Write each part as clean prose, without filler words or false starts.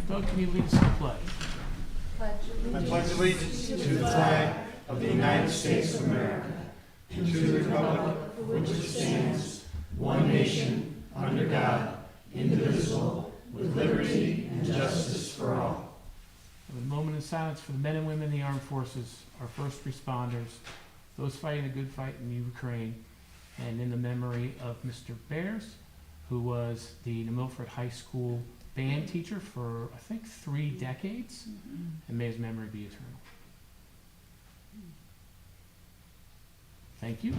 Doug, can you lead us in the pledge? I pledge allegiance to the flag of the United States of America and to the republic for which it stands, one nation, under God, indivisible, with liberty and justice for all. A moment of silence for the men and women in the armed forces, our first responders, those fighting a good fight in Ukraine, and in the memory of Mr. Bears, who was the New Milford High School band teacher for, I think, 3 decades, and may his memory be eternal. Thank you.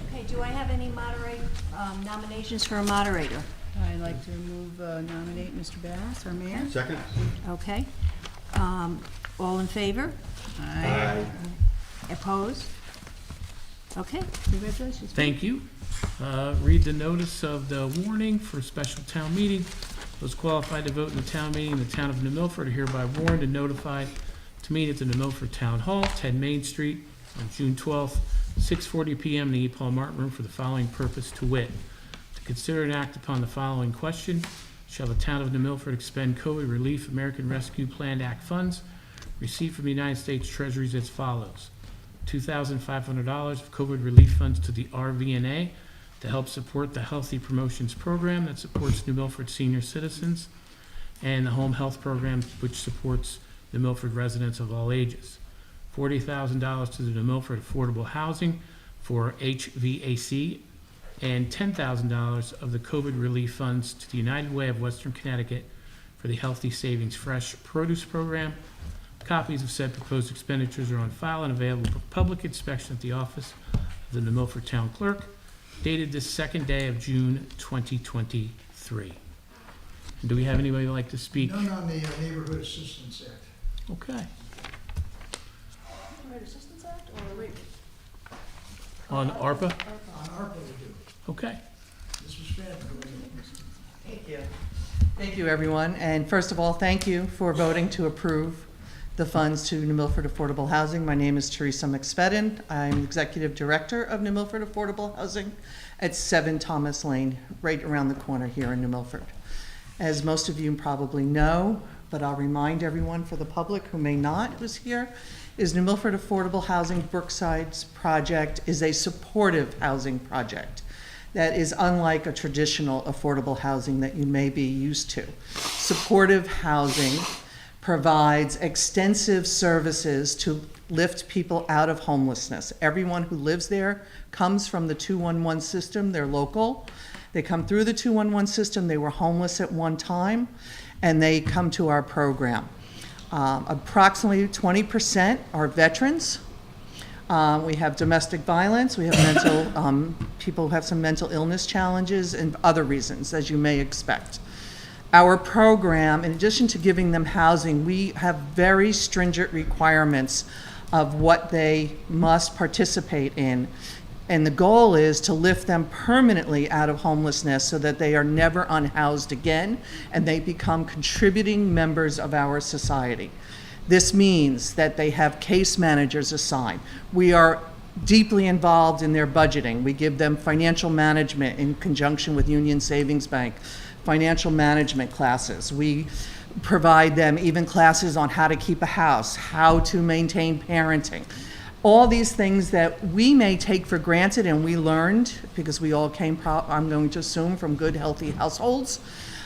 Okay, do I have any nominations for a moderator? I'd like to nominate Mr. Bass, our mayor. Second? Okay. All in favor? Aye. Opposed? Okay, congratulations. Thank you. Read the notice of the warning for special town meeting. Those qualified to vote in the town meeting in the town of New Milford are hereby warned and notified to meet at the New Milford Town Hall, 10 Main Street, on June 12th, 6:40 p.m. in the E. Paul Martin Room for the following purpose, to wit: to consider and act upon the following question: shall the town of New Milford expend COVID Relief American Rescue Plan Act funds received from the United States Treasuries as follows: $2,500 of COVID relief funds to the RVNA to help support the Healthy Promotions Program that supports New Milford senior citizens, and the Home Health Program, which supports New Milford residents of all ages. $40,000 to the New Milford Affordable Housing for HVAC, and $10,000 of the COVID relief funds to the United Way of Western Connecticut for the Healthy Savings Fresh Produce Program. Copies of said proposed expenditures are on file and available for public inspection at the office of the New Milford Town Clerk, dated this second day of June 2023. Do we have anybody who'd like to speak? None on the Neighborhood Assistance Act. Okay. Right, Assistance Act or wait? On ARPA? On ARPA we do. Okay. This was bad. Thank you. Thank you, everyone. And first of all, thank you for voting to approve the funds to New Milford Affordable Housing. My name is Teresa McSpadden. I'm Executive Director of New Milford Affordable Housing at 7 Thomas Lane, right around the corner here in New Milford. As most of you probably know, but I'll remind everyone for the public who may not, who's here, is New Milford Affordable Housing Brookside's project is a supportive housing project that is unlike a traditional affordable housing that you may be used to. Supportive housing provides extensive services to lift people out of homelessness. Everyone who lives there comes from the 211 system. They're local. They come through the 211 system. They were homeless at one time, and they come to our program. Approximately 20% are veterans. We have domestic violence. We have mental people who have some mental illness challenges and other reasons, as you may expect. Our program, in addition to giving them housing, we have very stringent requirements of what they must participate in. And the goal is to lift them permanently out of homelessness so that they are never unhoused again and they become contributing members of our society. This means that they have case managers assigned. We are deeply involved in their budgeting. We give them financial management in conjunction with Union Savings Bank, financial management classes. We provide them even classes on how to keep a house, how to maintain parenting. All these things that we may take for granted and we learned because we all came, I'm going to assume, from good, healthy households,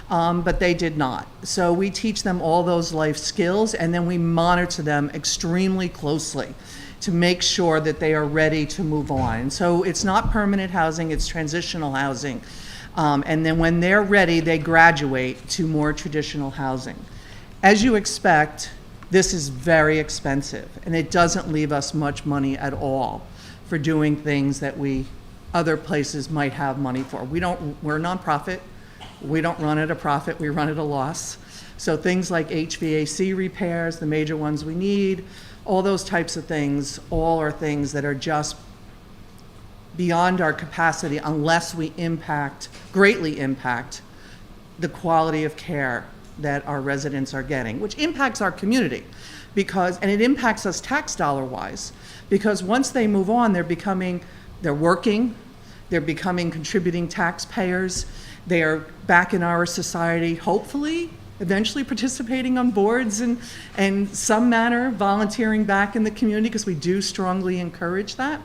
but they did not. So we teach them all those life skills and then we monitor them extremely closely to make sure that they are ready to move on. And so it's not permanent housing, it's transitional housing. And then when they're ready, they graduate to more traditional housing. As you expect, this is very expensive, and it doesn't leave us much money at all for doing things that other places might have money for. We're a nonprofit. We don't run at a profit, we run at a loss. So things like HVAC repairs, the major ones we need, all those types of things, all are things that are just beyond our capacity unless we greatly impact the quality of care that our residents are getting, which impacts our community and it impacts us tax dollar wise, because once they move on, they're working, They're becoming contributing taxpayers. They are back in our society, hopefully, eventually participating on boards and in some manner, volunteering back in the community, because we do strongly encourage that.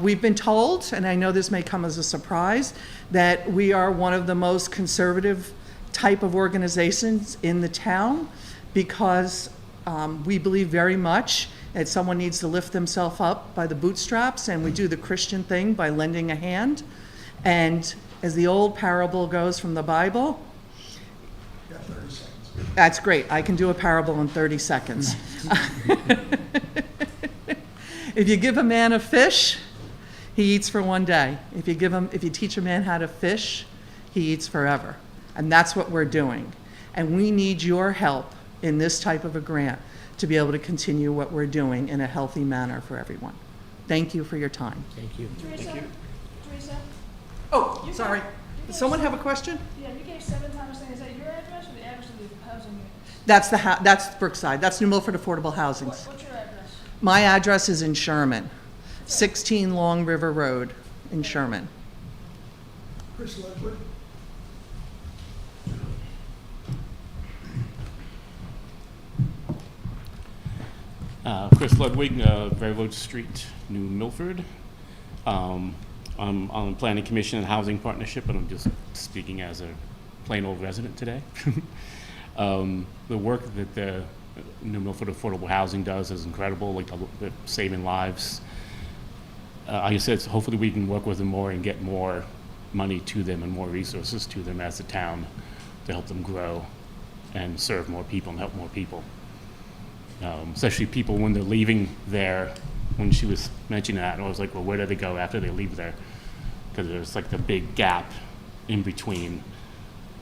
We've been told, and I know this may come as a surprise, that we are one of the most conservative type of organizations in the town, because we believe very much that someone needs to lift themselves up by the bootstraps, and we do the Christian thing by lending a hand. And as the old parable goes from the Bible, Got 30 seconds. that's great, I can do a parable in 30 seconds. If you give a man a fish, he eats for one day. If you teach a man how to fish, he eats forever. And that's what we're doing. And we need your help in this type of a grant to be able to continue what we're doing in a healthy manner for everyone. Thank you for your time. Thank you. Teresa? Oh, sorry. Does someone have a question? Yeah, you gave 7 Thomas Lane. Is that your address or the address of the housing unit? That's Brookside. That's New Milford Affordable Housing. What's your address? My address is in Sherman, 16 Long River Road in Sherman. Chris Ludwig. Chris Ludwig, Railroad Street, New Milford. I'm on the Planning Commission and Housing Partnership, but I'm just speaking as a plain old resident today. The work that the New Milford Affordable Housing does is incredible, like the saving lives. Like I said, hopefully we can work with them more and get more money to them and more resources to them as a town to help them grow and serve more people and help more people. Especially people when they're leaving there. When she was mentioning that, I was like, well, where do they go after they leave there? Because there's like the big gap in between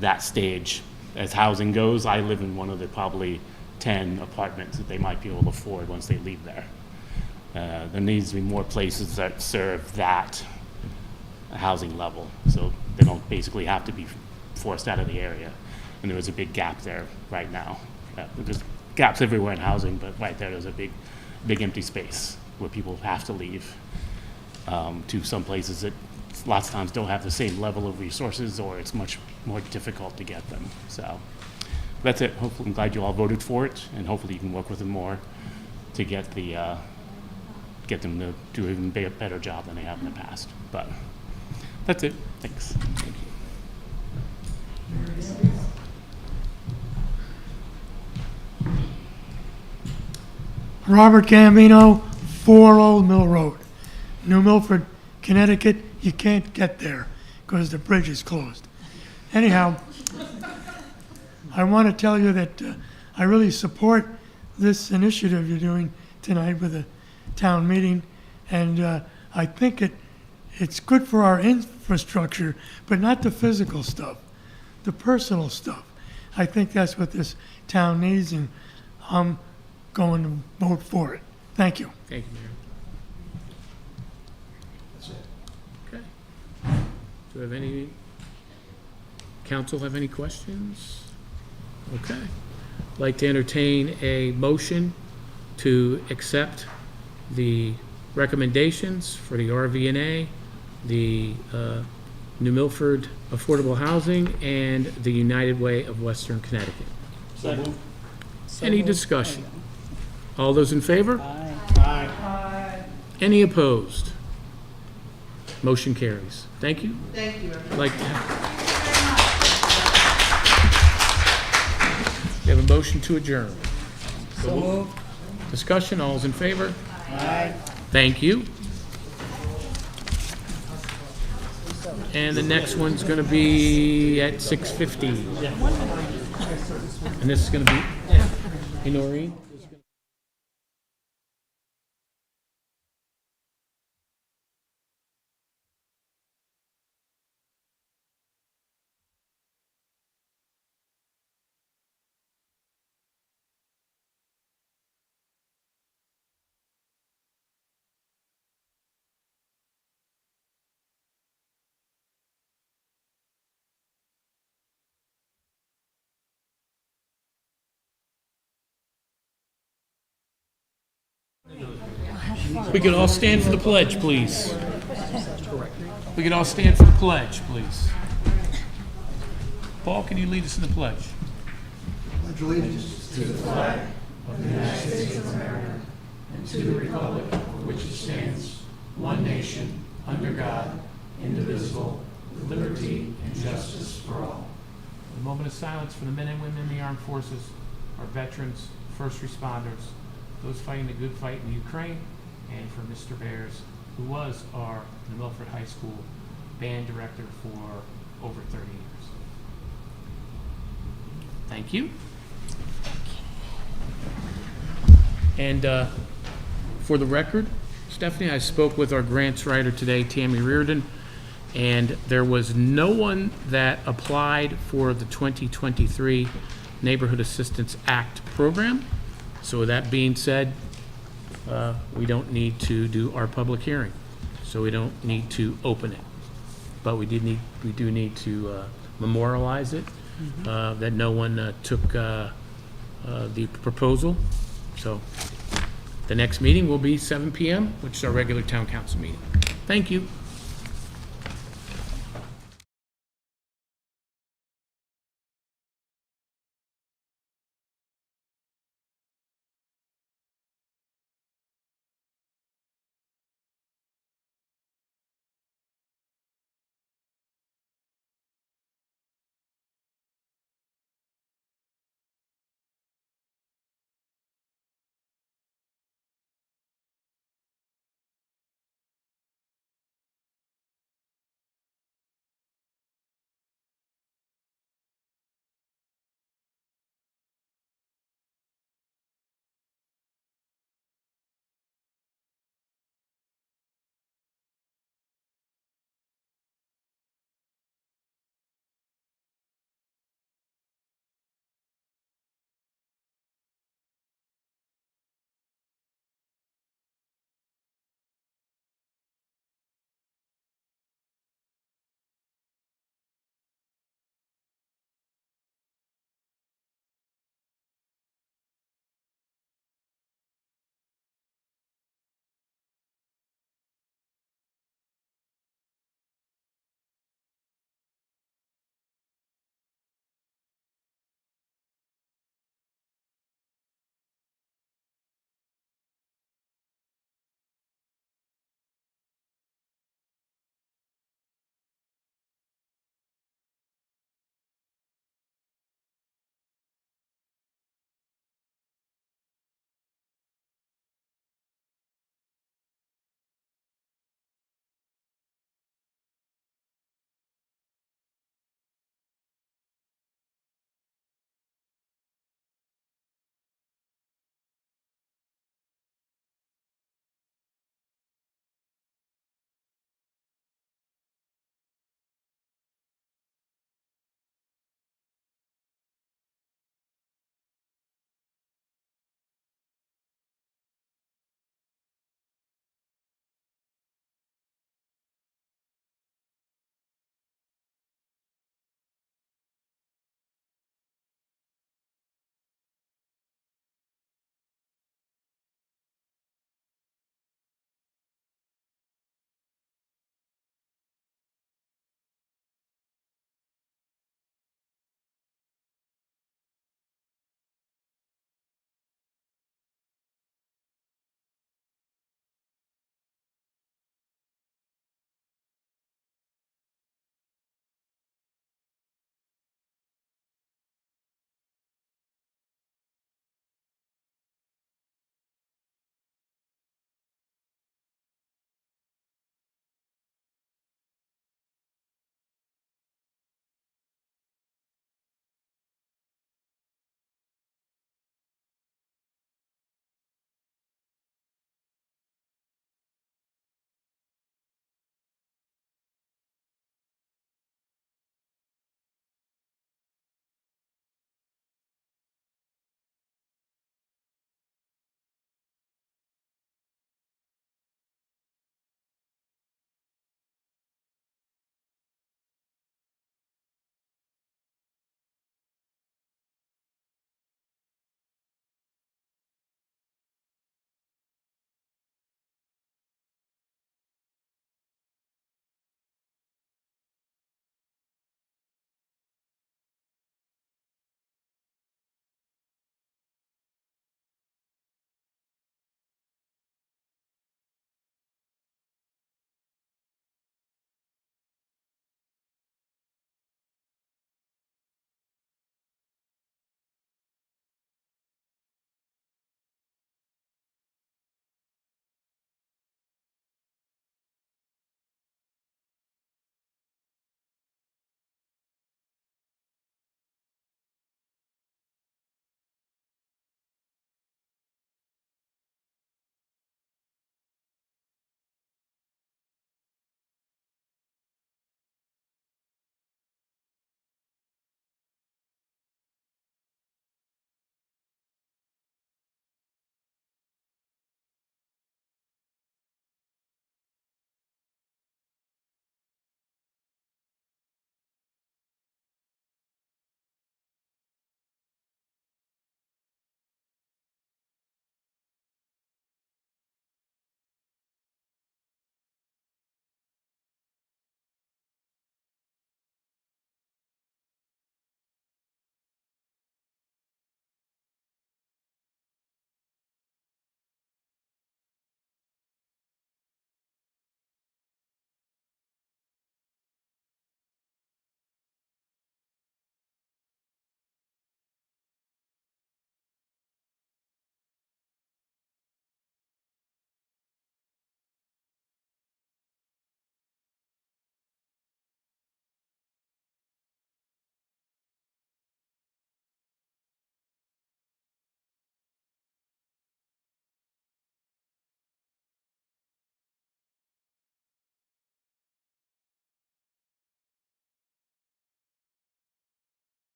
that stage. As housing goes, I live in one of the probably 10 apartments that they might be able to afford once they leave there. There needs to be more places that serve that housing level, so they don't basically have to be forced out of the area. And there is a big gap there right now. There's gaps everywhere in housing, but right there's a big empty space where people have to leave to some places that lots of times don't have the same level of resources, or it's much more difficult to get them. So that's it. Hopefully, I'm glad you all voted for it, and hopefully you can work with them more to get them to do an even better job than they have in the past. But that's it. Thanks. Thank you. Robert Gambino, 4 Old Mill Road, New Milford, Connecticut. You can't get there because the bridge is closed. Anyhow, I want to tell you that I really support this initiative you're doing tonight with the town meeting, and I think it's good for our infrastructure, but not the physical stuff, the personal stuff. I think that's what this town needs, and I'm going to vote for it. Thank you. Thank you, Mayor. That's it. Okay. Do we have any, council have any questions? Okay. I'd like to entertain a motion to accept the recommendations for the RV&A, the New Milford Affordable Housing, and the United Way of Western Connecticut. Any discussion? All those in favor? Aye. Any opposed? Motion carries. Thank you. Thank you, everyone. I'd like to we have a motion to adjourn. So moved. Discussion, all those in favor? Aye. Thank you. And the next one's going to be at 6:50. And this is going to be, hey, Noreen? We could all stand for the pledge, please. We can all stand for the pledge, please. Paul, can you lead us in the pledge? Pledge allegiance to the flag of the United States of America and to the republic for which it stands, one nation, under God, indivisible, with liberty and justice for all. A moment of silence for the men and women in the armed forces, our veterans, first responders, those fighting the good fight in Ukraine, and for Mr. Bears, who was our New Milford High School band director for over 30 years. Thank you. And for the record, Stephanie, I spoke with our grants writer today, Tammy Reardon, and there was no one that applied for the 2023 Neighborhood Assistance Act program. So with that being said, we don't need to do our public hearing, so we don't need to open it. But we do need to memorialize it, that no one took the proposal. So the next meeting will be 7 p.m., which is our regular town council meeting. Thank you.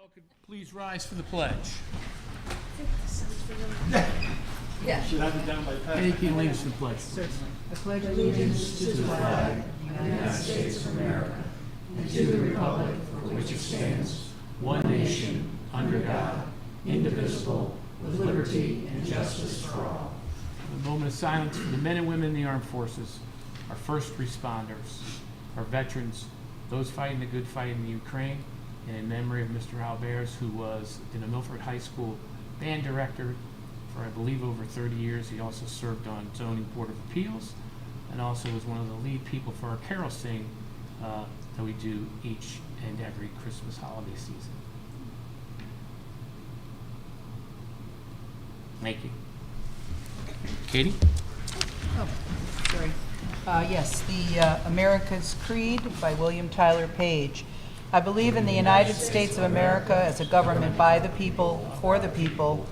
all could please rise for the pledge. Should have it down by Pat. Eddie, can you lead us in the pledge? Certainly. I pledge allegiance to the flag of the United States of America and to the republic for which it stands, one nation, under God, indivisible, with liberty and justice for all. A moment of silence for the men and women in the armed forces, our first responders, our veterans, those fighting the good fight in the Ukraine, and in memory of Mr. Alvarez, who was the Milford High School band director for, I believe, over 30 years. He also served on Zoning Board of Appeals and also was one of the lead people for our carol sing that we do each and every Christmas holiday season. Thank you. Katie? Oh, sorry. Yes, the America's Creed by William Tyler Page. I believe in the United States of America as a government by the people, for the people,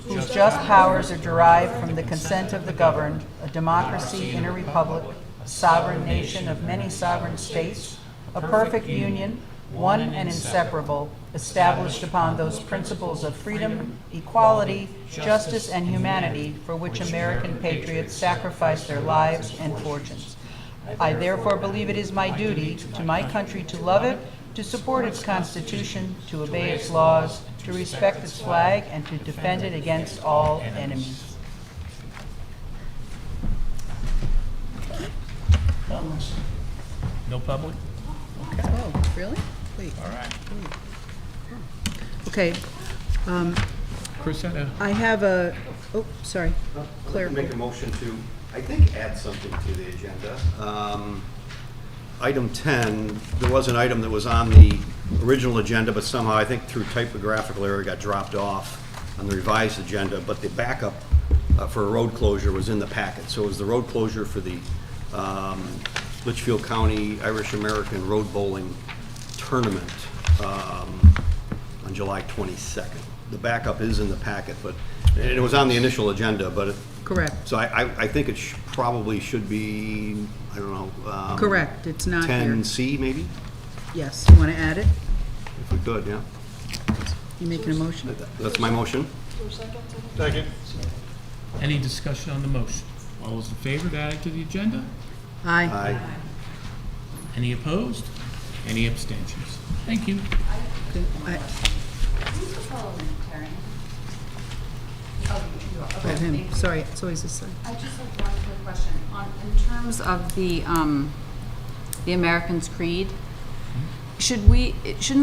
whose just powers are derived from the consent of the governed, a democracy in a republic, a sovereign nation of many sovereign states, a perfect union, one and inseparable, established upon those principles of freedom, equality, justice, and humanity for which American patriots sacrificed their lives and fortunes. I therefore believe it is my duty to my country to love it, to support its Constitution, to obey its laws, to respect its flag, and to defend it against all enemies. No public? Oh, really? Wait. All right. Okay. Chris had a... I have a, oh, sorry. I'd Claire. like to make a motion to, I think, add something to the agenda. Item 10, there was an item that was on the original agenda, but somehow, I think through typographical error, got dropped off on the revised agenda, but the backup for a road closure was in the packet. So it was the road closure for the Litchfield County Irish American Road Bowling Tournament on July 22nd. The backup is in the packet, but and it was on the initial agenda, but Correct. so I think it probably should be, I don't know. Correct, it's not here. 10C maybe, Yes, you want to add it? if we could, yeah. You making a motion? That's my motion. Second. Any discussion on the motion? All those in favor to add it to the agenda? Aye. Aye. Any opposed? Any abstentions? Thank you. Okay, Oh, him, sorry, it's always this side. I just have one quick question. In terms of the American's Creed, shouldn't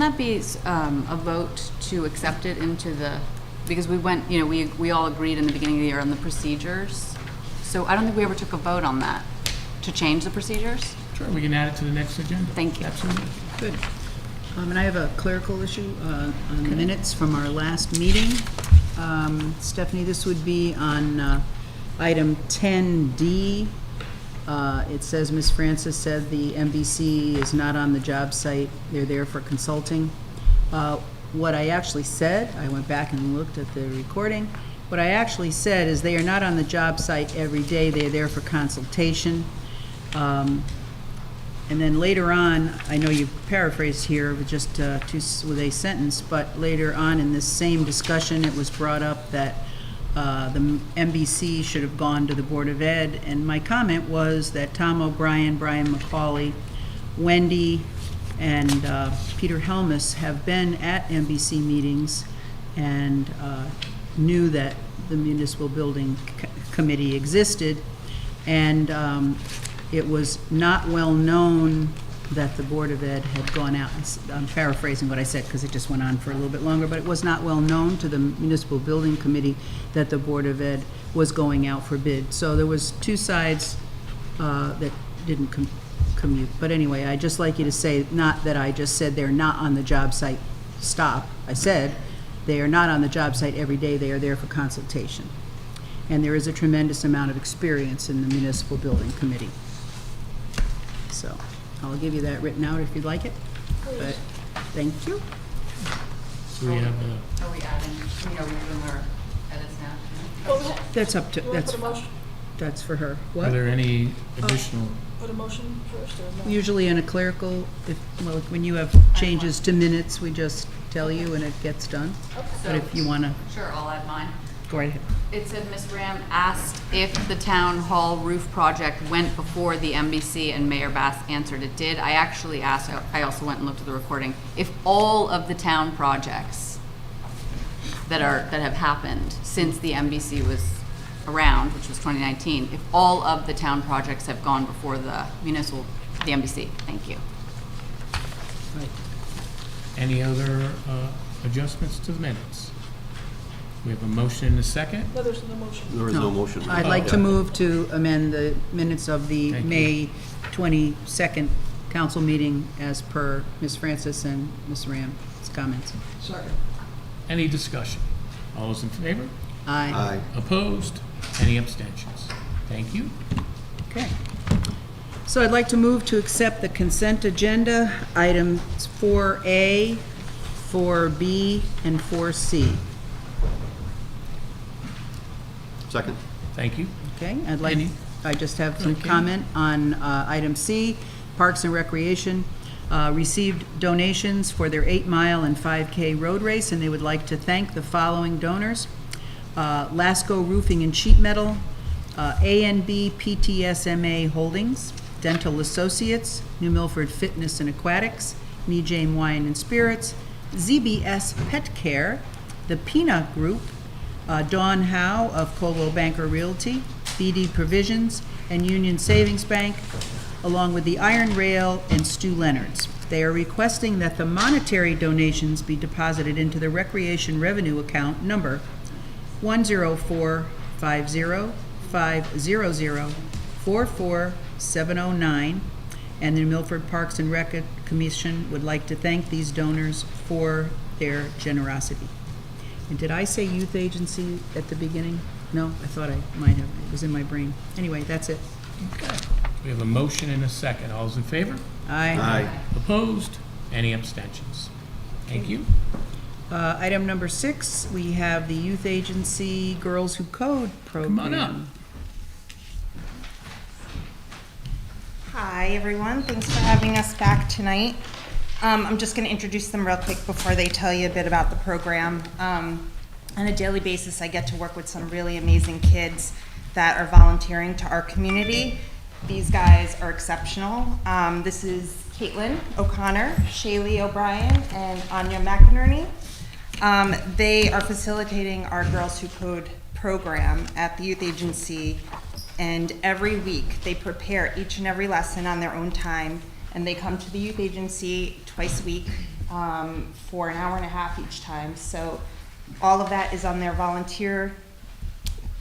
that be a vote to accept it into the, because we went, we all agreed in the beginning of the year on the procedures. So I don't think we ever took a vote on that, to change the procedures. Sure, we can add it to the next agenda. Thank you. Absolutely. Good. And I have a clerical issue on the minutes from our last meeting. Stephanie, this would be on item 10D. It says, Ms. Francis said the MBC is not on the job site. They're there for consulting. What I actually said, I went back and looked at the recording. What I actually said is they are not on the job site every day. They are there for consultation. And then later on, I know you paraphrased here with just with a sentence, but later on in this same discussion, it was brought up that the MBC should have gone to the Board of Ed, and my comment was that Tom O'Brien, Brian McCauley, Wendy, and Peter Helmus have been at MBC meetings and knew that the Municipal Building Committee existed, and it was not well known that the Board of Ed had gone out. I'm paraphrasing what I said because it just went on for a little bit longer, but it was not well known to the Municipal Building Committee that the Board of Ed was going out for bid. So there was two sides that didn't commute. But anyway, I'd just like you to say, not that I just said they're not on the job site, stop. I said they are not on the job site every day. They are there for consultation. And there is a tremendous amount of experience in the Municipal Building Committee. So I'll give you that written out if you'd like it. But thank you. So we have Are we adding, are we doing our edits now? That's up to, You want to put a motion? that's for her. are What? there any additional? for the motion first, or no? Usually in a clerical, well, when you have changes to minutes, we just tell you and it gets done. But if you want to, Sure, I'll add mine. go right ahead. It said Ms. Ram asked if the town hall roof project went before the MBC, and Mayor Bass answered it did. I actually asked, I also went and looked at the recording, if all of the town projects that have happened since the MBC was around, which was 2019, if all of the town projects have gone before the MBC. Thank you. Right. Any other adjustments to the minutes? We have a motion and a second. No, there's no motion. There is no motion. I'd like to move to amend the minutes of the Thank you. May 22nd council meeting as per Ms. Francis and Ms. Ram's comments. Any discussion? All those in favor? Aye. Aye. Opposed? Any abstentions? Thank you. Okay. So I'd like to move to accept the consent agenda, items 4A, 4B, and 4C. Second? Thank you. Okay, I just have some Okay. comment on item C, Parks and Recreation. Received donations for their 8-mile and 5K road race, and they would like to thank the following donors. Lasco Roofing and Sheet Metal, A&B PTSMA Holdings, Dental Associates, New Milford Fitness and Aquatics, Me Jane Wine and Spirits, ZBS Pet Care, the Peanut Group, Dawn Howe of Coldwell Banker Realty, BD Provisions, and Union Savings Bank, along with the Iron Rail and Stu Leonard's. They are requesting that the monetary donations be deposited into the Recreation Revenue Account number 1045050044709, and the Milford Parks and Rec Commission would like to thank these donors for their generosity. And did I say youth agency at the beginning? No, I thought I might have. It was in my brain. Anyway, that's it. Okay. We have a motion and a second. All those in favor? Aye. Aye. Opposed? Any abstentions? Thank you. Item number 6, we have the youth agency Girls Who Code program. Come on up. Hi, everyone. Thanks for having us back tonight. I'm just going to introduce them real quick before they tell you a bit about the program. On a daily basis, I get to work with some really amazing kids that are volunteering to our community. These guys are exceptional. This is Caitlin O'Connor, Shaylee O'Brien, and Anya McInerney. They are facilitating our Girls Who Code program at the youth agency, and every week they prepare each and every lesson on their own time, and they come to the youth agency twice a week for an hour and a half each time. So all of that is on their volunteer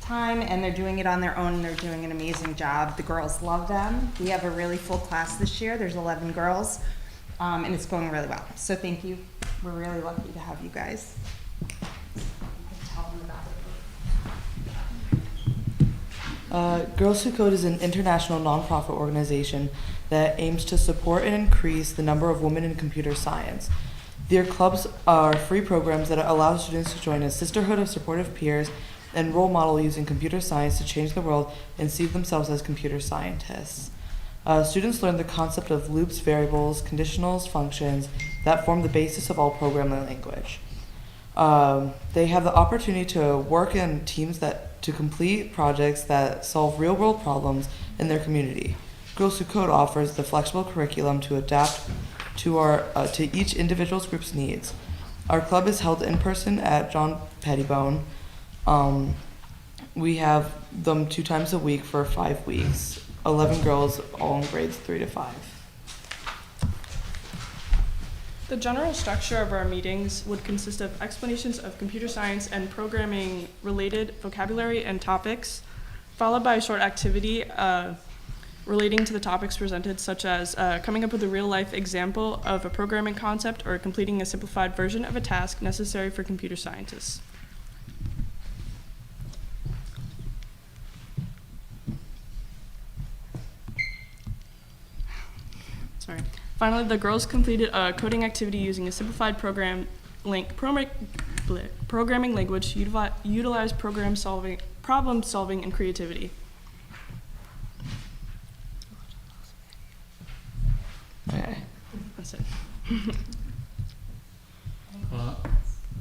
time, and they're doing it on their own, and they're doing an amazing job. The girls love them. We have a really full class this year. There's 11 girls, and it's going really well. So thank you. We're really lucky to have you guys. Girls Who Code is an international nonprofit organization that aims to support and increase the number of women in computer science. Their clubs are free programs that allow students to join a sisterhood of supportive peers and role model using computer science to change the world and see themselves as computer scientists. Students learn the concept of loops, variables, conditionals, functions that form the basis of all programming language. They have the opportunity to work in teams to complete projects that solve real-world problems in their community. Girls Who Code offers the flexible curriculum to adapt to each individual's group's needs. Our club is held in person at John Pettibone. We have them 2 times a week for 5 weeks. 11 girls, all in grades 3 to 5. The general structure of our meetings would consist of explanations of computer science and programming related vocabulary and topics, followed by a short activity relating to the topics presented, such as coming up with a real-life example of a programming concept or completing a simplified version of a task necessary for computer scientists. Sorry. Finally, the girls completed a coding activity using a simplified programming language, utilize problem solving, and creativity.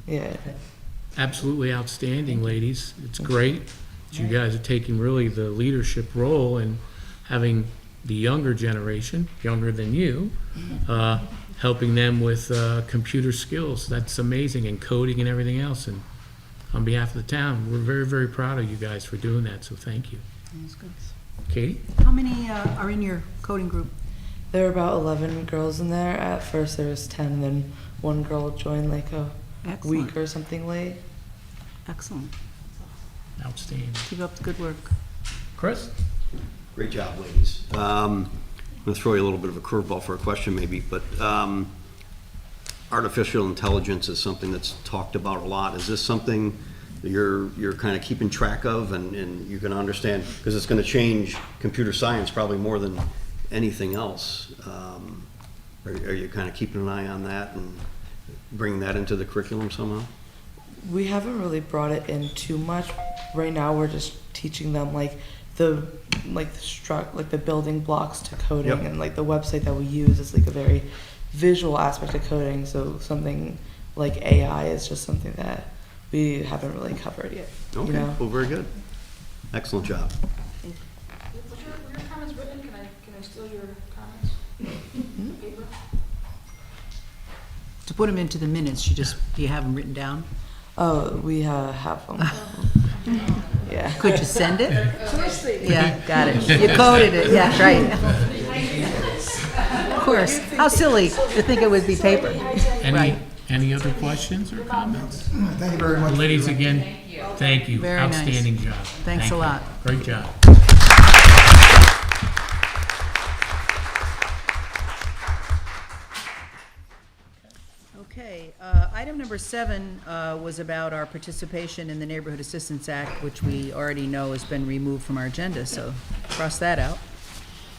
Yeah. Absolutely outstanding, ladies. It's great that you guys are taking really the leadership role and having the younger generation, younger than you, helping them with computer skills. That's amazing, and coding and everything else. And on behalf of the town, we're very, very proud of you guys for doing that, so thank you. That's good. Katie? How many are in your coding group? There were about 11 girls in there. At first there was 10, then one girl joined like a Excellent. week or something late. Excellent. Outstanding. Keep up the good work. Chris? Great job, ladies. I'm going to throw you a little bit of a curveball for a question maybe, but artificial intelligence is something that's talked about a lot. Is this something that you're kind of keeping track of and you can understand? Because it's going to change computer science probably more than anything else. Are you kind of keeping an eye on that and bringing that into the curriculum somehow? We haven't really brought it in too much. Right now we're just teaching them like the building blocks to coding. Yep. And like the website that we use is like a very visual aspect of coding, so something like AI is just something that we haven't really covered yet. Okay, You know? well, very good. Excellent job. Was your comments written? Can I steal your comments? Paper? To put them into the minutes, you have them written down? Oh, we have them. Yeah. Could you send it? Seriously? Yeah, got it. You coded it, yeah, right. Of course. How silly to think it would be paper. Right. Any other questions or comments? Thank you very much. Ladies, again, thank you. Very nice. Outstanding job. Thanks Thank a you. lot. Great job. Okay, item number 7 was about our participation in the Neighborhood Assistance Act, which we already know has been removed from our agenda, so cross that out.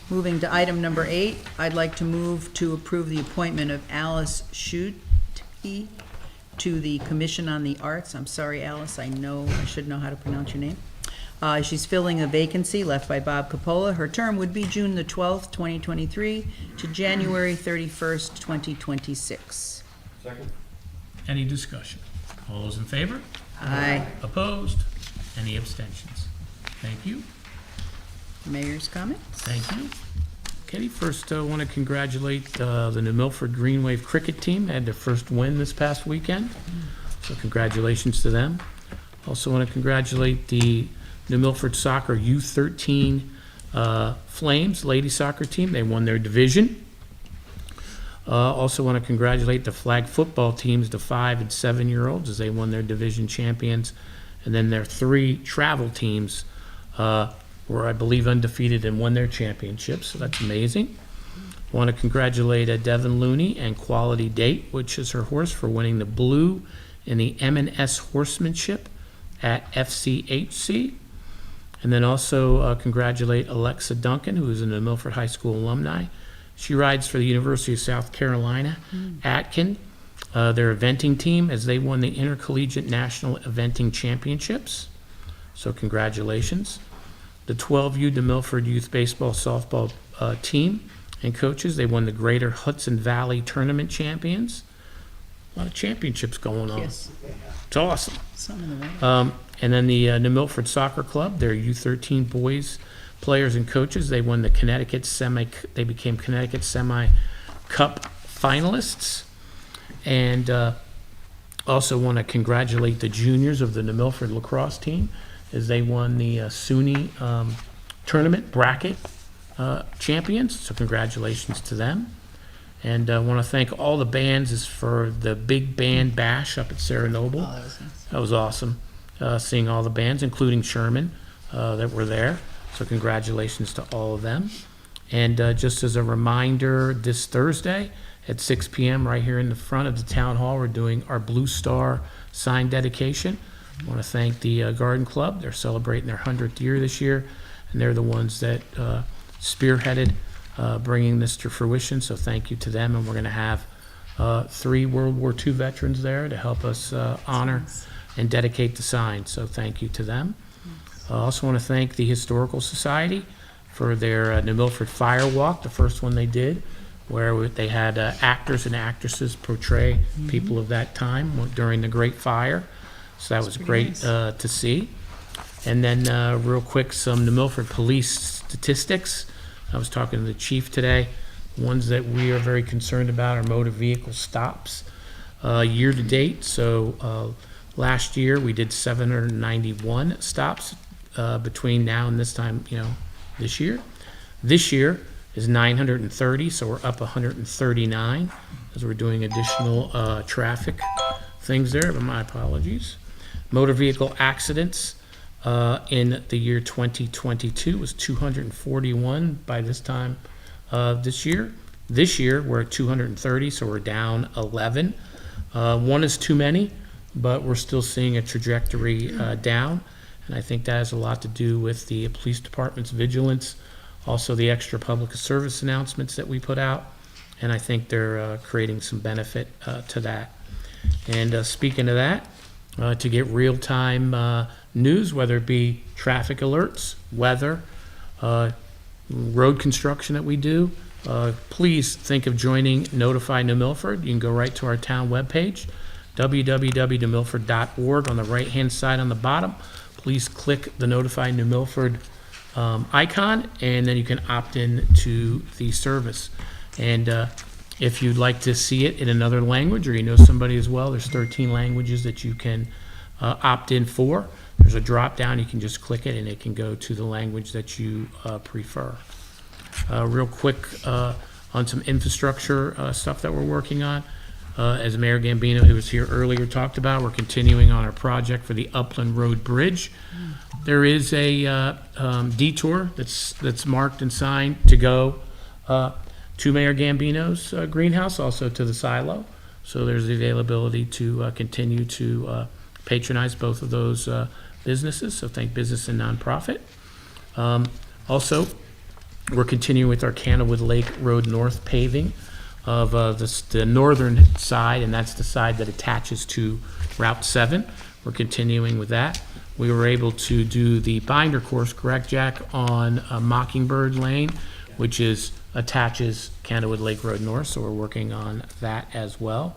Moving to item number 8, I'd like to move to approve the appointment of Alice Schutke to the Commission on the Arts. I'm sorry, Alice, I should know how to pronounce your name. She's filling a vacancy left by Bob Capola. Her term would be June the 12th, 2023 to January 31st, 2026. Second. Any discussion? All those in favor? Aye. Opposed? Any abstentions? Thank you. Mayor's comments? Thank you. Katie, first I want to congratulate the New Milford Green Wave cricket team. They had their first win this past weekend, so congratulations to them. Also want to congratulate the New Milford Soccer U13 Flames ladies soccer team. They won their division. Also want to congratulate the flag football teams, the 5 and 7-year-olds, as they won their division champions. And then their 3 travel teams were, I believe, undefeated and won their championships, so that's amazing. Want to congratulate Devin Looney and Quality Date, which is her horse, for winning the blue in the M&S horsemanship at FCHC. And then also congratulate Alexa Duncan, who is a New Milford High School alumni. She rides for the University of South Carolina, Atkin, their eventing team, as they won the Intercollegiate National Eventing Championships. So congratulations. The 12U New Milford Youth Baseball Softball team and coaches, they won the Greater Hudson Valley Tournament Champions. A lot of championships going on. Yes. It's awesome. Something in the way. And then the New Milford Soccer Club, their U13 boys players and coaches, they won the they became Connecticut Semi Cup finalists. And also want to congratulate the juniors of the New Milford lacrosse team, as they won the SUNY tournament bracket champions. So congratulations to them. And I want to thank all the bands for the big band bash up at Sarah Noble. Oh, that was nice. That was awesome, seeing all the bands, including Sherman, that were there. So congratulations to all of them. And just as a reminder, this Thursday at 6 p.m. right here in the front of the town hall, we're doing our Blue Star sign dedication. I want to thank the Garden Club. They're celebrating their 100th year this year, and they're the ones that spearheaded bringing this to fruition. So thank you to them. And we're going to have 3 World War II veterans there to help us honor and dedicate the sign. So thank you to them. I also want to thank the Historical Society for their New Milford Fire Walk, the first one they did. where they had actors and actresses portray people of that time during the Great Fire. So that was great to see. And then real quick, some New Milford police statistics. I was talking to the chief today. Ones that we are very concerned about are motor vehicle stops year to date. So last year we did 791 stops between now and this time, this year. This year is 930, so we're up 139 as we're doing additional traffic things there, but my apologies. Motor vehicle accidents in the year 2022 was 241 by this time this year. This year, we're at 230, so we're down 11. One is too many, but we're still seeing a trajectory down, and I think that has a lot to do with the police department's vigilance, also the extra public service announcements that we put out, and I think they're creating some benefit to that. And speaking of that, to get real-time news, whether it be traffic alerts, weather, road construction that we do, please think of joining Notify New Milford. You can go right to our town webpage, www.newmilford.org. On the right-hand side on the bottom, please click the Notify New Milford icon, and then you can opt in to the service. And if you'd like to see it in another language, or you know somebody as well, there's 13 languages that you can opt in for. There's a drop down, you can just click it and it can go to the language that you prefer. Real quick on some infrastructure stuff that we're working on. As Mayor Gambino, who was here earlier, talked about, we're continuing on our project for the Upland Road Bridge. There is a detour that's marked and signed to go to Mayor Gambino's greenhouse, also to the silo. So there's the availability to continue to patronize both of those businesses. So think business and nonprofit. Also, we're continuing with our Candlewood Lake Road North paving of the northern side, and that's the side that attaches to Route 7. We're continuing with that. We were able to do the binder course, correct, Jack, on Mockingbird Lane, which attaches Candlewood Lake Road North, so we're working on that as well.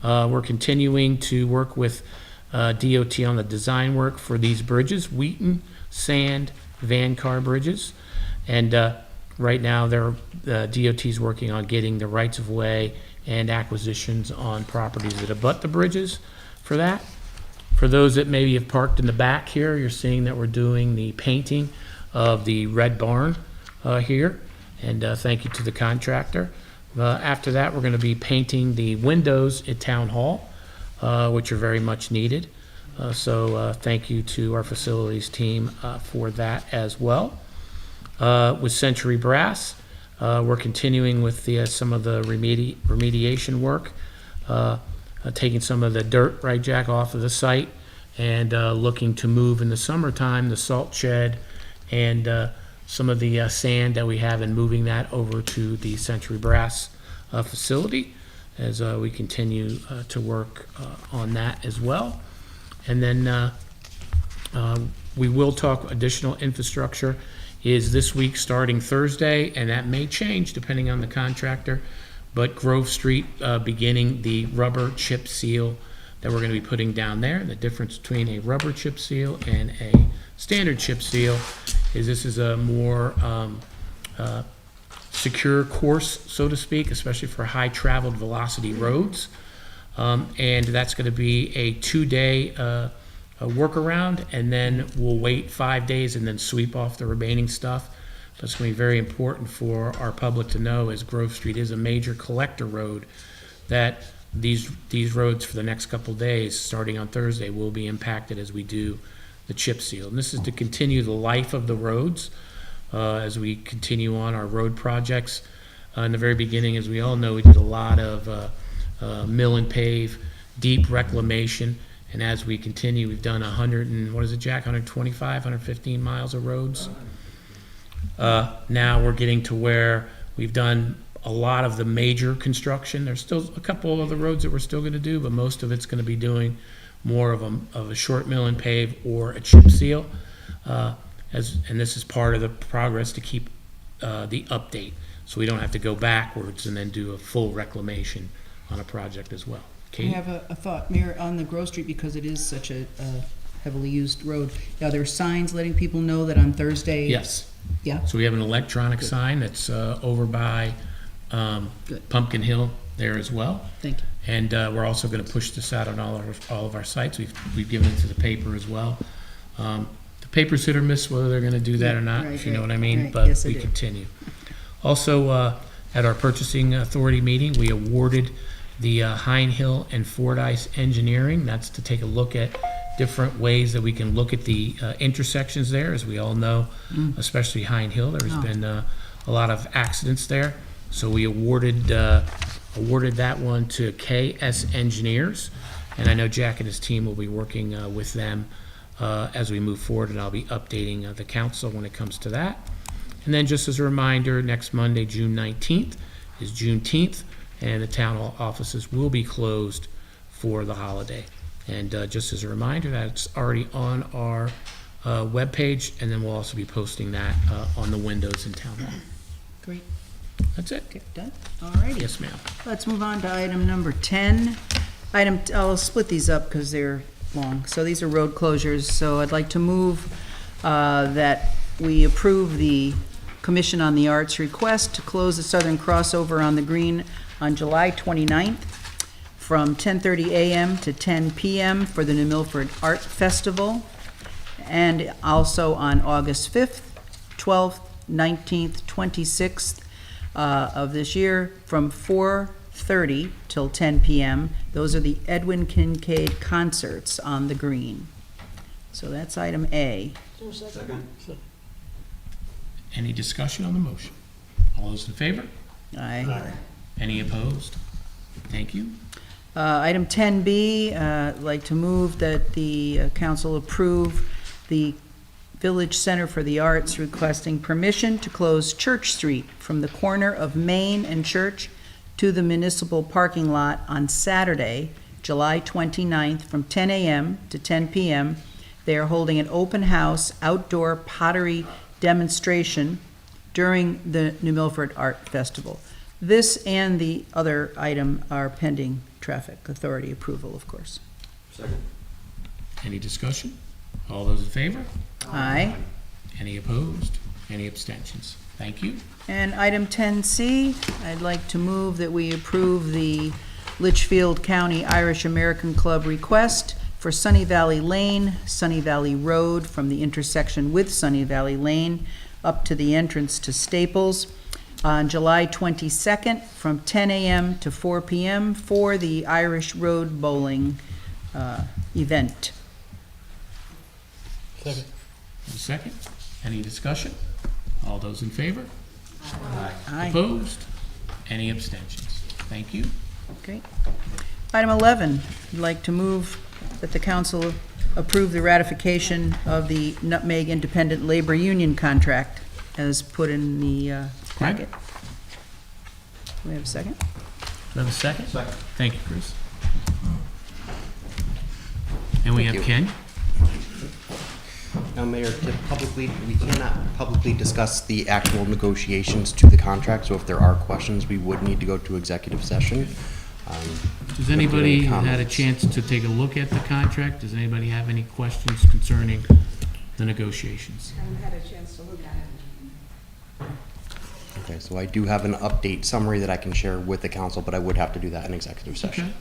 We're continuing to work with DOT on the design work for these bridges, Wheaton, Sand, Van Car bridges. And right now, DOT's working on getting the rights of way and acquisitions on properties that abut the bridges for that. For those that maybe have parked in the back here, you're seeing that we're doing the painting of the red barn here. And thank you to the contractor. After that, we're going to be painting the windows at Town Hall, which are very much needed. So thank you to our facilities team for that as well. With Century Brass, we're continuing with some of the remediation work, taking some of the dirt, right, Jack, off of the site, and looking to move in the summertime the salt shed and some of the sand that we have, and moving that over to the Century Brass facility as we continue to work on that as well. And then we will talk additional infrastructure is this week starting Thursday, and that may change depending on the contractor, but Grove Street beginning the rubber chip seal that we're going to be putting down there. The difference between a rubber chip seal and a standard chip seal is this is a more secure course, so to speak, especially for high traveled velocity roads. And that's going to be a 2-day workaround, and then we'll wait 5 days and then sweep off the remaining stuff. That's going to be very important for our public to know, as Grove Street is a major collector road, that these roads for the next couple days, starting on Thursday, will be impacted as we do the chip seal. And this is to continue the life of the roads as we continue on our road projects. In the very beginning, as we all know, we did a lot of mill and pave, deep reclamation. And as we continue, we've done 125, 115 miles of roads. Now we're getting to where we've done a lot of the major construction. There's still a couple of the roads that we're still going to do, but most of it's going to be doing more of a short mill and pave or a chip seal. And this is part of the progress to keep the update. so we don't have to go backwards and then do a full reclamation on a project as well. I Kate? have a thought, Mayor, on the Grove Street, because it is such a heavily used road. Are there signs letting people know that on Thursday? Yes. Yeah? So we have an electronic sign that's over by Good. Pumpkin Hill there as well. Thank you. And we're also going to push this out on all of our sites. We've given it to the paper as well. The paper's hit or miss whether they're going to do that or not, Right, if you know right, what I mean. right. But Yes, I we do. continue. Also, at our purchasing authority meeting, we awarded the Hine Hill and Fordyce Engineering. That's to take a look at different ways that we can look at the intersections there. As we all know, especially Hine Hill, there's been a lot of accidents there. So we awarded that one to KS Engineers, and I know Jack and his team will be working with them as we move forward, and I'll be updating the council when it comes to that. And then just as a reminder, next Monday, June 19th, is Juneteenth, and the town hall offices will be closed for the holiday. And just as a reminder, that's already on our webpage, and then we'll also be posting that on the windows in town hall. Great. That's it. Okay, done? All righty. Yes, ma'am. Let's move on to item number 10. I'll split these up because they're long. So these are road closures. So I'd like to move that we approve the Commission on the Arts request to close the southern crossover on the green on July 29th from 10:30 a.m. to 10 p.m. for the New Milford Art Festival, and also on August 5th, 12th, 19th, 26th of this year from 4:30 till 10 p.m. Those are the Edwin Kincaid concerts on the green. So that's item A. Second. Any discussion on the motion? All those in favor? Aye. Any opposed? Thank you. Item 10B, I'd like to move that the council approve the Village Center for the Arts requesting permission to close Church Street from the corner of Main and Church to the municipal parking lot on Saturday, July 29th, from 10 a.m. to 10 p.m. They are holding an open house outdoor pottery demonstration during the New Milford Art Festival. This and the other item are pending traffic authority approval, of course. Second. Any discussion? All those in favor? Aye. Any opposed? Any abstentions? Thank you. And item 10C, I'd like to move that we approve the Litchfield County Irish American Club request for Sunny Valley Lane, Sunny Valley Road from the intersection with Sunny Valley Lane up to the entrance to Staples on July 22nd from 10 a.m. to 4 p.m. for the Irish Road Bowling event. Second. Second. Any discussion? All those in favor? Aye. Opposed? Any abstentions? Thank you. Okay. Item 11, I'd like to move that the council approve the ratification of the Nutmeg Independent Labor Union contract as put in the packet. Do we have a second? Do we have a second? Second. Thank you, Chris. And we have Ken. Now, Mayor, we cannot publicly discuss the actual negotiations to the contract, so if there are questions, we would need to go to executive session. Does anybody had a comments? chance to take a look at the contract? Does anybody have any questions concerning the negotiations? Haven't had a chance to look at it. Okay, so I do have an update summary that I can share with the council, but I would have to do that in executive session.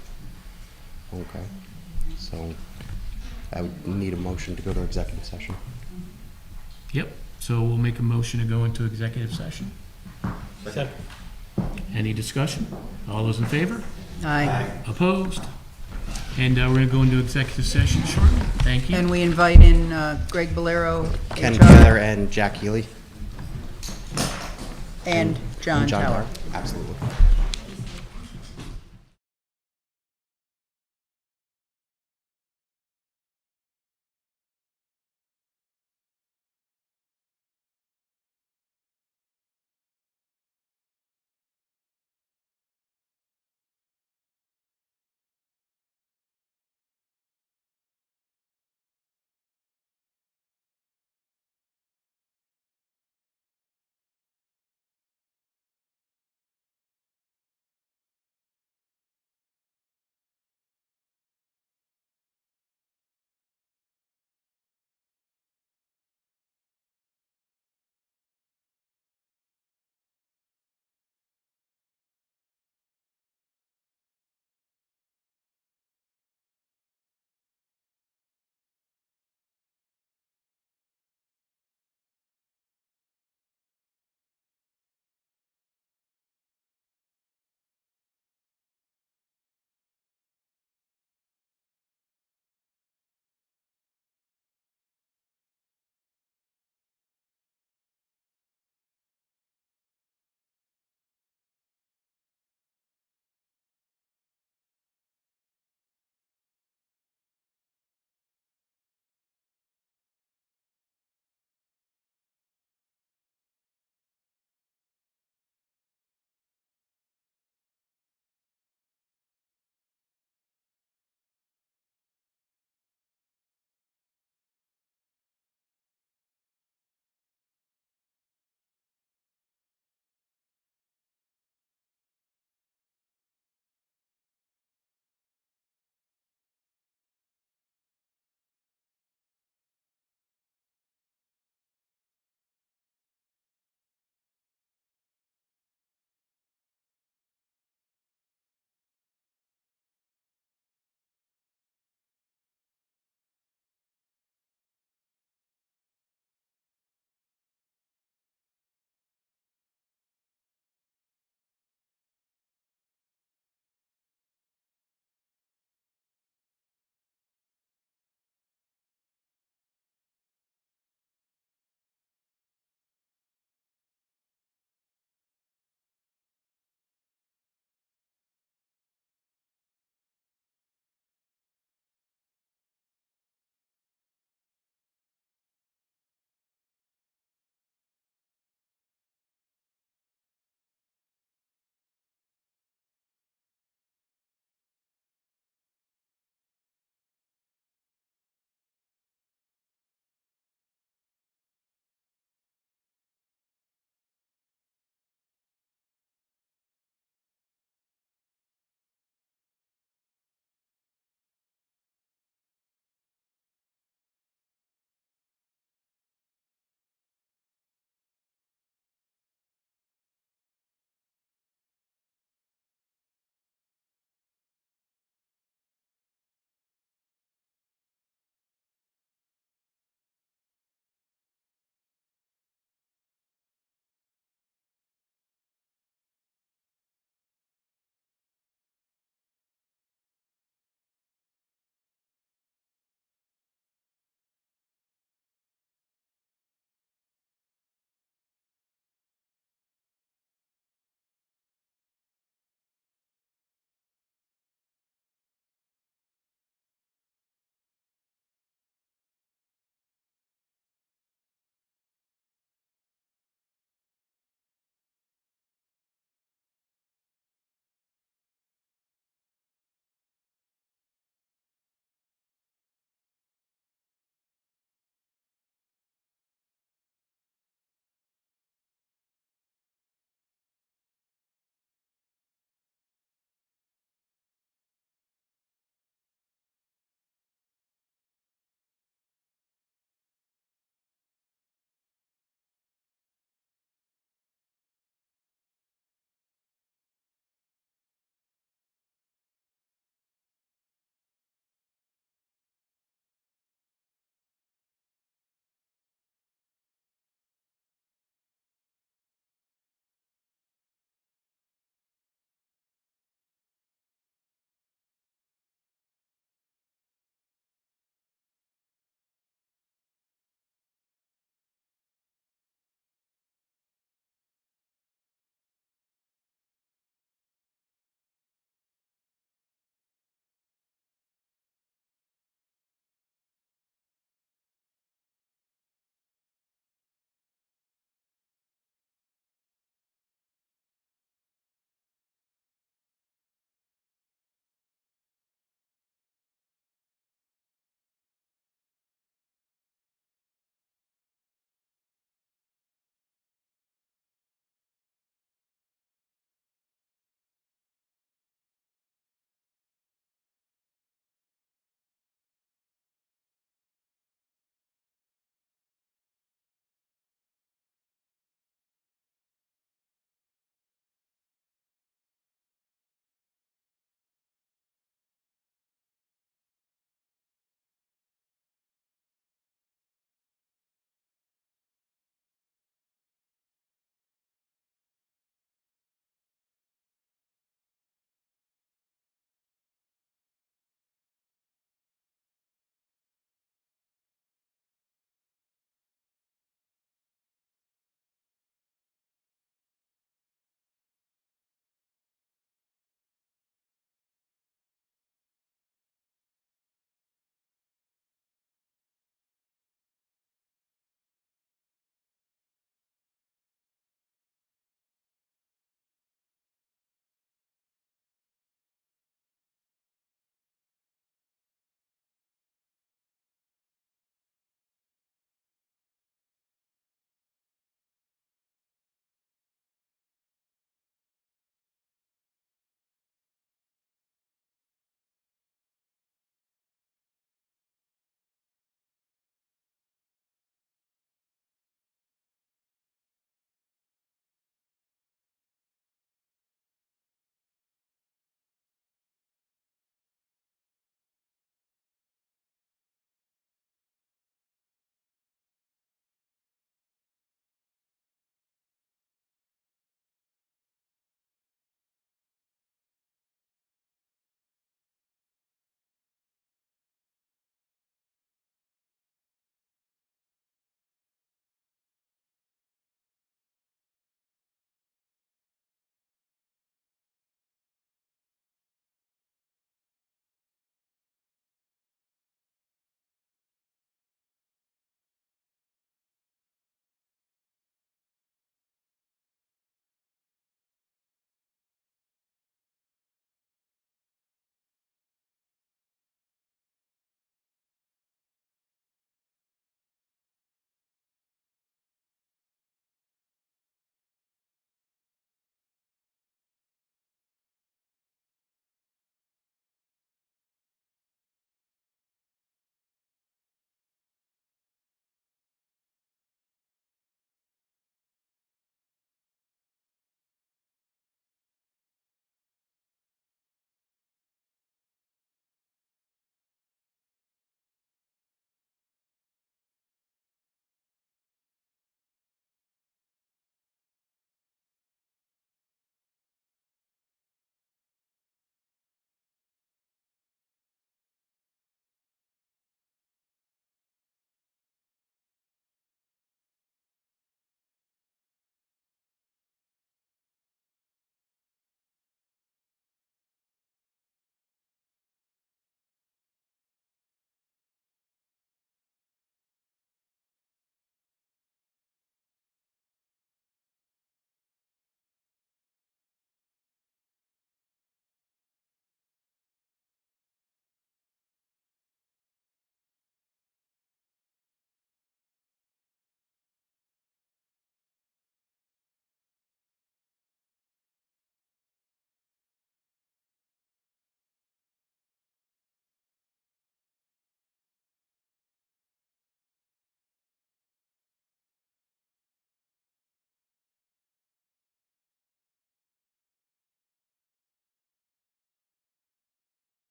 Okay, so I would need a motion to go to executive session. Yep, so we'll make a motion to go into executive session. Second. Any discussion? All those in favor? Aye. Opposed? And we're going to go into executive session shortly. Thank you. And we invite in Greg Bolero, Ken HR, Keller and Jack Healy. and John Tower. Absolutely.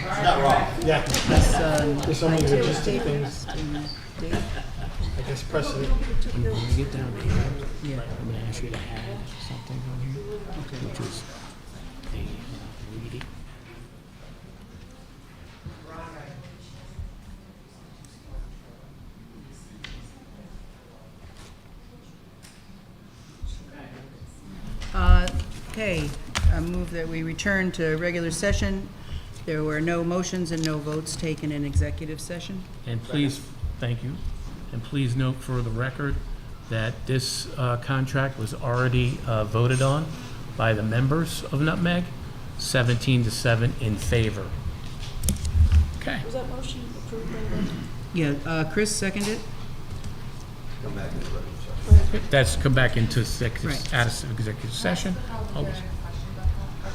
Not wrong. Yeah. There's so many logistic things. Dave? I guess precedent. When you get down here, Yeah. I'm gonna ask you to add something on here, which is the reading. Okay, I move that we return to regular session. There were no motions and no votes taken in executive session. And please, thank you, and please note for the record that this contract was already voted on by the members of Nutmeg, 17-7 in favor. Okay. Was that motion approved by the? Yeah, Chris seconded? Come back in the regular session. That's come back into executive, Right. out of executive session. All this-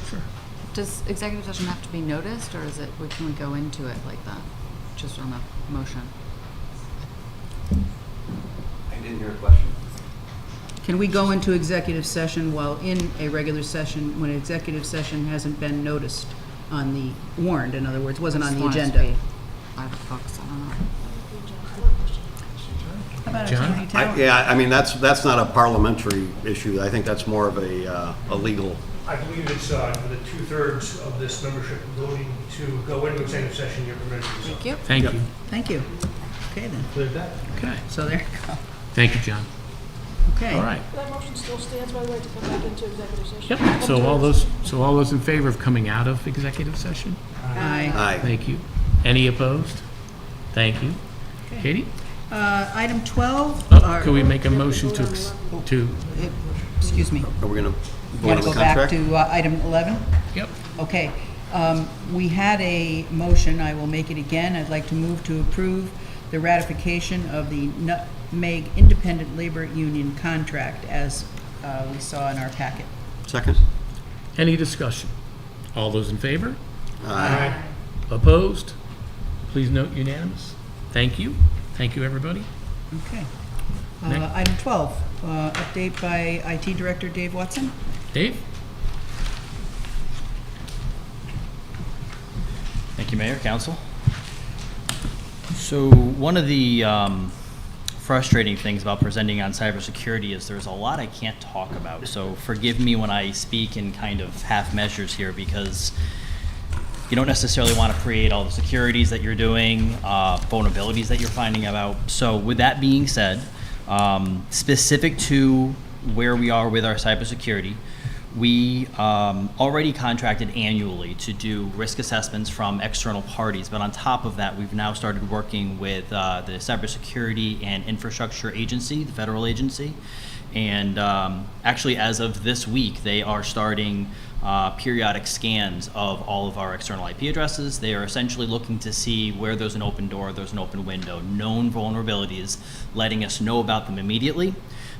Sure. Does executive session have to be noticed, or is it, can we go into it like that, just on the motion? I didn't hear a question. Can we go into executive session while in a regular session when executive session hasn't been noticed on the warrant? In other words, wasn't on the Just want it to agenda? be by the books, I don't know. How about John? Attorney Tower? Yeah, I mean, that's not a parliamentary issue. I think that's more of a legal. I believe it's the 2/3 of this membership voting to go into executive session, you're permitted to do so. Thank you. Thank you. Thank you. Okay then, Cleared that. Okay. so there you go. Thank you, John. Okay. All right. That motion still stands, by the way, to come back into executive session. Yep. So all those in favor of coming out of executive session? Aye. Aye. Thank you. Any opposed? Thank you. Okay. Katie? Item 12. Oh, could we make a motion to, Excuse me. Are we going to You vote want on to the go back contract? to item 11? yep. Okay. We had a motion, I will make it again. I'd like to move to approve the ratification of the Nutmeg Independent Labor Union contract as we saw in our packet. Second? Any discussion? All those in favor? Aye. Opposed? Please note unanimous. Thank you. Thank you, everybody. Okay. Next. Item 12, update by IT Director Dave Watson. Dave? Thank you, Mayor, Council. So one of the frustrating things about presenting on cybersecurity is there's a lot I can't talk about. So forgive me when I speak in kind of half measures here, because you don't necessarily want to create all the securities that you're doing, vulnerabilities that you're finding out. So with that being said, specific to where we are with our cybersecurity, we already contracted annually to do risk assessments from external parties, but on top of that, we've now started working with the Cybersecurity and Infrastructure Agency, the federal agency, and actually as of this week, they are starting periodic scans of all of our external IP addresses. They are essentially looking to see where there's an open door, there's an open window, known vulnerabilities, letting us know about them immediately.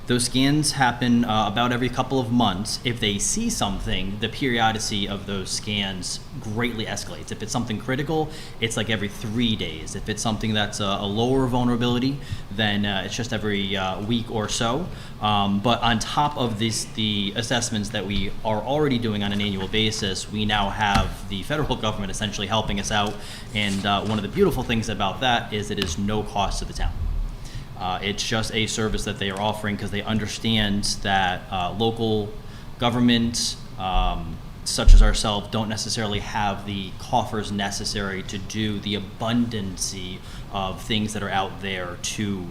Those scans happen about every couple of months. If they see something, the periodicity of those scans greatly escalates. If it's something critical, it's like every 3 days. If it's something that's a lower vulnerability, then it's just every week or so. But on top of the assessments that we are already doing on an annual basis, we now have the federal government essentially helping us out. And one of the beautiful things about that is it is no cost to the town. It's just a service that they are offering because they understand that local government, such as ourselves, don't necessarily have the coffers necessary to do the abundancy of things that are out there to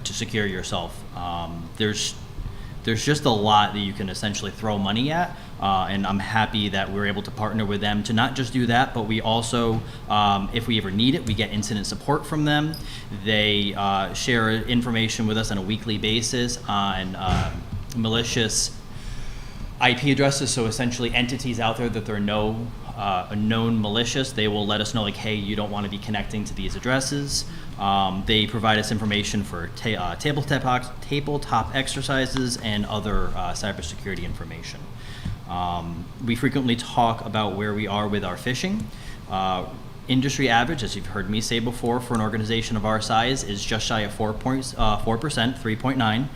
secure yourself. There's just a lot that you can essentially throw money at, and I'm happy that we're able to partner with them to not just do that, but we also, if we ever need it, we get incident support from them. They share information with us on a weekly basis on malicious IP addresses, so essentially entities out there that they're known malicious, they will let us know, like, hey, you don't want to be connecting to these addresses. They provide us information for tabletop exercises and other cybersecurity information. We frequently talk about where we are with our phishing. Industry average, as you've heard me say before, for an organization of our size is just shy of 4%, 3.9.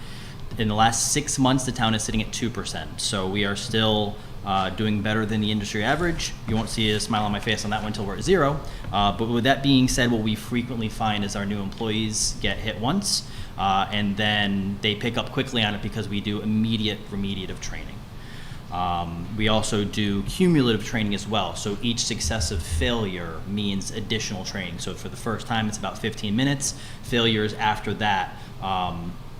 In the last 6 months, the town is sitting at 2%. So we are still doing better than the industry average. You won't see a smile on my face on that one until we're at 0. But with that being said, what we frequently find is our new employees get hit once, and then they pick up quickly on it because we do immediate remediative training. We also do cumulative training as well. So each successive failure means additional training. So for the first time, it's about 15 minutes. Failures after that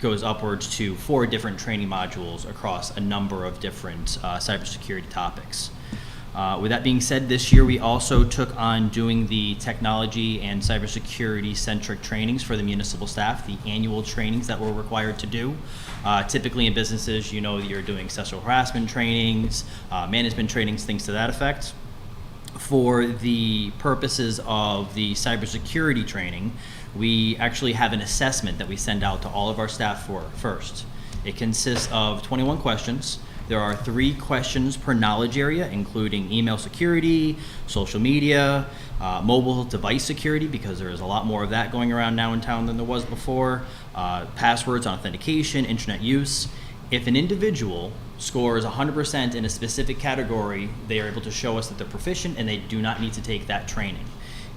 goes upwards to 4 different training modules across a number of different cybersecurity topics. With that being said, this year we also took on doing the technology and cybersecurity centric trainings for the municipal staff, the annual trainings that we're required to do. Typically in businesses, you know, you're doing sexual harassment trainings, management trainings, things to that effect. For the purposes of the cybersecurity training, we actually have an assessment that we send out to all of our staff for first. It consists of 21 questions. There are 3 questions per knowledge area, including email security, social media, mobile device security, because there is a lot more of that going around now in town than there was before, passwords, authentication, internet use. If an individual scores 100% in a specific category, they are able to show us that they're proficient and they do not need to take that training.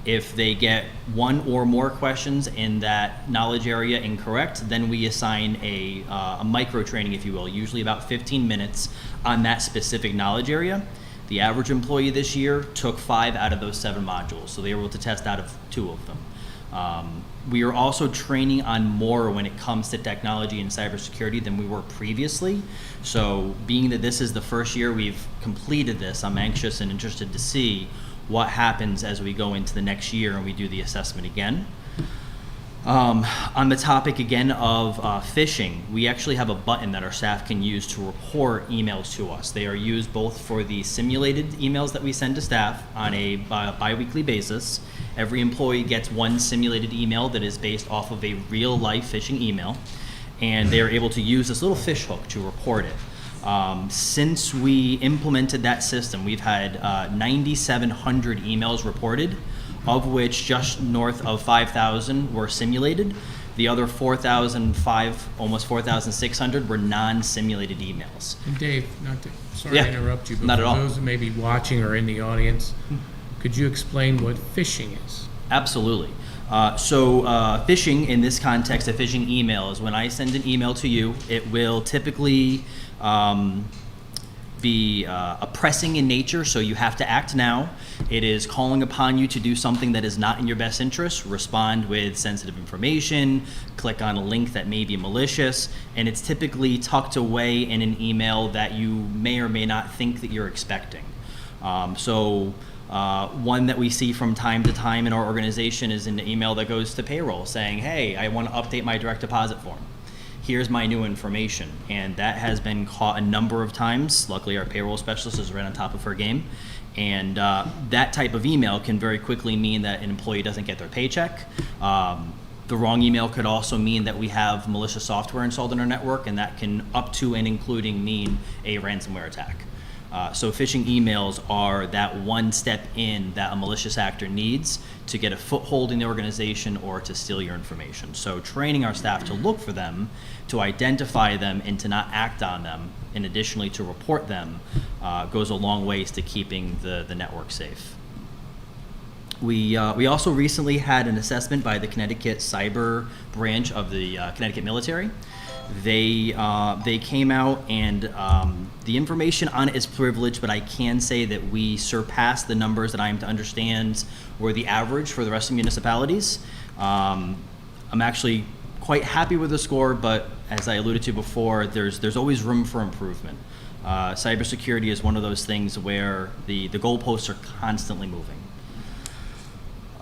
If they get 1 or more questions in that knowledge area incorrect, then we assign a micro training, if you will, usually about 15 minutes on that specific knowledge area. The average employee this year took 5 out of those 7 modules, so they were able to test out of 2 of them. We are also training on more when it comes to technology and cybersecurity than we were previously. So being that this is the first year we've completed this, I'm anxious and interested to see what happens as we go into the next year and we do the assessment again. On the topic again of phishing, we actually have a button that our staff can use to report emails to us. They are used both for the simulated emails that we send to staff on a bi-weekly basis. Every employee gets 1 simulated email that is based off of a real-life phishing email, and they are able to use this little fish hook to report it. Since we implemented that system, we've had 9,700 emails reported, of which just north of 5,000 were simulated. The other 4,005, almost 4,600 were non-simulated emails. And Dave, sorry to interrupt you, but not for at all. those who may be watching or in the audience, could you explain what phishing is? Absolutely. So phishing, in this context, a phishing email is when I send an email to you, it will typically be oppressing in nature, so you have to act now. It is calling upon you to do something that is not in your best interest, respond with sensitive information, click on a link that may be malicious, and it's typically tucked away in an email that you may or may not think that you're expecting. One that we see from time to time in our organization is an email that goes to payroll saying, hey, I want to update my direct deposit form. Here's my new information. And that has been caught a number of times. Luckily, our payroll specialist is right on top of her game. And that type of email can very quickly mean that an employee doesn't get their paycheck. The wrong email could also mean that we have malicious software installed in our network, and that can up to and including mean a ransomware attack. So phishing emails are that one step in that a malicious actor needs to get a foothold in the organization or to steal your information. So training our staff to look for them, to identify them, and to not act on them, and additionally to report them, goes a long ways to keeping the network safe. We also recently had an assessment by the Connecticut Cyber Branch of the Connecticut Military. They came out, and the information on it is privileged, but I can say that we surpassed the numbers that I am to understand were the average for the rest of municipalities. I'm actually quite happy with the score, but as I alluded to before, there's always room for improvement. Cybersecurity is one of those things where the goalposts are constantly moving.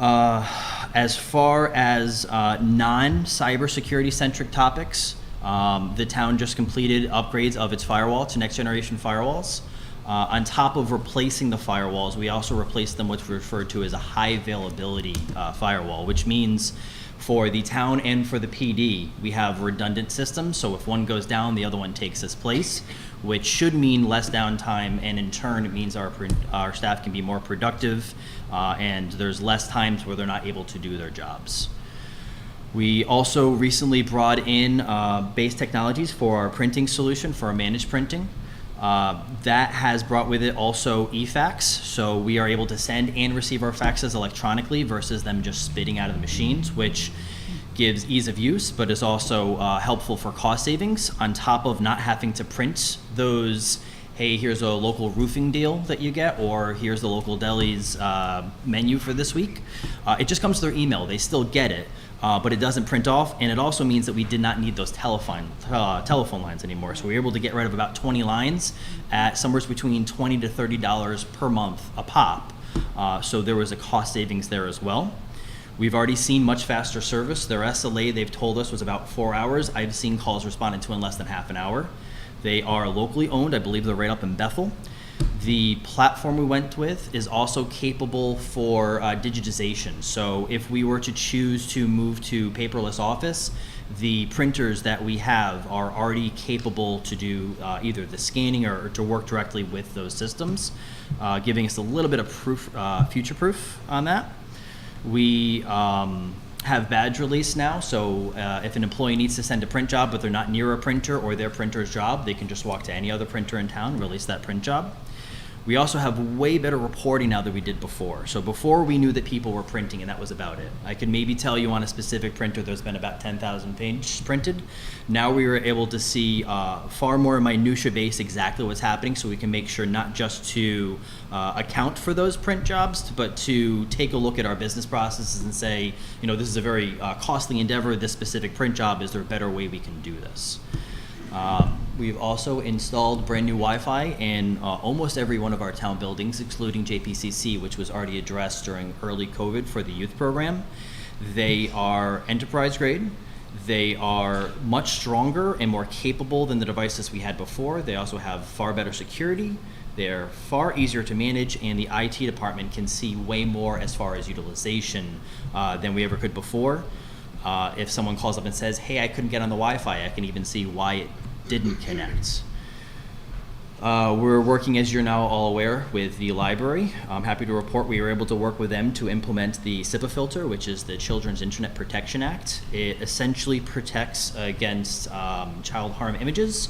As far as non-cybersecurity centric topics, the town just completed upgrades of its firewall to next generation firewalls. On top of replacing the firewalls, we also replaced them with what's referred to as a high availability firewall, which means for the town and for the PD, we have redundant systems. So if one goes down, the other one takes its place, which should mean less downtime, and in turn, it means our staff can be more productive, and there's less times where they're not able to do their jobs. We also recently brought in base technologies for our printing solution, for our managed printing. That has brought with it also e-fax, so we are able to send and receive our faxes electronically versus them just spitting out of the machines, which gives ease of use, but is also helpful for cost savings on top of not having to print those, hey, here's a local roofing deal that you get, or here's the local deli's menu for this week. It just comes to their email. They still get it, but it doesn't print off, and it also means that we did not need those telephone lines anymore. So we were able to get rid of about 20 lines at somewhere between $20 to $30 per month a pop. So there was a cost savings there as well. We've already seen much faster service. Their SLA, they've told us, was about 4 hours. I've seen calls responded to in less than half an hour. They are locally owned. I believe they're right up in Bethel. The platform we went with is also capable for digitization. So if we were to choose to move to paperless office, the printers that we have are already capable to do either the scanning or to work directly with those systems, giving us a little bit of future proof on that. We have badge release now, so if an employee needs to send a print job but they're not near a printer or their printer's job, they can just walk to any other printer in town, release that print job. We also have way better reporting now than we did before. So before we knew that people were printing and that was about it. I could maybe tell you on a specific printer there's been about 10,000 pages printed. Now we were able to see far more minutia based exactly what's happening, so we can make sure not just to account for those print jobs, but to take a look at our business processes and say, you know, this is a very costly endeavor, this specific print job, is there a better way we can do this? We've also installed brand new Wi-Fi in almost every one of our town buildings, excluding JPCC, which was already addressed during early COVID for the youth program. They are enterprise grade. They are much stronger and more capable than the devices we had before. They also have far better security. They're far easier to manage, and the IT department can see way more as far as utilization than we ever could before. If someone calls up and says, hey, I couldn't get on the Wi-Fi, I can even see why it didn't connect. We're working, as you're now all aware, with the library. I'm happy to report we were able to work with them to implement the SIPA filter, which is the Children's Internet Protection Act. It essentially protects against child harm images,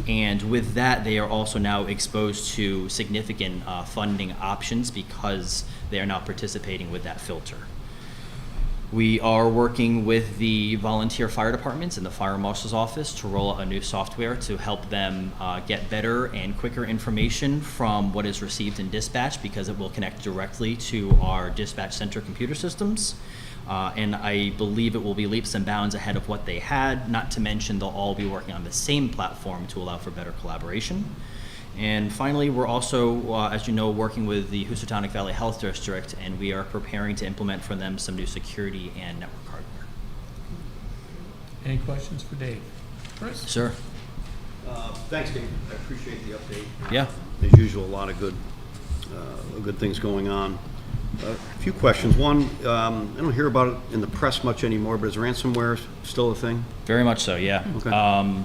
and with that, they are also now exposed to significant funding options because they are now participating with that filter. We are working with the volunteer fire departments and the fire marshal's office to roll out a new software to help them get better and quicker information from what is received in dispatch, because it will connect directly to our dispatch center computer systems. And I believe it will be leaps and bounds ahead of what they had, not to mention they'll all be working on the same platform to allow for better collaboration. And finally, we're also, as you know, working with the Housatonic Valley Health District, and we are preparing to implement for them some new security and network hardware. Any questions for Dave? Chris? Sir? Thanks, Dave. I appreciate the update. Yeah. As usual, a lot of good things going on. A few questions. One, I don't hear about it in the press much anymore, but is ransomware still a thing? Very much so, yeah. Okay.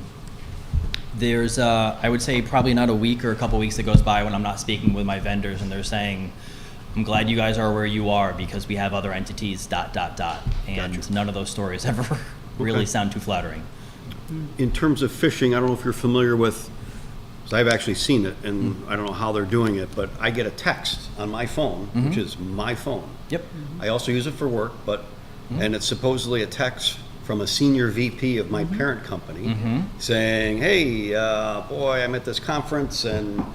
There's, I would say, probably not a week or a couple weeks that goes by when I'm not speaking with my vendors and they're saying, I'm glad you guys are where you are because we have other entities, ... And Gotcha. None of those stories ever really sound too flattering. In terms of phishing, I don't know if you're familiar with, because I've actually seen it, and I don't know how they're doing it, but I get a text on my phone, which is my phone. Yep. I also use it for work, but, and it's supposedly a text from a senior VP of my parent company saying, hey, boy, I'm at this conference and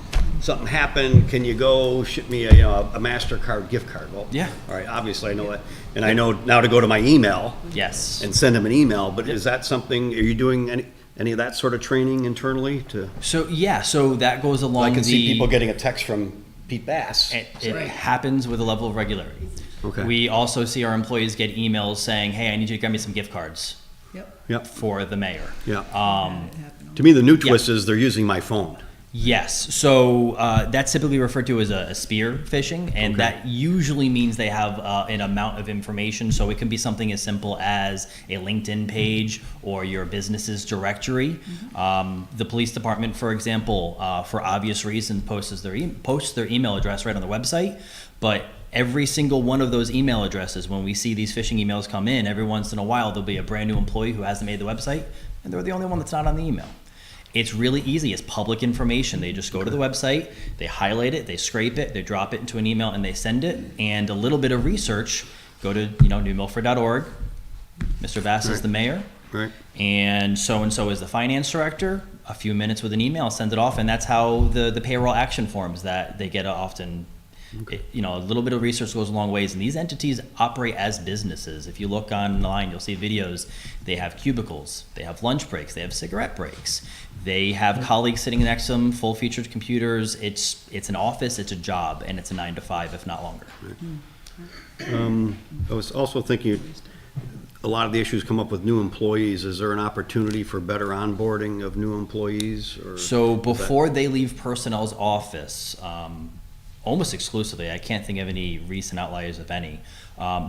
something happened. Can you go ship me a MasterCard gift card? Well, yeah. All right, obviously I know that. And I know now to go to my email. Yes. And send them an email. But is that something, are you doing any of that sort of training internally to? So, yeah, so that goes along I can see people getting a text from Pete Bass. It happens with a level of regularity. Okay. We also see our employees get emails saying, hey, I need you to get me some gift cards for the mayor. Yeah. To me, the new twist is they're using my phone. Yes. So that's typically referred to as a spear phishing, and that usually means they have an amount of information. So it can be something as simple as a LinkedIn page or your business's directory. The police department, for example, for obvious reasons, posts their email address right on the website, but every single one of those email addresses, when we see these phishing emails come in, every once in a while there'll be a brand new employee who hasn't made the website, and they're the only one that's not on the email. It's really easy. It's public information. They just go to the website, they highlight it, they scrape it, they drop it into an email, and they send it. And a little bit of research, go to, newmilford.org. Mr. Bass is the mayor. Right. And so is the finance director. A few minutes with an email, send it off, and that's how the payroll action forms that they get often. A little bit of research goes a long ways, and these entities operate as businesses. If you look online, you'll see videos. They have cubicles, they have lunch breaks, they have cigarette breaks, they have colleagues sitting next to them, full-featured computers. It's an office, it's a job, and it's a 9 to 5, if not longer. I was also thinking, a lot of the issues come up with new employees. Is there an opportunity for better onboarding of new employees? So before they leave personnel's office, almost exclusively, I can't think of any recent outliers, if any,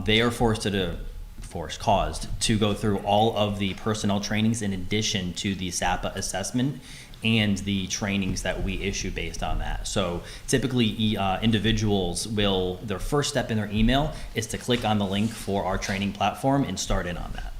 they are caused to go through all of the personnel trainings in addition to the SAPA assessment and the trainings that we issue based on that. So typically individuals their first step in their email is to click on the link for our training platform and start in on that.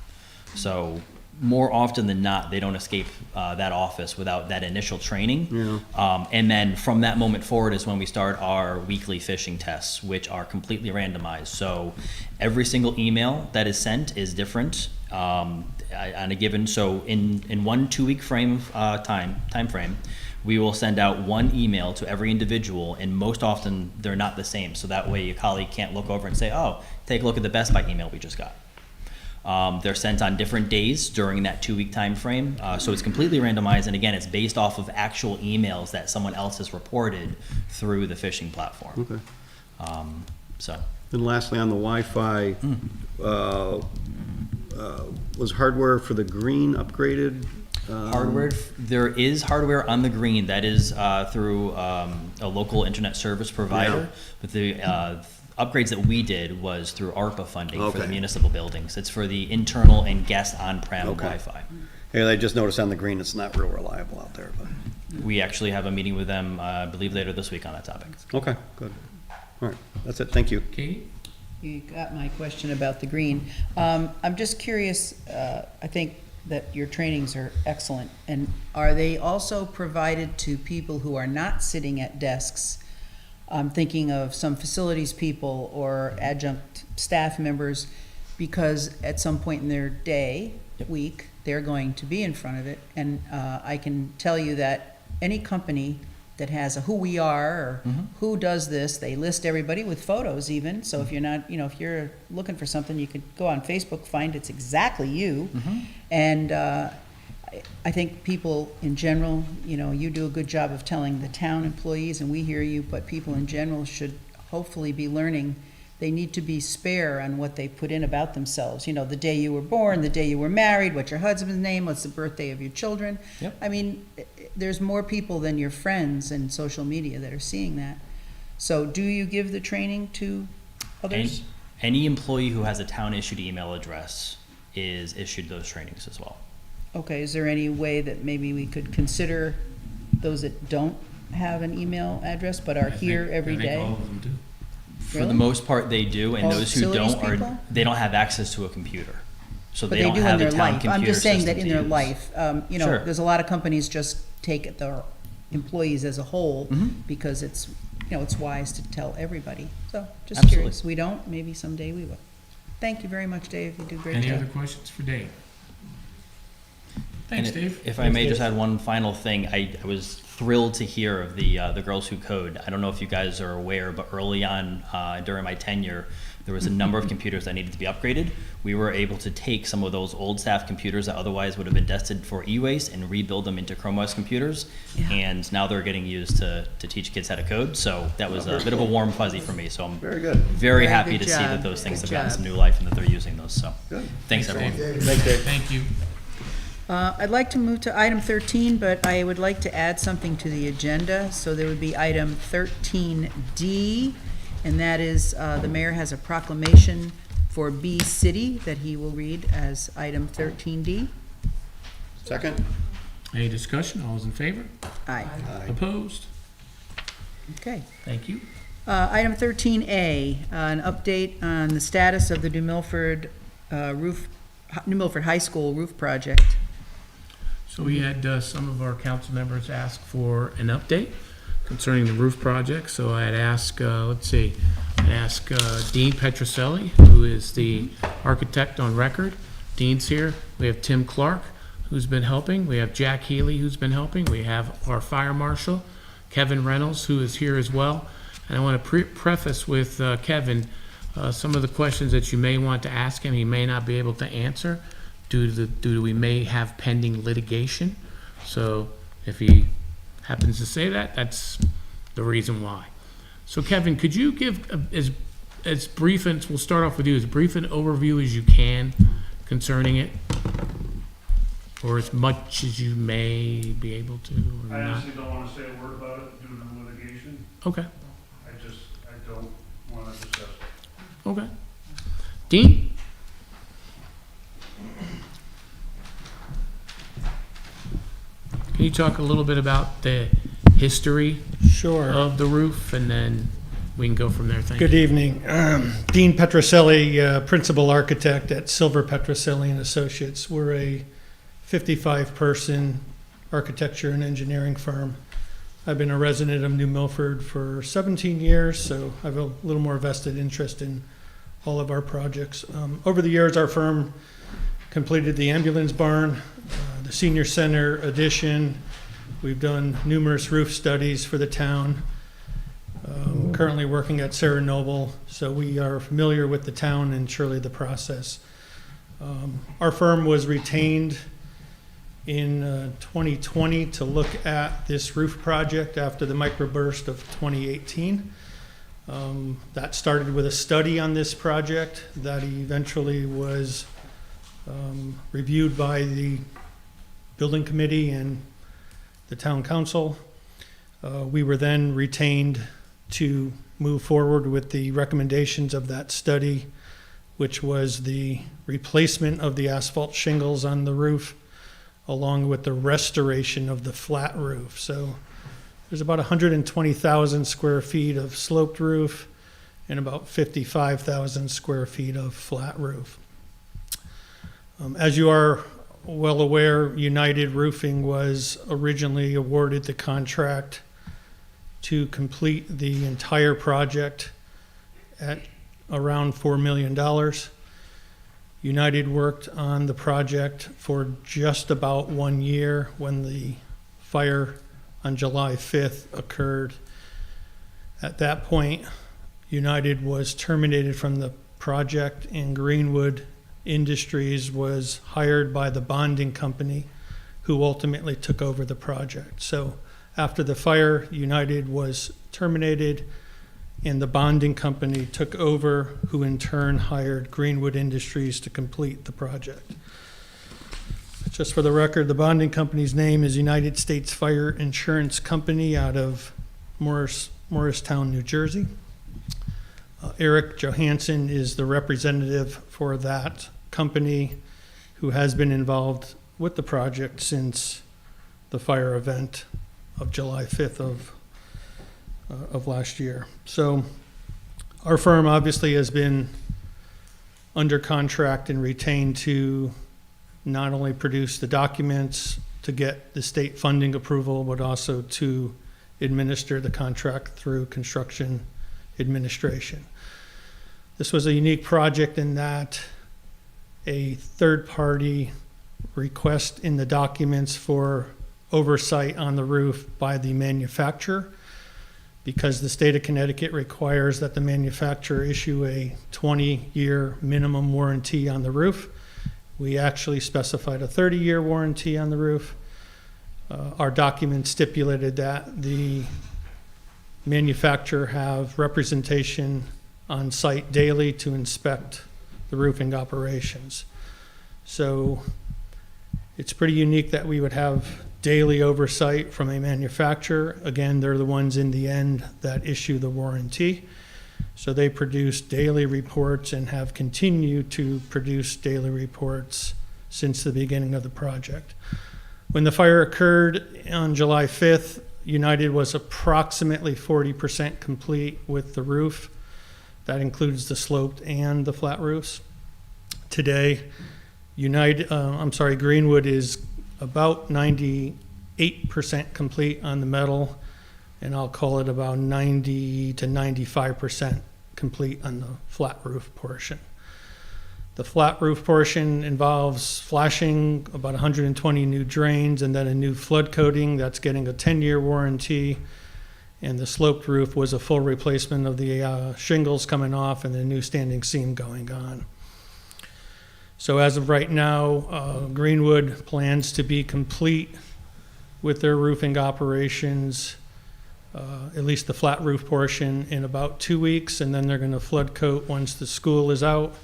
So more often than not, they don't escape that office without that initial training. Yeah. And then from that moment forward is when we start our weekly phishing tests, which are completely randomized. So every single email that is sent is different on a given. So in 1 2-week time frame, we will send out one email to every individual, and most often they're not the same. So that way, your colleague can't look over and say, "Oh, take a look at the Best Buy email we just got." They're sent on different days during that 2-week time frame. So it's completely randomized, and again, it's based off of actual emails that someone else has reported through the phishing platform. Okay. And lastly, on the Wi-Fi, was hardware for the green upgraded? Hardware, there is hardware on the green that is through a local internet service provider, but the upgrades that we did was through ARPA funding for the municipal buildings. It's for the internal and guest on-prem Wi-Fi. Yeah, I just noticed on the green it's not real reliable out there. But we actually have a meeting with them, I believe, later this week on that topic. Okay, good. All right, that's it. Thank you. Katie? You got my question about the green. I'm just curious, I think that your trainings are excellent. And are they also provided to people who are not sitting at desks? I'm thinking of some facilities people or adjunct staff members, because at some point in their week, they're going to be in front of it. And I can tell you that any company that has a who we are or who does this, they list everybody with photos even. So if you're not, if you're looking for something, you could go on Facebook, find it's exactly you. And I think people in general, you do a good job of telling the town employees, and we hear you, but people in general should hopefully be learning they need to be spare on what they put in about themselves. The day you were born, the day you were married, what's your husband's name, what's the birthday of your children. Yep. I mean, there's more people than your friends and social media that are seeing that. So do you give the training to others? Any employee who has a town-issued email address is issued those trainings as well. Okay, is there any way that maybe we could consider those that don't have an email address but are here every day? I think all of them do. For the most part, they do, and All those who facilities don't people? they don't have access to a computer, so But they don't do have in a their town life. computer I'm just saying that system in to their use. life, Sure. there's a lot of companies just take their employees as a whole because it's, it's wise to tell everybody. So just Absolutely. curious. We don't, maybe someday we will. Thank you very much, Dave. You do a great Any job. other questions for Dave? And Thanks, Dave. if I may just add one final thing, I was thrilled to hear of the Girls Who Code. I don't know if you guys are aware, but early on during my tenure, there was a number of computers that needed to be upgraded. We were able to take some of those old staff computers that otherwise would have been destined for e-waste and rebuild them into Chrome OS computers. Yeah. And now they're getting used to teach kids how to code. So that was a bit of a warm fuzzy for me. So I'm Very good. very happy good to see job. that those things Good have gotten job. some new life and that they're using those. So Good. thanks everyone. Thanks, Dave. Thank you. I'd like to move to item 13, but I would like to add something to the agenda. So there would be item 13D, and that is the mayor has a proclamation for Bee City that he will read as item 13D. Second? Any discussion? All those in favor? Aye. Opposed? Okay. Thank you. Item 13A, an update on the status of the New Milford High School roof project. So we had some of our council members ask for an update concerning the roof project. So I had asked, Dean Petroselli, who is the architect on record. Dean's here. We have Tim Clark, who's been helping. We have Jack Healy, who's been helping. We have our fire marshal, Kevin Reynolds, who is here as well. And I want to preface with Kevin some of the questions that you may want to ask him. He may not be able to answer due to we may have pending litigation. So if he happens to say that, that's the reason why. So Kevin, could you give as brief, and we'll start off with you, as brief an overview as you can concerning it, or as much as you may be able to, or I not? honestly don't want to say a word about it due to litigation. Okay. I don't want to discuss it. Okay. Dean? Can you talk a little bit about the history Sure. of the roof, and then we can go from there? Thank you. Good evening. Dean Petroselli, Principal Architect at Silver Petroselli and Associates. We're a 55-person architecture and engineering firm. I've been a resident of New Milford for 17 years, so I have a little more vested interest in all of our projects. Over the years, our firm completed the ambulance barn, the senior center addition. We've done numerous roof studies for the town. Currently working at Sarah Noble, so we are familiar with the town and surely the process. Our firm was retained in 2020 to look at this roof project after the microburst of 2018. That started with a study on this project that eventually was reviewed by the building committee and the town council. We were then retained to move forward with the recommendations of that study, which was the replacement of the asphalt shingles on the roof, along with the restoration of the flat roof. So there's about 120,000 square feet of sloped roof and about 55,000 square feet of flat roof. As you are well aware, United Roofing was originally awarded the contract to complete the entire project at around $4 million. United worked on the project for just about 1 year when the fire on July 5th occurred. At that point, United was terminated from the project, and Greenwood Industries was hired by the bonding company who ultimately took over the project. So after the fire, United was terminated and the bonding company took over, who in turn hired Greenwood Industries to complete the project. Just for the record, the bonding company's name is United States Fire Insurance Company out of Morristown, New Jersey. Eric Johansson is the representative for that company, who has been involved with the project since the fire event of July 5th of last year. So our firm obviously has been under contract and retained to not only produce the documents to get the state funding approval, but also to administer the contract through construction administration. This was a unique project in that a third-party request in the documents for oversight on the roof by the manufacturer, because the state of Connecticut requires that the manufacturer issue a 20-year minimum warranty on the roof. We actually specified a 30-year warranty on the roof. Our document stipulated that the manufacturer have representation on site daily to inspect the roofing operations. So it's pretty unique that we would have daily oversight from a manufacturer. Again, they're the ones in the end that issue the warranty. So they produce daily reports and have continued to produce daily reports since the beginning of the project. When the fire occurred on July 5th, United was approximately 40% complete with the roof. That includes the sloped and the flat roofs. Today, Greenwood is about 98% complete on the metal, and I'll call it about 90 to 95% complete on the flat roof portion. The flat roof portion involves flashing about 120 new drains and then a new flood coating that's getting a 10-year warranty. And the sloped roof was a full replacement of the shingles coming off and the new standing seam going on. So as of right now, Greenwood plans to be complete with their roofing operations, at least the flat roof portion, in about 2 weeks, and then they're going to flood coat once the school is out.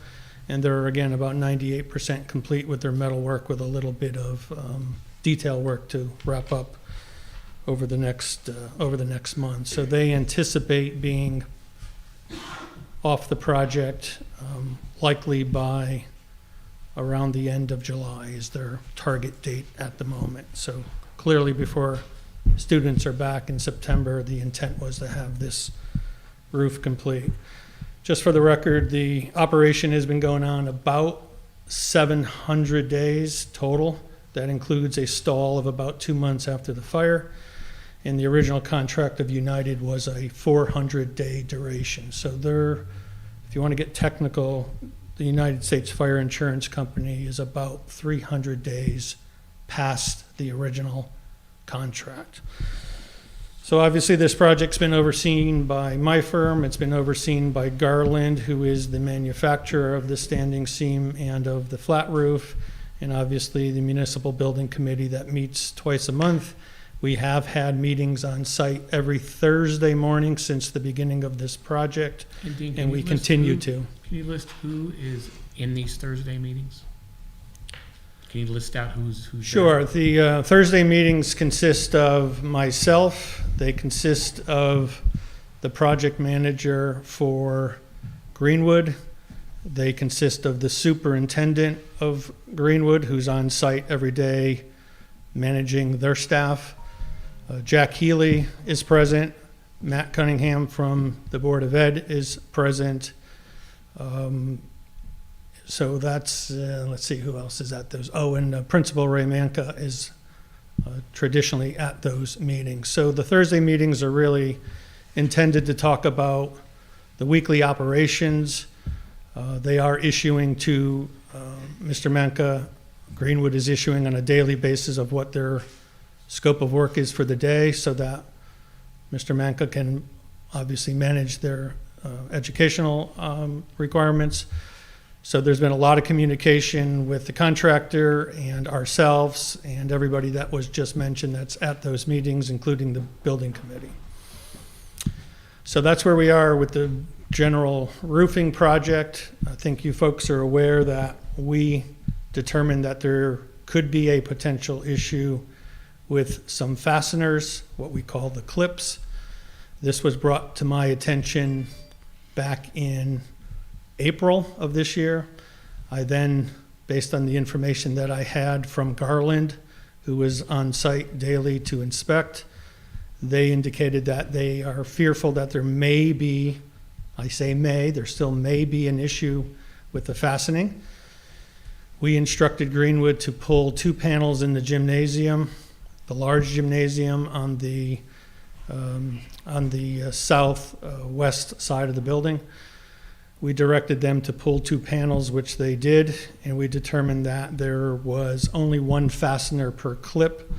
And they're, again, about 98% complete with their metal work, with a little bit of detail work to wrap up over the next month. So they anticipate being off the project likely by around the end of July is their target date at the moment. So clearly before students are back in September, the intent was to have this roof complete. Just for the record, the operation has been going on about 700 days total. That includes a stall of about 2 months after the fire. And the original contract of United was a 400-day duration. So they're, if you want to get technical, the United States Fire Insurance Company is about 300 days past the original contract. So obviously this project's been overseen by my firm. It's been overseen by Garland, who is the manufacturer of the standing seam and of the flat roof, and obviously the municipal building committee that meets twice a month. We have had meetings on site every Thursday morning since the beginning of this project, And Dean, and we continue to. Can you list who is in these Thursday meetings? Can you list out who's Sure. there? The Thursday meetings consist of myself. They consist of the project manager for Greenwood. They consist of the superintendent of Greenwood, who's on site every day managing their staff. Jack Healy is present. Matt Cunningham from the Board of Ed is present. So that's, let's see, who else is at those? Oh, and Principal Ray Manka is traditionally at those meetings. So the Thursday meetings are really intended to talk about the weekly operations. They are issuing to Mr. Manka, Greenwood is issuing on a daily basis of what their scope of work is for the day, so that Mr. Manka can obviously manage their educational requirements. So there's been a lot of communication with the contractor and ourselves and everybody that was just mentioned that's at those meetings, including the building committee. So that's where we are with the general roofing project. I think you folks are aware that we determined that there could be a potential issue with some fasteners, what we call the clips. This was brought to my attention back in April of this year. I then, based on the information that I had from Garland, who was on site daily to inspect, they indicated that they are fearful that there may be, I say may, there still may be an issue with the fastening. We instructed Greenwood to pull 2 panels in the gymnasium, the large gymnasium on the southwest side of the building. We directed them to pull 2 panels, which they did, and we determined that there was only 1 fastener per clip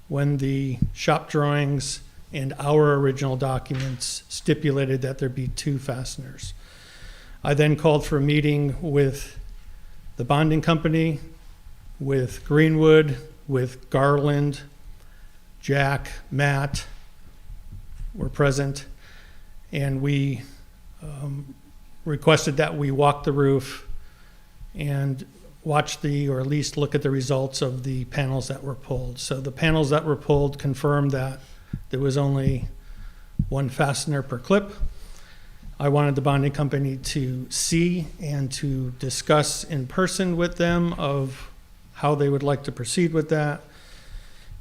when the shop drawings and our original documents stipulated that there be 2 fasteners. I then called for a meeting with the bonding company, with Greenwood, with Garland, Jack, Matt were present, and we requested that we walk the roof and watch or at least look at the results of the panels that were pulled. So the panels that were pulled confirmed that there was only 1 fastener per clip. I wanted the bonding company to see and to discuss in person with them of how they would like to proceed with that.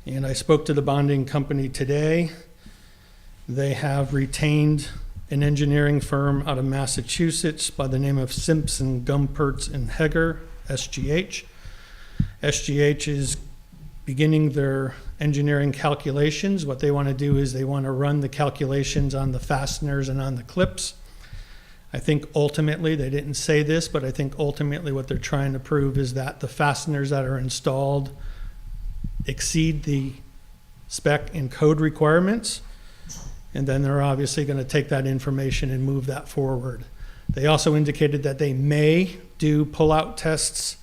And I spoke to the bonding company today. They have retained an engineering firm out of Massachusetts by the name of Simpson, Gumpertz, and Heger, SGH. SGH is beginning their engineering calculations. What they want to do is they want to run the calculations on the fasteners and on the clips. I think ultimately, they didn't say this, but I think ultimately what they're trying to prove is that the fasteners that are installed exceed the spec and code requirements. And then they're obviously going to take that information and move that forward. They also indicated that they may do pull-out tests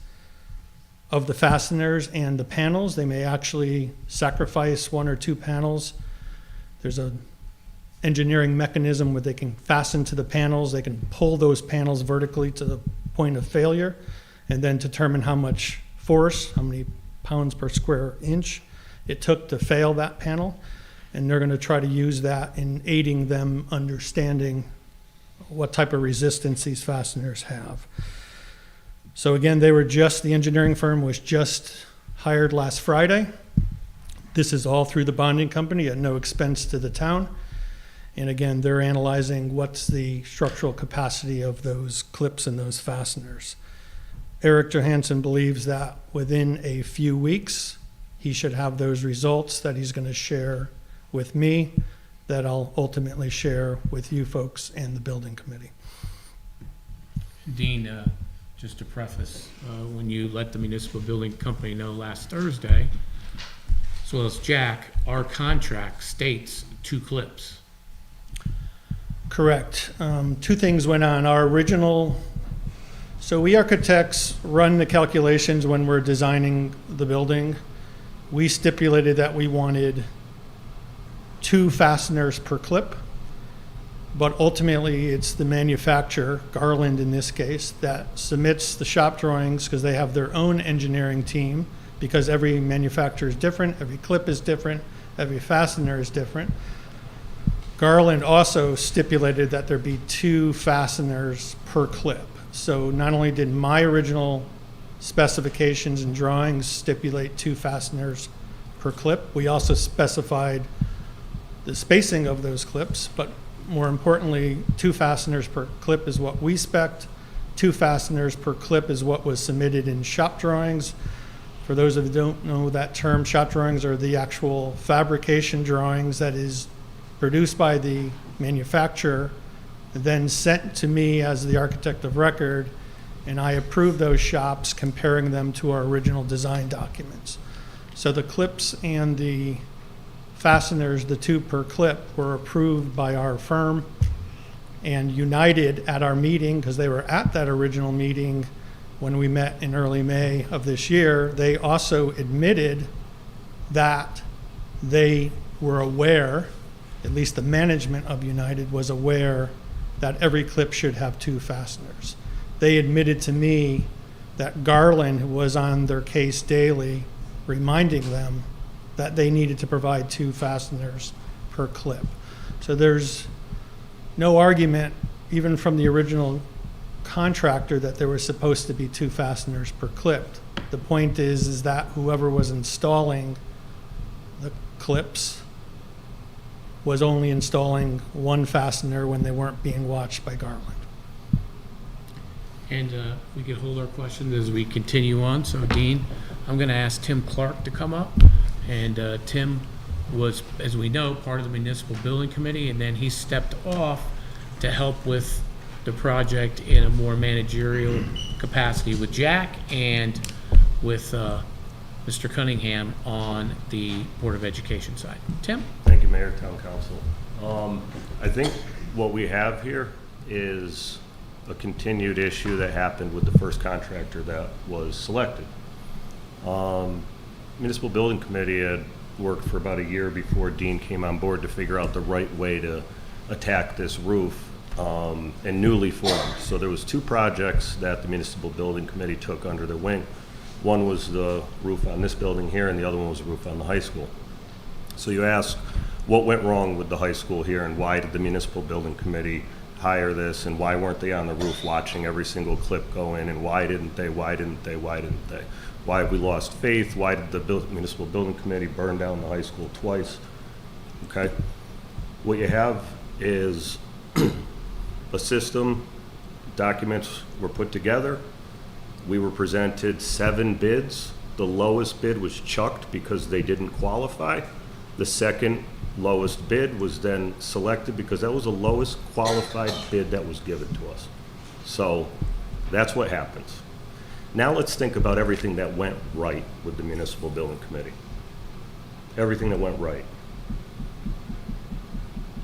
of the fasteners and the panels. They may actually sacrifice 1 or 2 panels. There's a engineering mechanism where they can fasten to the panels. They can pull those panels vertically to the point of failure and then determine how much force, how many pounds per square inch it took to fail that panel. And they're going to try to use that in aiding them understanding what type of resistance these fasteners have. So again, the engineering firm was just hired last Friday. This is all through the bonding company at no expense to the town. And again, they're analyzing what's the structural capacity of those clips and those fasteners. Eric Johansson believes that within a few weeks, he should have those results that he's going to share with me, that I'll ultimately share with you folks and the building committee. Dean, just to preface, when you let the municipal building company know last Thursday, as well as Jack, our contract states 2 clips. Correct. 2 things went on. So we architects run the calculations when we're designing the building. We stipulated that we wanted 2 fasteners per clip, but ultimately it's the manufacturer, Garland in this case, that submits the shop drawings because they have their own engineering team, because every manufacturer is different, every clip is different, every fastener is different. Garland also stipulated that there be 2 fasteners per clip. So not only did my original specifications and drawings stipulate 2 fasteners per clip, we also specified the spacing of those clips, but more importantly, 2 fasteners per clip is what we spec'd. 2 fasteners per clip is what was submitted in shop drawings. For those of you who don't know that term, shop drawings are the actual fabrication drawings that is produced by the manufacturer, then sent to me as the architect of record, and I approve those shops, comparing them to our original design documents. So the clips and the fasteners, the 2 per clip, were approved by our firm, and United at our meeting, because they were at that original meeting when we met in early May of this year, they also admitted that they were aware, at least the management of United was aware, that every clip should have 2 fasteners. They admitted to me that Garland was on their case daily, reminding them that they needed to provide 2 fasteners per clip. So there's no argument, even from the original contractor, that there was supposed to be 2 fasteners per clip. The point is that whoever was installing the clips was only installing 1 fastener when they weren't being watched by Garland. And we could hold our questions as we continue on. So Dean, I'm going to ask Tim Clark to come up. And Tim was, as we know, part of the municipal building committee, and then he stepped off to help with the project in a more managerial capacity with Jack and with Mr. Cunningham on the Board of Education side. Tim? Thank you, Mayor, Town Council. I think what we have here is a continued issue that happened with the first contractor that was selected. Municipal Building Committee had worked for about a year before Dean came on board to figure out the right way to attack this roof, and newly formed. So there was 2 projects that the Municipal Building Committee took under their wing. One was the roof on this building here, and the other one was the roof on the high school. So you ask, what went wrong with the high school here, and why did the Municipal Building Committee hire this, and why weren't they on the roof watching every single clip go in, and why didn't they? Why have we lost faith? Why did the Municipal Building Committee burn down the high school twice? Okay. What you have is a system, documents were put together. We were presented 7 bids the lowest bid was chucked because they didn't qualify. The second lowest bid was then selected because that was the lowest qualified bid that was given to us. So that's what happens. Now let's think about everything that went right with the Municipal Building Committee. Everything that went right.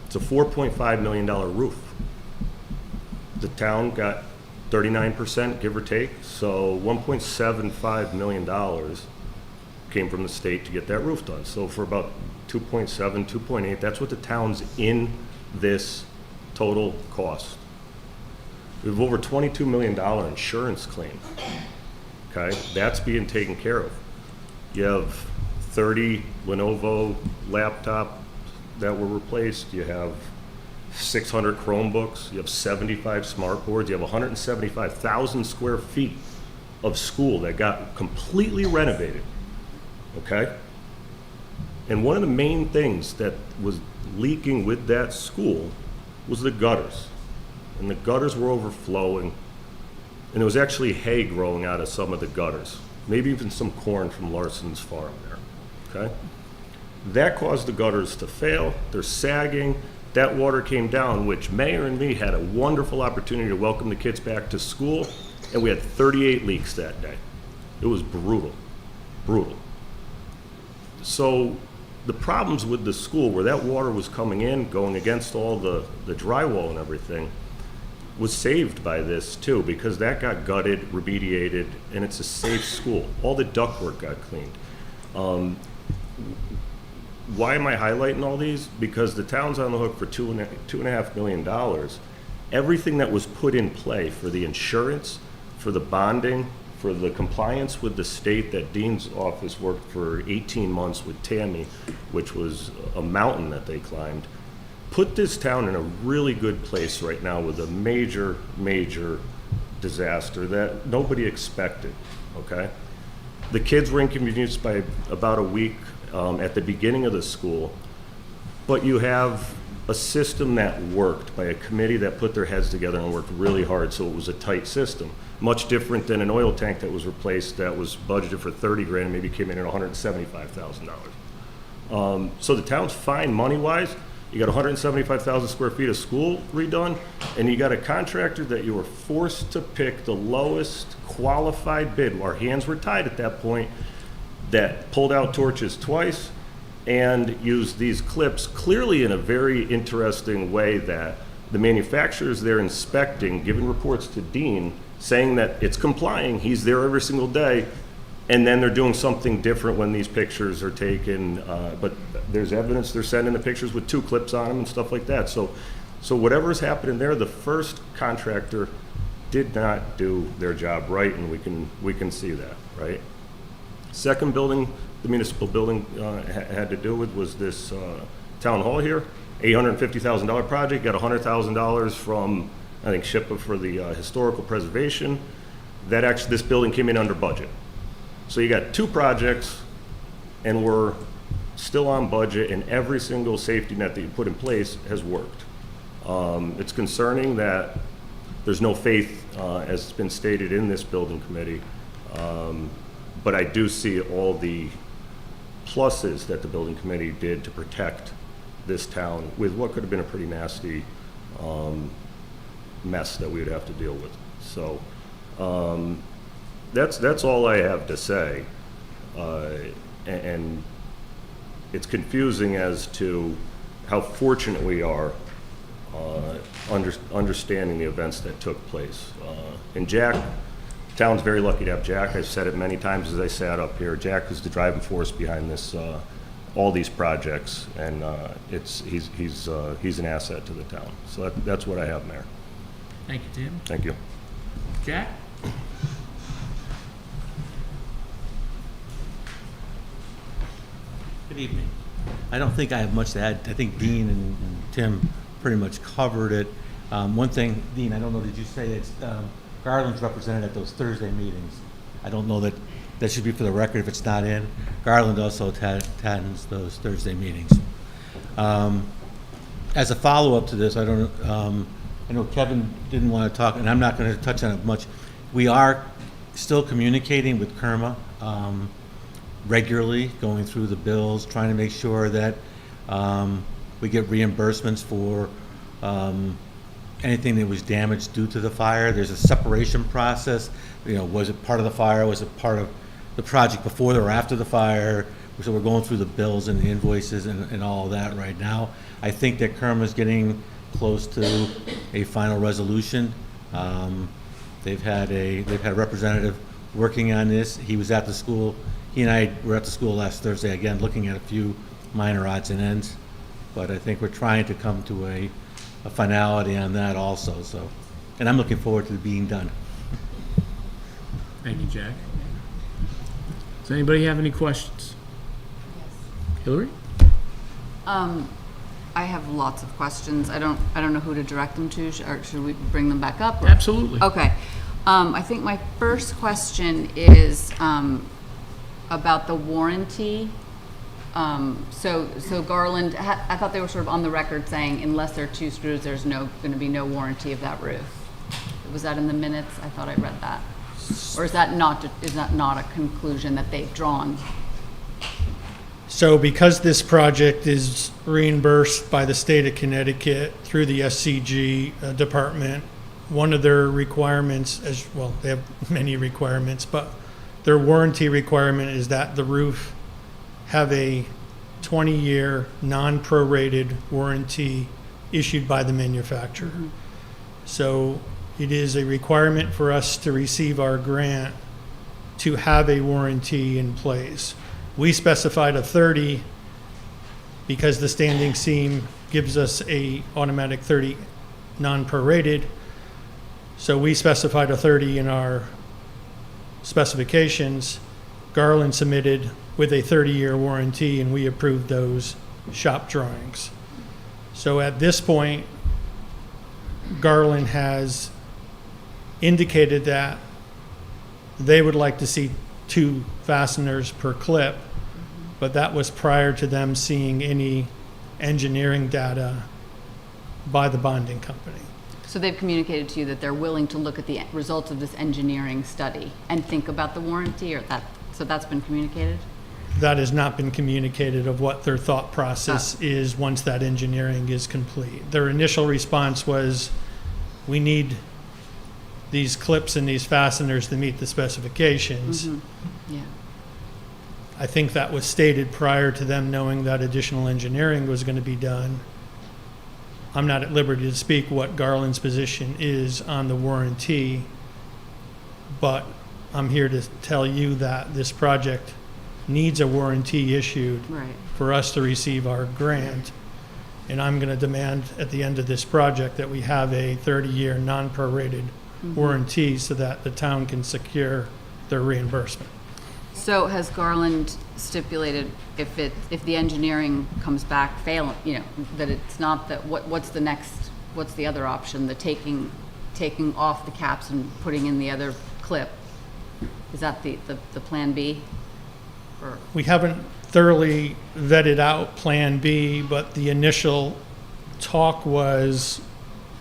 It's a $4.5 million roof. The town got 39%, give or take, so $1.75 million came from the state to get that roof done. So for about 2.7, 2.8, that's what the town's in this total cost. We have over $22 million insurance claim. Okay, that's being taken care of. You have 30 Lenovo laptops that were replaced. You have 600 Chromebooks. You have 75 smart boards. You have 175,000 square feet of school that got completely renovated. Okay? And one of the main things that was leaking with that school was the gutters. And the gutters were overflowing. And there was actually hay growing out of some of the gutters. Maybe even some corn from Larson's farm there. Okay? That caused the gutters to fail. They're sagging. That water came down, which Mayor and me had a wonderful opportunity to welcome the kids back to school, and we had 38 leaks that day. It was brutal, brutal. So the problems with the school, where that water was coming in, going against all the drywall and everything, was saved by this too, because that got gutted, remediated, and it's a safe school. All the ductwork got cleaned. Why am I highlighting all these? Because the town's on the hook for $2.5 million. Everything that was put in play for the insurance, for the bonding, for the compliance with the state that Dean's office worked for 18 months with Tammy, which was a mountain that they climbed, put this town in a really good place right now with a major, major disaster that nobody expected, okay? The kids were inconvenienced by about a week at the beginning of the school, but you have a system that worked by a committee that put their heads together and worked really hard, so it was a tight system. Much different than an oil tank that was replaced that was budgeted for 30 grand and maybe came in at $175,000. So the town's fine money-wise. You got 175,000 square feet of school redone, and you got a contractor that you were forced to pick the lowest qualified bid. Our hands were tied at that point, that pulled out torches twice and used these clips clearly in a very interesting way that the manufacturers they're inspecting, giving reports to Dean, saying that it's complying, he's there every single day, and then they're doing something different when these pictures are taken, but there's evidence they're sending the pictures with 2 clips on them and stuff like that. So whatever's happening there, the first contractor did not do their job right, and we can see that, right? Second building, the municipal building had to do with was this town hall here, $850,000 project, got $100,000 from, I think, SHPA for the historical preservation. That actually, this building came in under budget. So you got 2 projects, and we're still on budget, and every single safety net that you put in place has worked. It's concerning that there's no faith, as it's been stated in this building committee, but I do see all the pluses that the building committee did to protect this town with what could have been a pretty nasty mess that we would have to deal with. So that's all I have to say. And it's confusing as to how fortunate we are understanding the events that took place. And Jack, town's very lucky to have Jack. I've said it many times as I sat up here. Jack is the driving force behind this, all these projects, and he's an asset to the town. So that's what I have, Mayor. Thank you, Tim. Thank you. Jack? Good evening. I don't think I have much to add. I think Dean and Tim pretty much covered it. One thing, Dean, I don't know, did you say it's Garland's represented at those Thursday meetings? I don't know that should be for the record if it's not in. Garland also attends those Thursday meetings. As a follow-up to this, I know Kevin didn't want to talk, and I'm not going to touch on it much. We are still communicating with Kerma. regularly, going through the bills, trying to make sure that we get reimbursements for anything that was damaged due to the fire. There's a separation process. Was it part of the fire? Was it part of the project before or after the fire? So we're going through the bills and the invoices and all of that right now. I think that Kerma's getting close to a final resolution. They've had a representative working on this. He was at the school. He and I were at the school last Thursday again, looking at a few minor odds and ends. But I think we're trying to come to a finality on that also. So, and I'm looking forward to it being done. Thank you, Jack. Does anybody have any questions? Hillary? I have lots of questions. I don't know who to direct them to, or should we bring them back up? Or? Absolutely. Okay. I think my first question is about the warranty. So Garland, I thought they were sort of on the record saying unless there are 2 screws, there's going to be no warranty of that roof. Was that in the minutes? I thought I read that. Or is that not a conclusion that they've drawn? So because this project is reimbursed by the state of Connecticut through the SCG department, one of their requirements, as well, they have many requirements, but their warranty requirement is that the roof have a 20-year non-prorated warranty issued by the manufacturer. Mm-hmm. So it is a requirement for us to receive our grant to have a warranty in place. We specified a 30 because the standing seam gives us a automatic 30 non-prorated. So we specified a 30 in our specifications. Garland submitted with a 30-year warranty, and we approved those shop drawings. So at this point, Garland has indicated that they would like to see 2 fasteners per clip, but that was prior to them seeing any engineering data by the bonding company. So they've communicated to you that they're willing to look at the results of this engineering study and think about the warranty, or that? So that's been communicated? That has not been communicated of what their thought process is once that engineering is complete. Their initial response was, we need these clips and these fasteners to meet the specifications. Mm-hmm. Yeah. I think that was stated prior to them knowing that additional engineering was going to be done. I'm not at liberty to speak what Garland's position is on the warranty, but I'm here to tell you that this project needs a warranty issued for us to receive our grant. And I'm going to demand at the end of this project that we have a 30-year non-prorated warranty so that the town can secure their reimbursement. So has Garland stipulated if the engineering comes back failing, that it's not that, what's the other option, the taking off the caps and putting in the other clip? Is that the plan B? Or? We haven't thoroughly vetted out plan B, but the initial talk was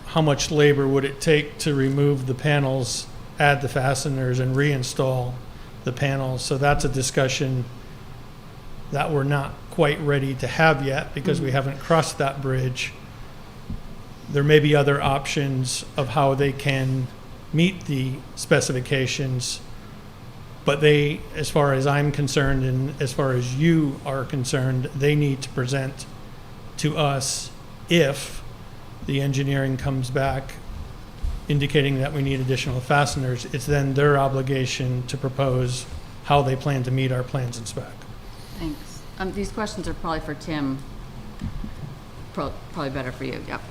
how much labor would it take to remove the panels, add the fasteners, and reinstall the panels. So that's a discussion that we're not quite ready to have yet because we haven't crossed that bridge. There may be other options of how they can meet the specifications, but they, as far as I'm concerned and as far as you are concerned, they need to present to us if the engineering comes back indicating that we need additional fasteners. It's then their obligation to propose how they plan to meet our plans and spec. Thanks. These questions are probably for Tim. Probably better for you. Yep.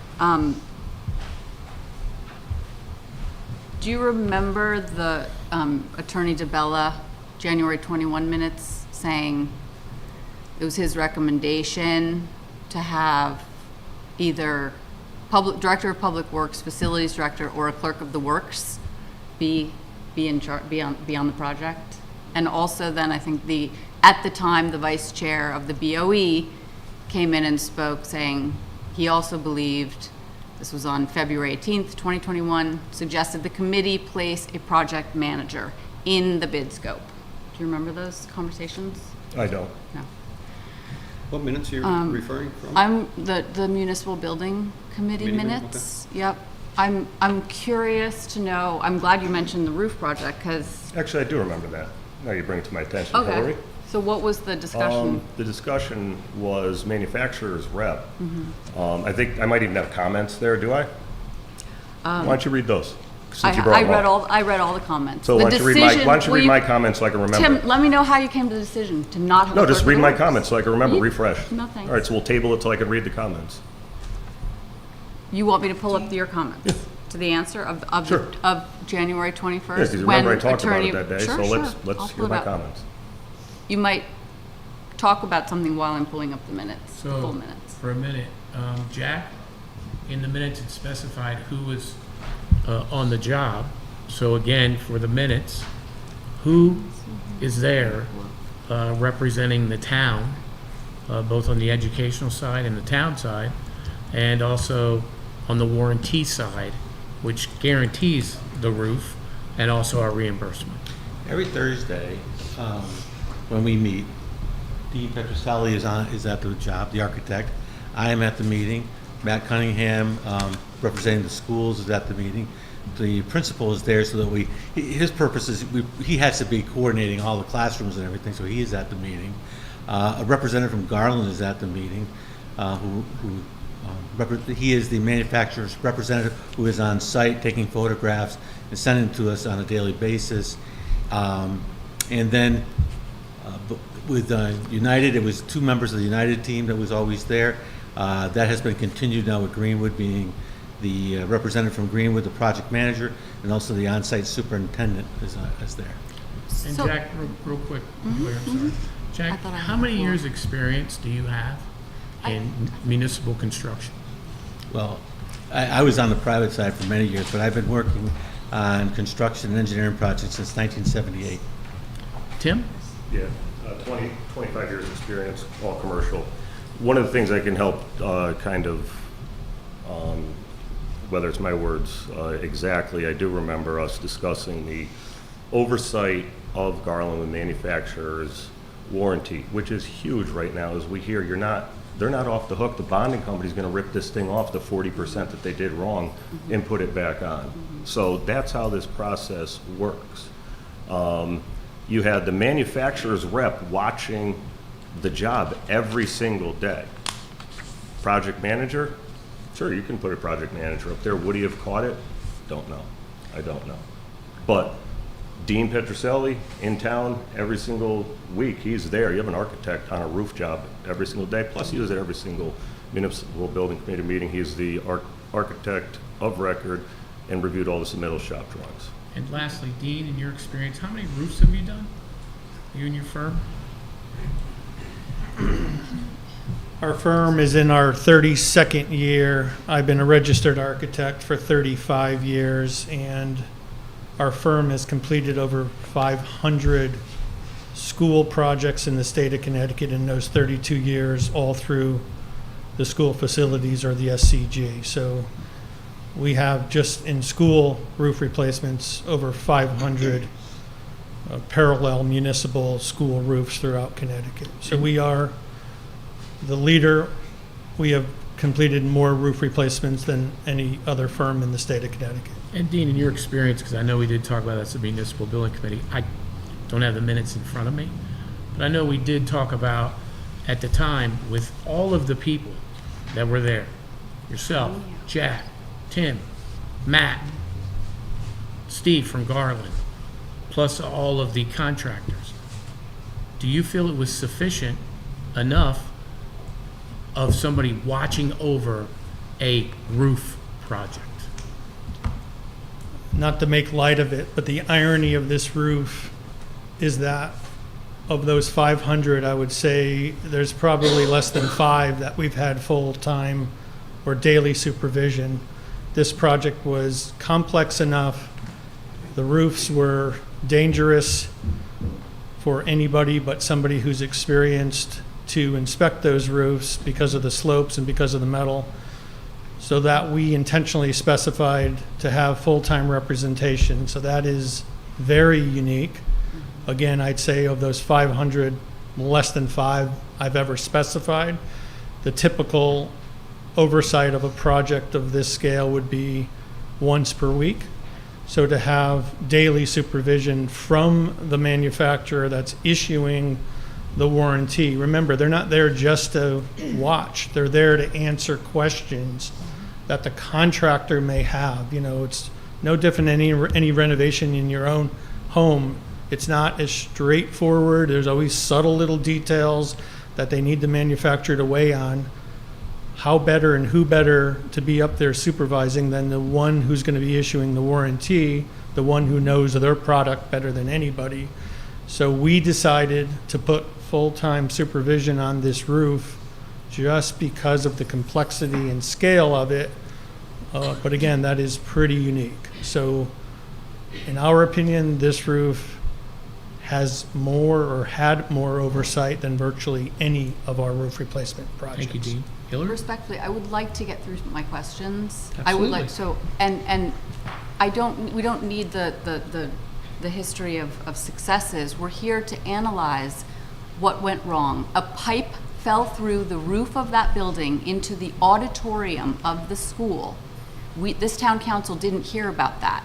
Do you remember the Attorney DeBella January 21 minutes saying it was his recommendation to have either Director of Public Works, Facilities Director, or a Clerk of the Works be on the project? And also then I think at the time the Vice Chair of the BOE came in and spoke saying he also believed, this was on February 18th, 2021, suggested the committee place a project manager in the bid scope. Do you remember those conversations? I don't. No. What minutes are you referring from? I'm the municipal building committee Committee minute, minutes. Yep. I'm curious to know, I'm glad you mentioned the roof project, because, Actually, I do remember that. Now you bring it to my attention, okay. Hillary. So what was the discussion? The discussion was manufacturer's rep. Mhm. I think I might even have comments there, do I? Why don't you read those? Since you I brought them read up. I read all the comments. So The why don't you read decision- why don't you will read my comments so I can remember? Tim, let me know how you came to the decision to not have. No, a just clerk read of the my works. comments so I can remember, You- refresh. No, thanks. All right, so we'll table it till I can read the comments. You want me to pull up your comments to the answer of Sure. of January 21st? Yes, because remember I when talked about attorney- it that day, Sure, so sure. let's I'll hear pull it my up. comments. You might talk about something while I'm pulling up the minutes, the full So, minutes. for a minute, Jack, in the minutes it specified who was on the job. So again, for the minutes, who is there representing the town, both on the educational side and the town side, and also on the warranty side, which guarantees the roof and also our reimbursement. Every Thursday, when we meet, Dean Petruselli is at the job, the architect. I am at the meeting. Matt Cunningham, representing the schools, is at the meeting. The principal is there so that his purpose is, he has to be coordinating all the classrooms and everything, so he is at the meeting. A representative from Garland is at the meeting, he is the manufacturer's representative who is on site taking photographs and sending them to us on a daily basis. And then with United, it was 2 members of the United team that was always there. That has been continued now with Greenwood being the representative from Greenwood, the project manager, and also the on-site superintendent is there. And So- Jack, real quick, Claire, I'm sorry. I Jack, thought I how had many the floor. years' experience do you have in municipal construction? Well, I was on the private side for many years, but I've been working on construction and engineering projects since 1978. Tim? Yeah, 25 years experience, all commercial. One of the things I can help whether it's my words exactly, I do remember us discussing the oversight of Garland with manufacturers' warranty, which is huge right now. As we hear, they're not off the hook. The bonding company's going to rip this thing off the 40% that they did wrong and put it back on. So that's how this process works. You had the manufacturer's rep watching the job every single day. Project manager, sure, you can put a project manager up there. Would he have caught it? Don't know. I don't know. But Dean Petruselli in town every single week, he's there. You have an architect on a roof job every single day, plus he was at every single municipal building committee meeting. He's the architect of record and reviewed all the submittal shop drawings. And lastly, Dean, in your experience, how many roofs have you done? You and your firm? Our firm is in our 32nd year. I've been a registered architect for 35 years, and our firm has completed over 500 school projects in the state of Connecticut in those 32 years, all through the school facilities or the SCG. So we have just in school roof replacements over 500 parallel municipal school roofs throughout Connecticut. So we are the leader. We have completed more roof replacements than any other firm in the state of Connecticut. And Dean, in your experience, because I know we did talk about this at the municipal building committee, I don't have the minutes in front of me, but I know we did talk about at the time with all of the people that were there, yourself, Jack, Tim, Matt, Steve from Garland, plus all of the contractors. Do you feel it was sufficient enough of somebody watching over a roof project? Not to make light of it, but the irony of this roof is that of those 500, I would say there's probably less than 5 that we've had full-time or daily supervision. This project was complex enough. The roofs were dangerous for anybody but somebody who's experienced to inspect those roofs because of the slopes and because of the metal, so that we intentionally specified to have full-time representation. So that is very unique. Again, I'd say of those 500 less than 5 I've ever specified. The typical oversight of a project of this scale would be once per week. So to have daily supervision from the manufacturer that's issuing the warranty, remember, they're not there just to watch, they're there to answer questions that the contractor may have. You know, it's no different than any renovation in your own home. It's not as straightforward. There's always subtle little details that they need the manufacturer to weigh on. How better and who better to be up there supervising than the one who's going to be issuing the warranty, the one who knows their product better than anybody. So we decided to put full-time supervision on this roof just because of the complexity and scale of it. But again, that is pretty unique. So in our opinion, this roof has more or had more oversight than virtually any of our roof replacement projects. Thank you, Dean. Hillary? Respectfully, I would like to get through my questions. Absolutely. I would like, so, and we don't need the history of successes. We're here to analyze what went wrong. A pipe fell through the roof of that building into the auditorium of the school. This town council didn't hear about that.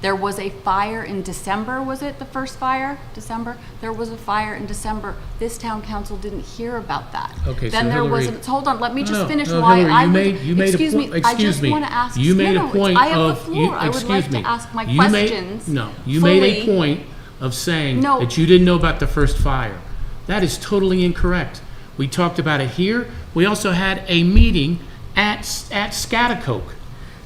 There was a fire in December, was it the first fire? December? There was a fire in December. This town council didn't hear about that. Okay, then so there Hillary, was, hold on, let me just finish no, why Hillary, I you would, made, you made excuse a point, me, I just want to ask. You made no, a point I have of, the floor. I would like to ask my questions. You made a point of saying No. that you didn't know about the first fire. That is totally incorrect. We talked about it here. We also had a meeting at Scotticoke.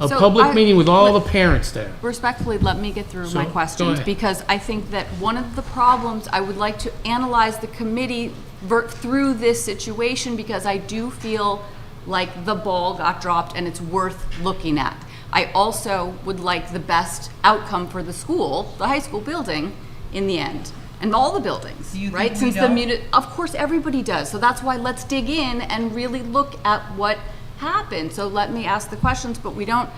A So public meeting with all the parents there. Respectfully, let me get through So, my go questions, ahead. because I think that one of the problems, I would like to analyze the committee through this situation, because I do feel like the ball got dropped and it's worth looking at. I also would like the best outcome for the school, the high school building, in the end, and all the buildings, right? Since of course, everybody does. So that's why let's dig in and really look at what happened. So let me ask the questions, but we don't,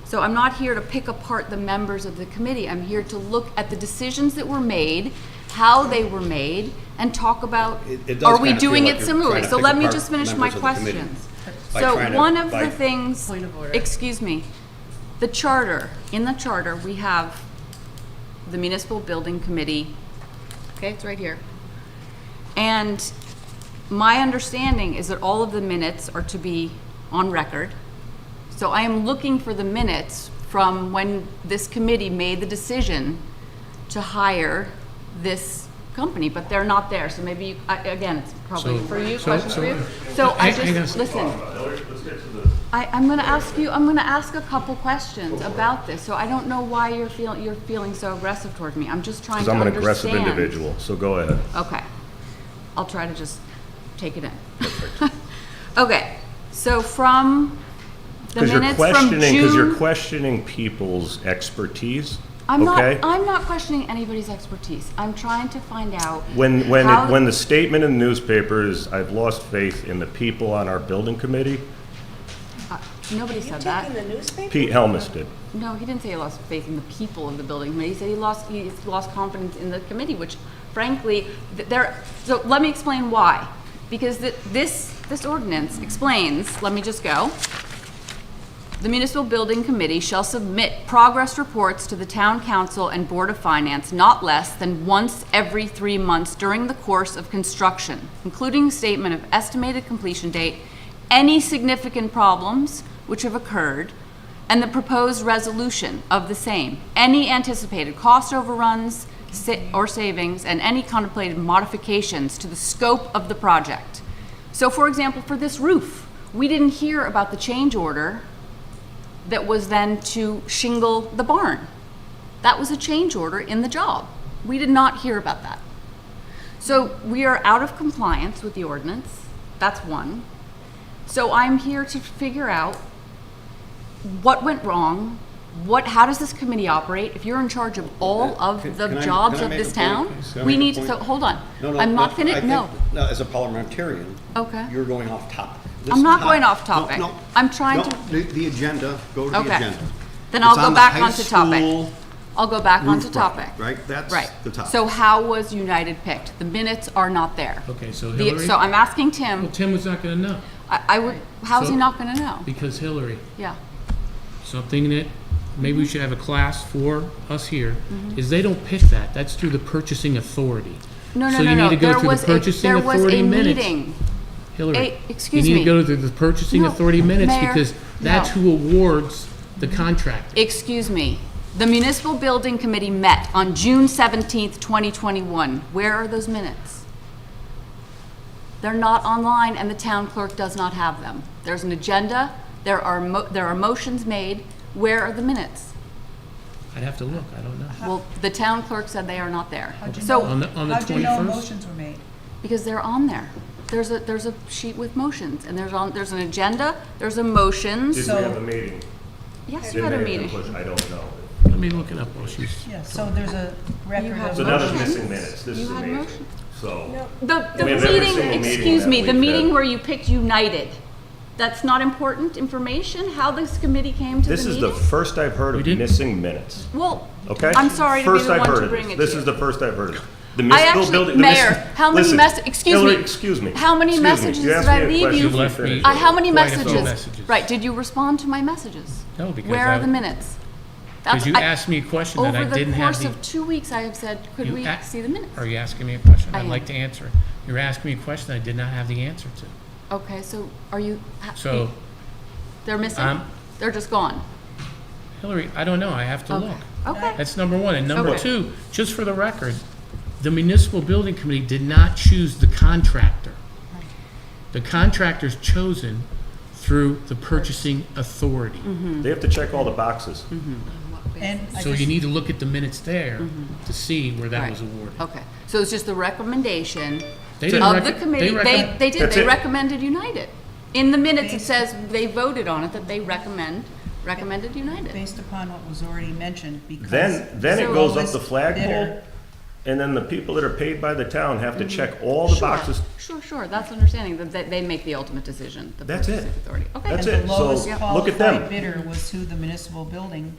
so I'm not here to pick apart the members of the committee. I'm here to look at the decisions that were made, how they were made, and talk about, It does are we kinda feel doing like it you're similarly? trying to So pick let me apart just finish my members of the committee questions. by So trying to- one of by- the things, excuse me, the charter, in the charter, we have the municipal building committee. Okay, it's right here. And my understanding is that all of the minutes are to be on record. So I am looking for the minutes from when this committee made the decision to hire this company, but they're not there. So maybe, again, it's probably for you, questions for you. So I just, listen. I'm gonna ask you, I'm gonna ask a couple questions about this. So I don't know why you're feeling so aggressive toward me. I'm just trying to Because I'm understand. an aggressive individual, so go ahead. Okay. I'll try to just take it in. Okay, so from the minutes from June. Because you're questioning people's expertise, I'm okay? not questioning anybody's expertise. I'm trying to find out. When how- the statement in the newspaper is, I've lost faith in the people on our building committee, Nobody said that. Taking the newspaper? Pete Helmus did. No, he didn't say he lost faith in the people of the building committee. He said he lost confidence in the committee, which frankly, so let me explain why. Because this ordinance explains, let me just go. The municipal building committee shall submit progress reports to the town council and board of finance not less than once every 3 months during the course of construction, including a statement of estimated completion date, any significant problems which have occurred, and the proposed resolution of the same, any anticipated cost overruns or savings, and any contemplated modifications to the scope of the project. So for example, for this roof, we didn't hear about the change order that was then to shingle the barn. That was a change order in the job. We did not hear about that. So we are out of compliance with the ordinance. That's one. So I'm here to figure out what went wrong, how does this committee operate? If you're in charge of all of the jobs of this town, we need to, so hold on. No, I'm not finished, no. As a parliamentarian, Okay. you're going off topic. I'm not going off topic. I'm trying to. The agenda, go to the Okay. agenda. Then It's I'll go on the back high onto topic. school I'll go back Roof onto topic. project, right? That's Right. the topic. So how was United picked? The minutes are not there. Okay, so The- Hillary? So I'm asking Well, Tim, Tim was not gonna know, I would, how's he So- not gonna know? because Hillary, Yeah. something that maybe we should have a class for us here, Mhm. is they don't pick that. That's through the purchasing authority. No, no, So no, you no. need to go There through was the purchasing there was authority a minutes. meeting. Hillary, Excuse you need me. to go to the purchasing No, authority minutes Mayor, because that's no. who awards the contract. Excuse me. The Municipal Building Committee met on June 17th, 2021. Where are those minutes? They're not online, and the town clerk does not have them. There's an agenda, there are motions made. Where are the minutes? I'd have to look, I don't know. Well, the town clerk said they are not there. How'd you So, know- On the How'd you know 21st? motions were made? because they're on there. There's a sheet with motions, and there's an agenda, there's a motions. Did we have a meeting? Yes, Did you had a they have meeting. input? I don't know. Let me look it up while she's. Yeah, so there's a record had of. So now there's motions. missing minutes. This You is had amazing. motions. So. The I mean, every meeting, single meeting excuse that me, the we've meeting had. where you picked United, that's not important information, how this committee came to the This meeting? is the first I've heard of missing minutes. Well, Okay? I'm sorry to be First the I've one heard to of bring this. it This to is you. the first I've heard of it. The I municipal actually, building. Mayor, how many Listen, excuse Hillary, me. excuse me. How many Excuse me. messages You did asked I me a leave question, you? you left me- finished. How many Quite a few messages? messages. Right, did you respond to my messages? No, because Where I- are the minutes? Because you I- asked me a question that I didn't Over have the the. course of 2 weeks, I have said, could You we a- see the minutes? Are you asking me a question? I I'd am. like to answer it. You're asking me a question I did not have the answer to. Okay, so are you? So, They're missing? I'm- They're just gone? Hillary, I don't know, I have to Okay. look. Okay. That's number one. And number Okay. two, just for the record, the municipal building committee did not choose the contractor. The contractor's chosen through the purchasing authority. They have to check all the boxes. And I So just- you need to look at the minutes there to see where that Right. was awarded. Okay, so it's just the recommendation They didn't of rec- the they committee. recommend- They did, That's they it. recommended United. In the minutes, it says they voted on it, that they recommended United. Based upon what was already mentioned, because. Then it So goes up lowest the flagpole, bidder- and then the people that are paid by the town have to check all the Sure, boxes. Sure, that's understanding, that they make the ultimate decision, the That's it. purchasing authority. Okay. That's And it. the So, lowest look at them. qualified bidder was who the municipal building,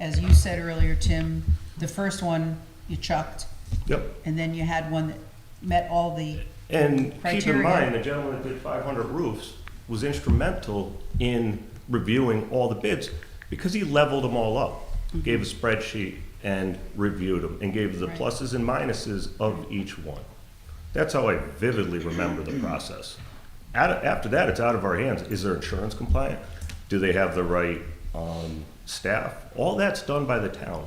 as you said earlier, Tim, the first one you chucked, Yep. and then you had one that met all the And keep in criteria. mind, the gentleman that did 500 roofs was instrumental in reviewing all the bids because he leveled them all up, gave a spreadsheet and reviewed them and gave the Right. pluses and minuses of each one. That's how I vividly remember the process. After that, it's out of our hands. Is their insurance compliant? Do they have the right staff? All that's done by the town,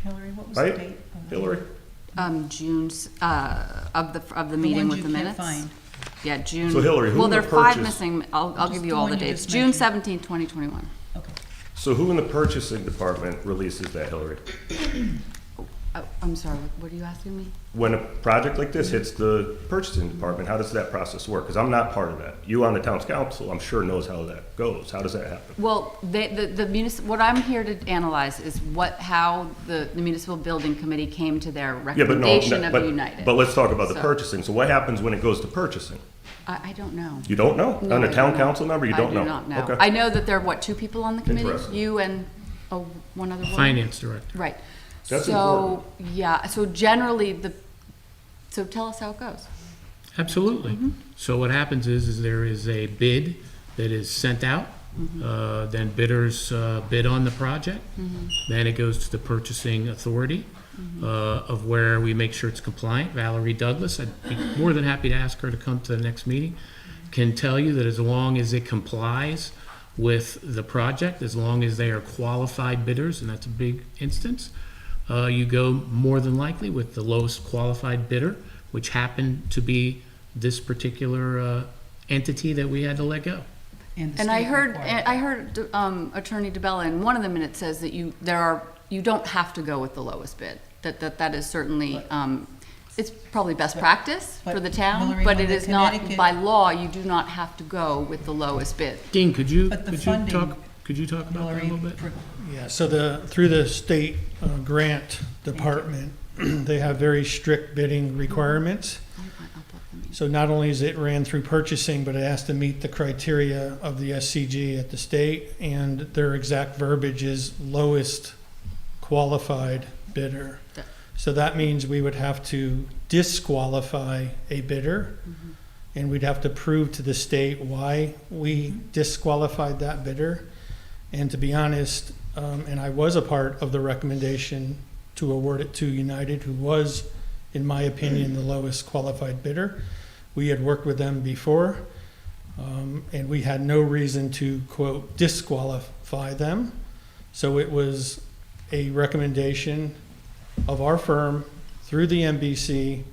Hillary, what was the right? date? Hillary? June's, of the meeting ones with the you minutes. can't find. Yeah, June. So Hillary, who Well, in there the are 5 purchase- missing, I'll Just give the you all one the you dates. just June mentioned. 17th, 2021. Okay. So who in the purchasing department releases that, Hillary? Oh, I'm sorry, what are you asking me? When a project like this hits the purchasing department, how does that process work? Because I'm not part of that. You on the town's council, I'm sure knows how that goes. How does that happen? Well, what I'm here to analyze is how the municipal building committee came to their Yeah, but no, recommendation of United. but let's talk about the So, purchasing. So what happens when it goes to purchasing? I don't know. You don't know? No, On a I town don't know. council member, you don't know? I do not know. Okay. I know that there are, 2 people on the committee? Interesting. You and, one other woman? Finance director. Right. That's So, yeah, so generally, so tell us how it goes. Absolutely. So what happens is there is a bid that is sent out. Then bidders bid on the project. Then it goes to the purchasing authority of where we make sure it's compliant. Valerie Douglas, I'd be more than happy to ask her to come to the next meeting, can tell you that as long as it complies with the project, as long as they are qualified bidders, and that's a big instance, you go more than likely with the lowest qualified bidder, which happened to be this particular entity that we had to let go. And I heard Attorney DeBella in one of the minutes says that you don't have to go with the lowest bid. That is certainly, it's probably best practice for the town, Hillary, but when it the is not, Connecticut- by law, you do not have to go with the lowest bid. Dean, could you But the talk funding- about that a little bit? Yeah, so through the state grant department, they have very strict bidding requirements. So not only is it ran through purchasing, but it has to meet the criteria of the SCG at the state, and their exact verbiage is lowest qualified bidder. So that means we would have to disqualify a bidder, and we'd have to prove to the state why we disqualified that bidder. And to be honest, and I was a part of the recommendation to award it to United, who was, in my opinion, the lowest qualified bidder. We had worked with them before, and we had no reason to, quote, disqualify them. So it was a recommendation of our firm through the MBC,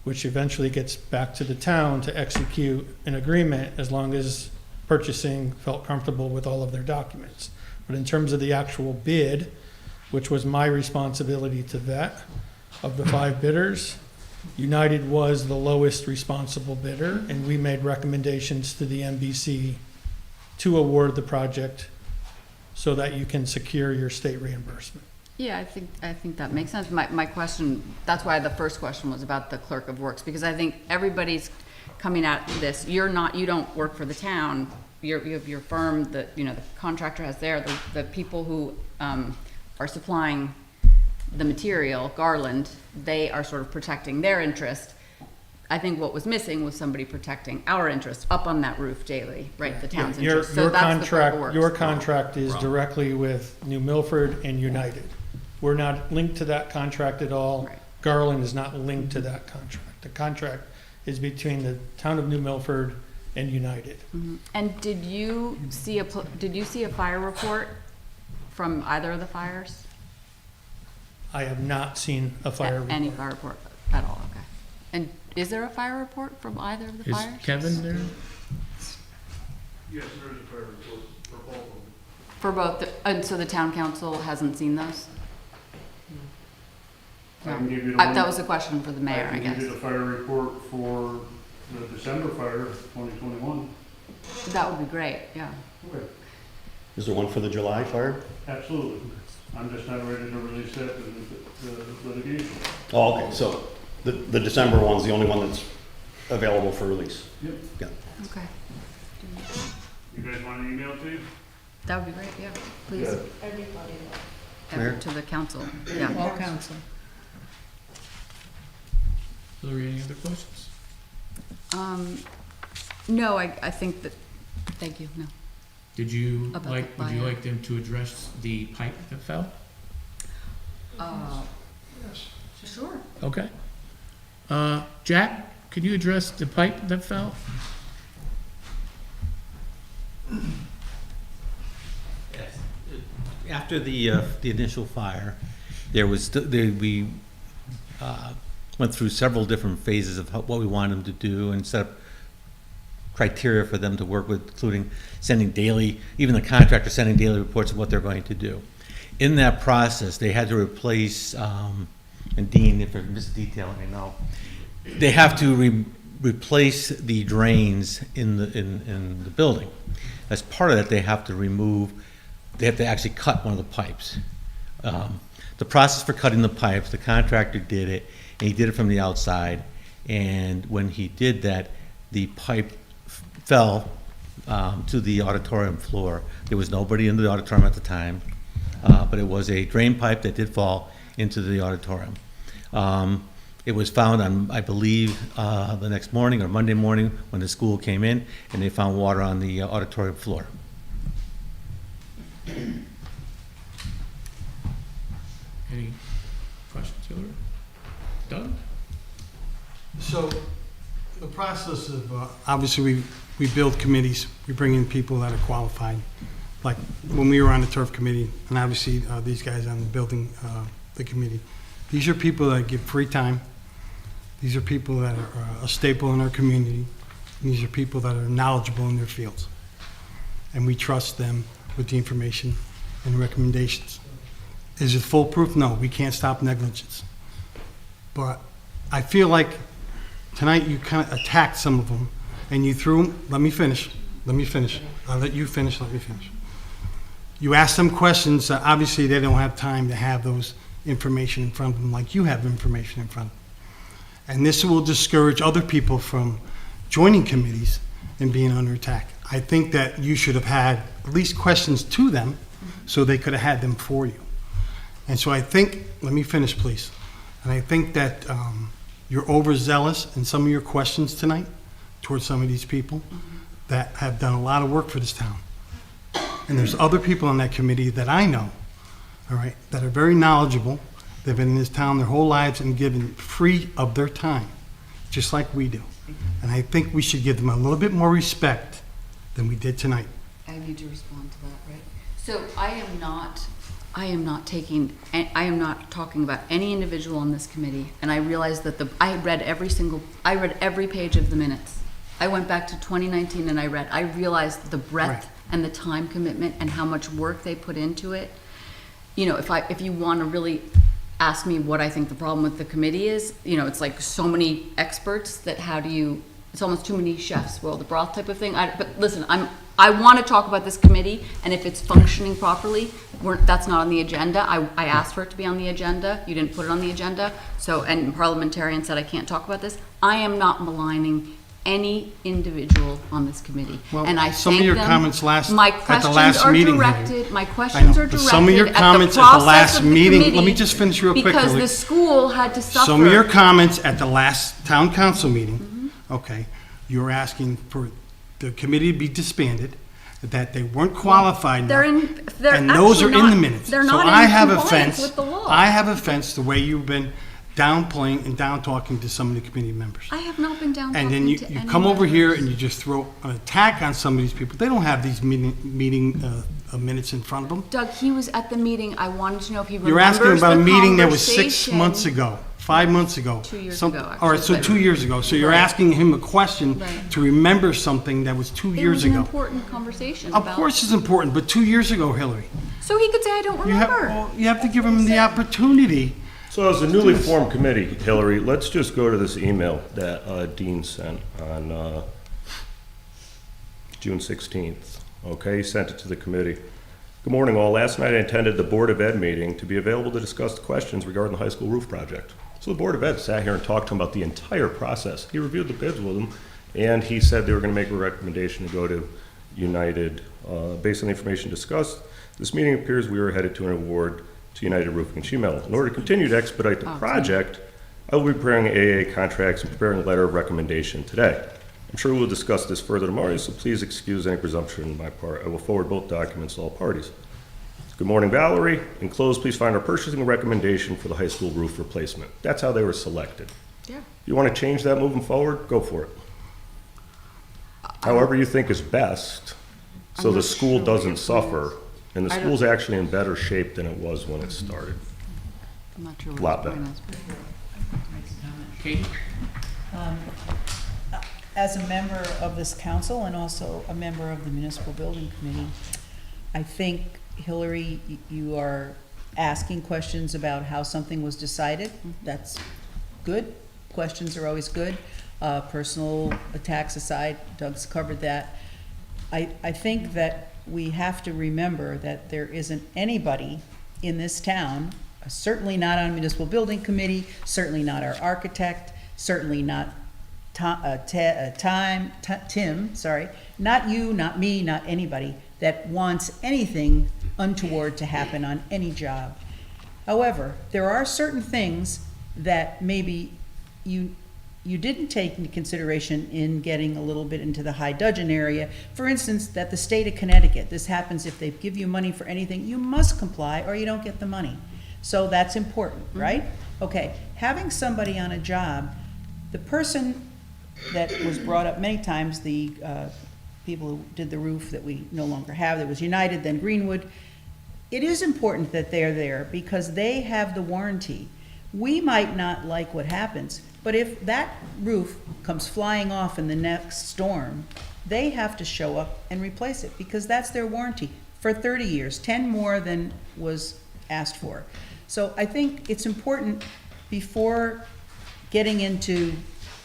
which eventually gets back to the town to execute an agreement as long as purchasing felt comfortable with all of their documents. But in terms of the actual bid, which was my responsibility to vet, of the 5 bidders, United was the lowest responsible bidder, and we made recommendations to the MBC to award the project so that you can secure your state reimbursement. Yeah, I think that makes sense. My question, that's why the first question was about the clerk of works, because I think everybody's coming at this. You don't work for the town. You have your firm, the contractor has the people who are supplying the material, Garland, they are sort of protecting their interest. I think what was missing was somebody protecting our interest up on that roof daily, right? The town's interest. So that's the clerk of works. Your contract is directly with New Milford and United. We're not linked to that contract at all. Right. Garland is not linked to that contract. The contract is between the town of New Milford and United. And did you see a fire report from either of the fires? I have not seen a fire report. Any fire report at all, okay. And is there a fire report from either of the fires? Is Kevin there? Yes, there is a fire report for both of them. For both, and so the town council hasn't seen those? I can give you the one. That was a question for the mayor, I I guess. can give you the fire report for the December fire, 2021. That would be great, yeah. Okay. Is there one for the July fire? Absolutely. I'm just not ready to release that to the litigation. Oh, okay, so the December one's the only one that's available for release? Yep. Yeah. Okay. You guys want an email to you? That would be great, yeah, please. Yeah. Mayor? To the council, yeah. All council. Hillary, any other questions? No, I think that, thank you, no. Would you About the like fire. them to address the pipe that fell? Sure. Okay. Jack, could you address the pipe that fell? After the initial fire, we went through several different phases of what we wanted them to do and set up criteria for them to work with, including sending daily, even the contractor sending daily reports of what they're going to do. In that process, they had to replace, and Dean, if I miss a detail, let me know. They have to replace the drains in the building. As part of that, they have to actually cut one of the pipes. The process for cutting the pipes, the contractor did it, and he did it from the outside. And when he did that, the pipe fell to the auditorium floor. There was nobody in the auditorium at the time, but it was a drain pipe that did fall into the auditorium. It was found on, I believe, the next morning or Monday morning when the school came in, and they found water on the auditorium floor. Any questions, Hillary? Doug? So, the process of, obviously, we build committees, we bring in people that are qualified. Like, when we were on the turf committee, and obviously, these guys on the building, the committee, these are people that give free time. These are people that are a staple in our community. These are people that are knowledgeable in their fields. And we trust them with the information and recommendations. Is it foolproof? No, we can't stop negligence. But I feel like tonight you kind of attacked some of them and you threw them. Let me finish. I'll let you finish, let me finish. You asked them questions that obviously they don't have time to have those information in front of them like you have information in front of them. And this will discourage other people from joining committees and being under attack. I think that you should have had at least questions to them so they could have had them for you. And so I think, let me finish, please. And I think that you're overzealous in some of your questions tonight towards some of these people that have done a lot of work for this town. And there's other people on that committee that I know, all right, that are very knowledgeable. They've been in this town their whole lives and given free of their time, just like we do. And I think we should give them a little bit more respect than we did tonight. I need to respond to that, right? So I am not talking about any individual on this committee, and I realize that I read every page of the minutes. I went back to 2019 and I realized the breadth Right. and the time commitment and how much work they put into it. You know, if you want to really ask me what I think the problem with the committee is, you know, it's like so many experts that it's almost too many chefs, well, the broth type of thing. But listen, I want to talk about this committee, and if it's functioning properly, that's not on the agenda. I asked for it to be on the agenda. You didn't put it on the agenda. So, and parliamentarian said I can't talk about this. I am not maligning any individual on this committee. Well, and I some of thank your them. comments My at the questions last are meeting, directed. Hillary. My I questions know, are but directed some of your comments at at the process last of the meeting, let committee me just finish real quick, because Hillary. the school had to suffer. Some of your comments at the last town council meeting, okay, you were asking for the committee to be disbanded, that they weren't qualified They're enough. they're And those are actually in the not- minutes. They're So not I in have compliance offense. with the law. I have offense the way you've been downplaying and down-talking to some of the committee members. I have not been down And then talking you to come anyone. over here and you just throw an attack on some of these people. They don't have these meeting minutes in front of them. Doug, he was at the meeting. I wanted to know if he remembers You're asking about a the meeting that was 6 conversation. months ago, 5 months ago. 2 years Some- ago, All right, actually, so but- 2 years ago. So you're Right. asking him a question Right. to remember something that was 2 It years was an ago. important conversation. Of about- course it's important, but 2 years ago, Hillary. So he could say, I don't remember. You have to give him the opportunity. So as a newly formed committee, Hillary, let's just go to this email that Dean sent on June 16th. Okay, he sent it to the committee. Good morning, all. Last night I attended the Board of Ed meeting to be available to discuss the questions regarding the high school roof project. So the Board of Ed sat here and talked to him about the entire process. He reviewed the bids with them, and he said they were going to make a recommendation to go to United. Based on the information discussed, this meeting appears we were headed to an award to United Roofing and Sheet Metal. In order to continue to expedite the project, I will be preparing AA contracts and preparing a letter of recommendation today. I'm sure we'll discuss this further tomorrow, so please excuse any presumption on my part. I will forward both documents to all parties. Good morning, Valerie. Enclosed, please find our purchasing recommendation for the high school roof replacement. That's how they were selected. Yeah. You want to change that moving forward? Go for it. However you think is best, so I'm the not school sure what doesn't your suffer, and the I don't- school's actually in better shape than it was when it started. I'm not sure A what lot his point better. is. Katie? As a member of this council and also a member of the municipal building committee, I think, Hillary, you are asking questions about how something was decided. That's good. Questions are always good. Personal attacks aside, Doug's covered that. I think that we have to remember that there isn't anybody in this town, certainly not on municipal building committee, certainly not our architect, certainly not Tim, sorry, not you, not me, not anybody that wants anything untoward to happen on any job. However, there are certain things that maybe you didn't take into consideration in getting a little bit into the high dudgeon area. For instance, that the state of Connecticut, this happens if they give you money for anything, you must comply or you don't get the money. So that's important, right? Okay, having somebody on a job, the person that was brought up many times, the people who did the roof that we no longer have, there was United, then Greenwood, it is important that they're there because they have the warranty. We might not like what happens, but if that roof comes flying off in the next storm, they have to show up and replace it because that's their warranty for 30 years, 10 more than was asked for. So I think it's important before getting into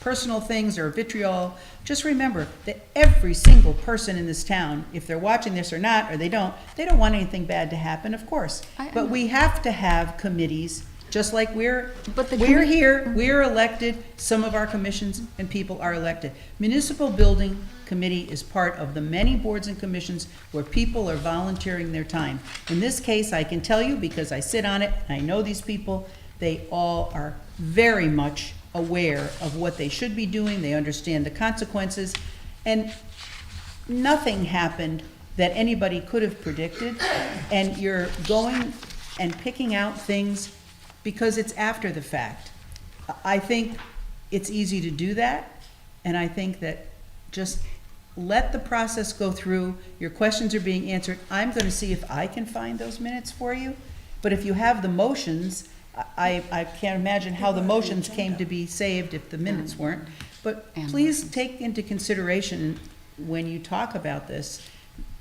personal things or vitriol, just remember that every single person in this town, if they're watching this or not, or they don't want anything bad to happen, of course. But we have to have committees just like we're commi- here, we're elected, some of our commissions and people are elected. Municipal Building Committee is part of the many boards and commissions where people are volunteering their time. In this case, I can tell you, because I sit on it, and I know these people, they all are very much aware of what they should be doing, they understand the consequences, and nothing happened that anybody could have predicted, and you're going and picking out things because it's after the fact. I think it's easy to do that, and I think that just let the process go through. Your questions are being answered. I'm going to see if I can find those minutes for you, but if you have the motions, I can't imagine how the motions came to be saved if the minutes weren't. But please take into consideration when you talk about this,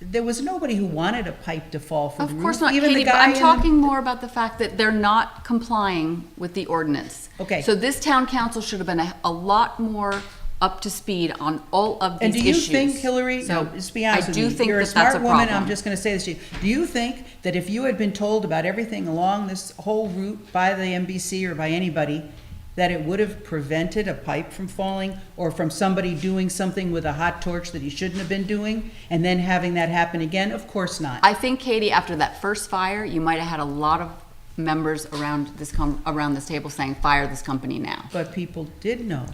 there was nobody who wanted a pipe to fall from the roof. Of course not, Even the Katie, but guy I'm in the- talking more about the fact that they're not complying with the ordinance. Okay. So this town council should have been a lot more up to speed on all of And these do you issues. think, Hillary, So no, just be honest with me. I do think You're a that that's a smart woman, problem. I'm just gonna say this to you. Do you think that if you had been told about everything along this whole route by the MBC or by anybody, that it would have prevented a pipe from falling, or from somebody doing something with a hot torch that he shouldn't have been doing, and then having that happen again? Of course not. I think, Katie, after that first fire, you might have had a lot of members around this table saying, fire this company now. But people did know.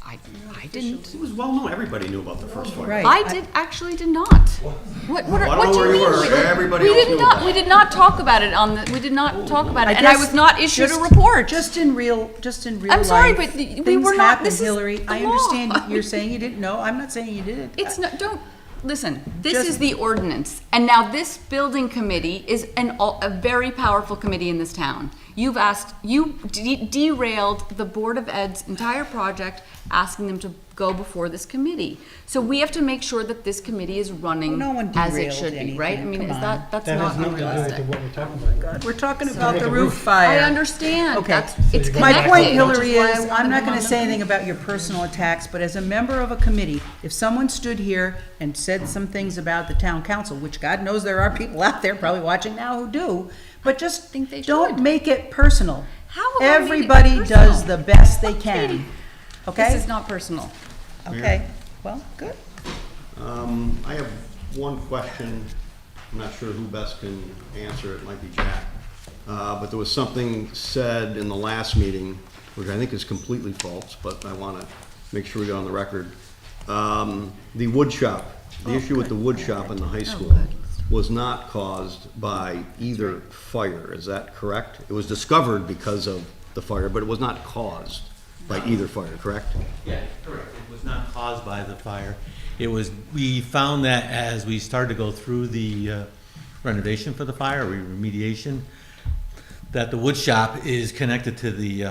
I didn't. It was well known, everybody knew about the first fire. Right. I actually did not. What Well, I don't what know do where you you mean? were. Everybody We else did knew not, about we it. did not talk about it we did not talk about it, and I guess was not issued a just- report. Just in real I'm sorry, life, but we things were not, happen, this is Hillary. the I law. understand you're saying you didn't know. I'm not saying you did. It's not, don't, listen, this Just- is the ordinance, and now this building committee is a very powerful committee in this town. You derailed the Board of Ed's entire project, asking them to go before this committee. So we have to make sure that this committee is running No one as it derailed should be, anything. right? I mean, Come is on. that's That not has nothing to do with unrealistic. what we're talking about. We're talking So about with the the roof roof. fire. I understand, Okay. it's connected. My point, Hillary, which why I is wanted I'm not them going on to the- say anything about your personal attacks, but as a member of a committee, if someone stood here and said some things about the town council, which God knows there are people out there probably watching now who do, but just don't make it personal. How have I made it Everybody personal? does the best they can. Okay? This is not personal. Okay, well, good. I have one question. I'm not sure who best can answer it. It might be Jack. But there was something said in the last meeting, which I think is completely false, but I want to make sure we get on the record. The wood shop, the issue with the wood shop in the high school was not caused by either fire. Is that correct? It was discovered because of the fire, but it was not caused by either fire, correct? Yeah, correct. It was not caused by the fire. It was, we found that as we started to go through the renovation for the fire, remediation, that the wood shop is connected to the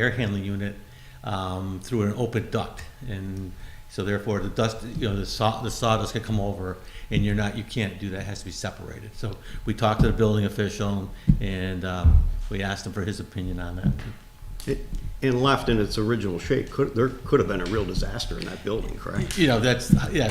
air handling unit through an open duct. And so therefore the dust, the sawdust could come over, and you can't do that, it has to be separated. So we talked to the building official, and we asked him for his opinion on that. It left in its original shape. There could have been a real disaster in that building, correct? That's, yeah,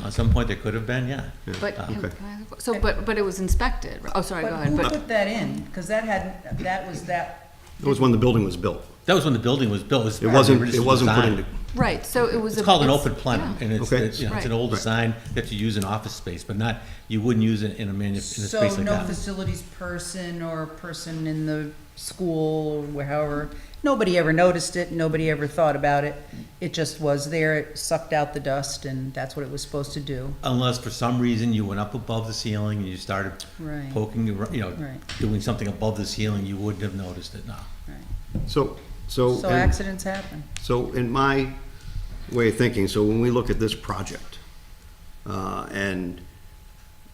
at some point there could have been, yeah. But, but it was inspected. Oh, sorry, go ahead. Who But put that in? Because that was It was when the building was built. That was when the building was built. It wasn't put into. Right, so it was. It's called an open plenum, yeah. and it's, Okay. it's an Right. old design that you use in office space, but not, you wouldn't use it in a space So like no that. facilities person or person in the school, wherever, nobody ever noticed it, nobody ever thought about it. It just was there, it sucked out the dust, and that's what it was supposed to do. Unless for some reason you went up above the ceiling and you started Right. poking, Right. doing something above the ceiling, you wouldn't have noticed it, no. So So accidents happen. So in my way of thinking, so when we look at this project, and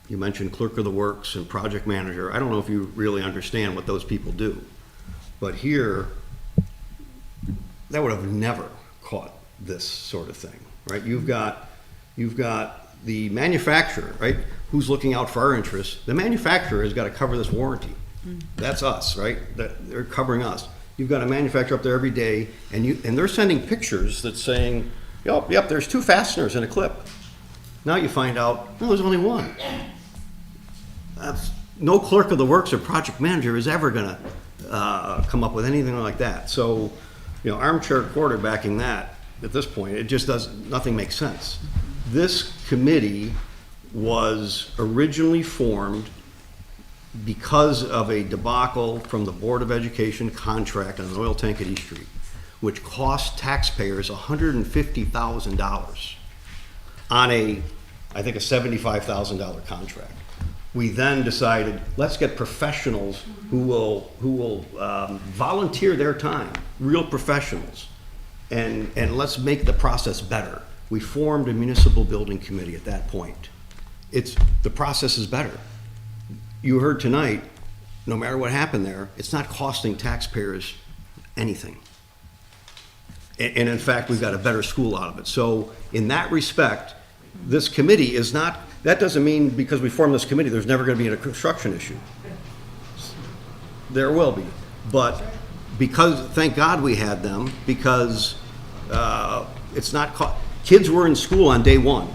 you mentioned clerk of the works and project manager, I don't know if you really understand what those people do. But here, that would have never caught this sort of thing, right? You've got the manufacturer, right? Who's looking out for our interests? The manufacturer has got to cover this warranty. That's us, right? They're covering us. You've got a manufacturer up there every day, and they're sending pictures that's saying, yep, there's 2 fasteners in a clip. Now you find out, no, there's only one. No clerk of the works or project manager is ever gonna come up with anything like that. So, armchair quarterbacking that at this point, it just nothing makes sense. This committee was originally formed because of a debacle from the Board of Education contract on an oil tank at East Street, which cost taxpayers $150,000 on I think a $75,000 contract. We then decided, let's get professionals who will volunteer their time, real professionals, and let's make the process better. We formed a municipal building committee at that point. The process is better. You heard tonight, no matter what happened there, it's not costing taxpayers anything. And in fact, we've got a better school out of it. So in that respect, this committee is not, that doesn't mean because we formed this committee, there's never going to be a construction issue. There will be. But because, thank God we had them, because it's not, kids were in school on day one.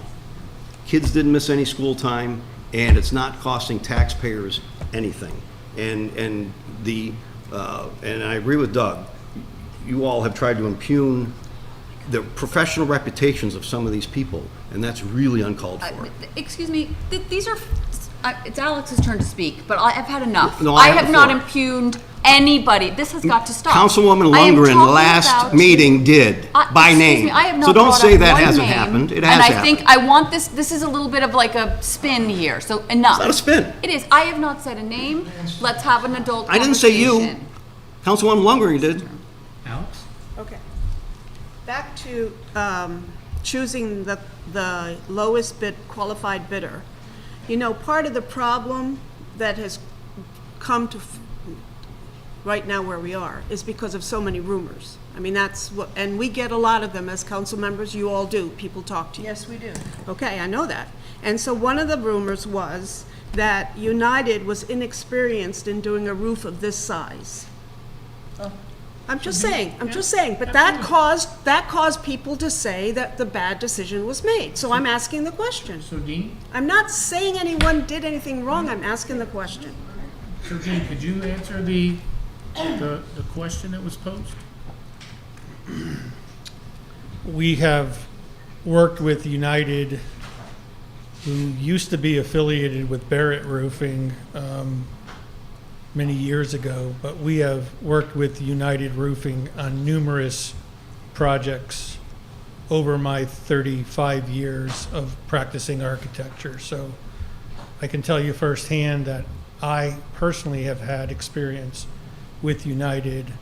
Kids didn't miss any school time, and it's not costing taxpayers anything. And I agree with Doug. You all have tried to impugn the professional reputations of some of these people, and that's really uncalled for. Excuse me, these are, it's Alex's turn to speak, but I've had enough. No, I have not impugned anybody. This has got to stop. Councilwoman Lundgren last meeting did, by name. I have not so don't brought say up that one hasn't name, happened. It and has I happened. think I want this is a little bit of like a spin here, so enough. It's not a spin. It is. I have not said a name. Let's have an adult I didn't say you. conversation. Councilwoman Lundgren did. Alex? Okay. Back to choosing the lowest bid, qualified bidder. Part of the problem that has come to right now where we are is because of so many rumors. I mean, that's what, and we get a lot of them as council members. You all do. People talk to you. Yes, we do. Okay, I know that. And so one of the rumors was that United was inexperienced in doing a roof of this size. I'm just saying, but that caused people to say that the bad decision was made. So I'm asking the question. So Dean? I'm not saying anyone did anything wrong, I'm asking the question. So Dean, could you answer the question that was posed? We have worked with United, who used to be affiliated with Barrett Roofing many years ago, but we have worked with United Roofing on numerous projects over my 35 years of practicing architecture. So I can tell you firsthand that I personally have had experience with United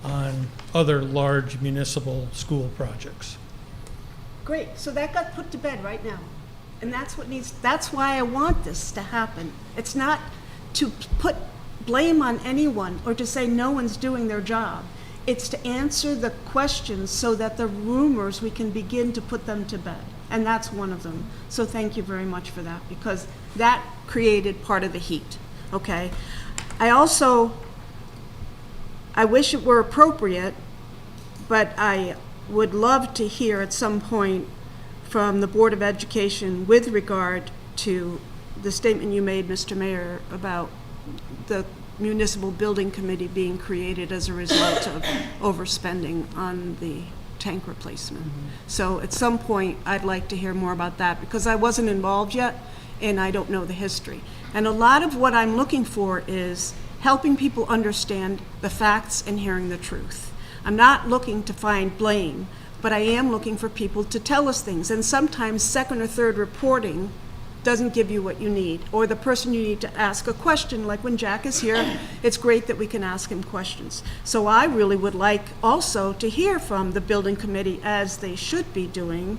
on other large municipal school projects. Great, so that got put to bed right now. And that's why I want this to happen. It's not to put blame on anyone or to say no one's doing their job. It's to answer the questions so that the rumors, we can begin to put them to bed. And that's one of them. So thank you very much for that, because that created part of the heat, okay? I wish it were appropriate, but I would love to hear at some point from the Board of Education with regard to the statement you made, Mr. Mayor, about the municipal building committee being created as a result of overspending on the tank replacement. So at some point, I'd like to hear more about that, because I wasn't involved yet, and I don't know the history. And a lot of what I'm looking for is helping people understand the facts and hearing the truth. I'm not looking to find blame, but I am looking for people to tell us things. And sometimes second or third reporting doesn't give you what you need, or the person you need to ask a question, like when Jack is here, it's great that we can ask him questions. So I really would like also to hear from the building committee, as they should be doing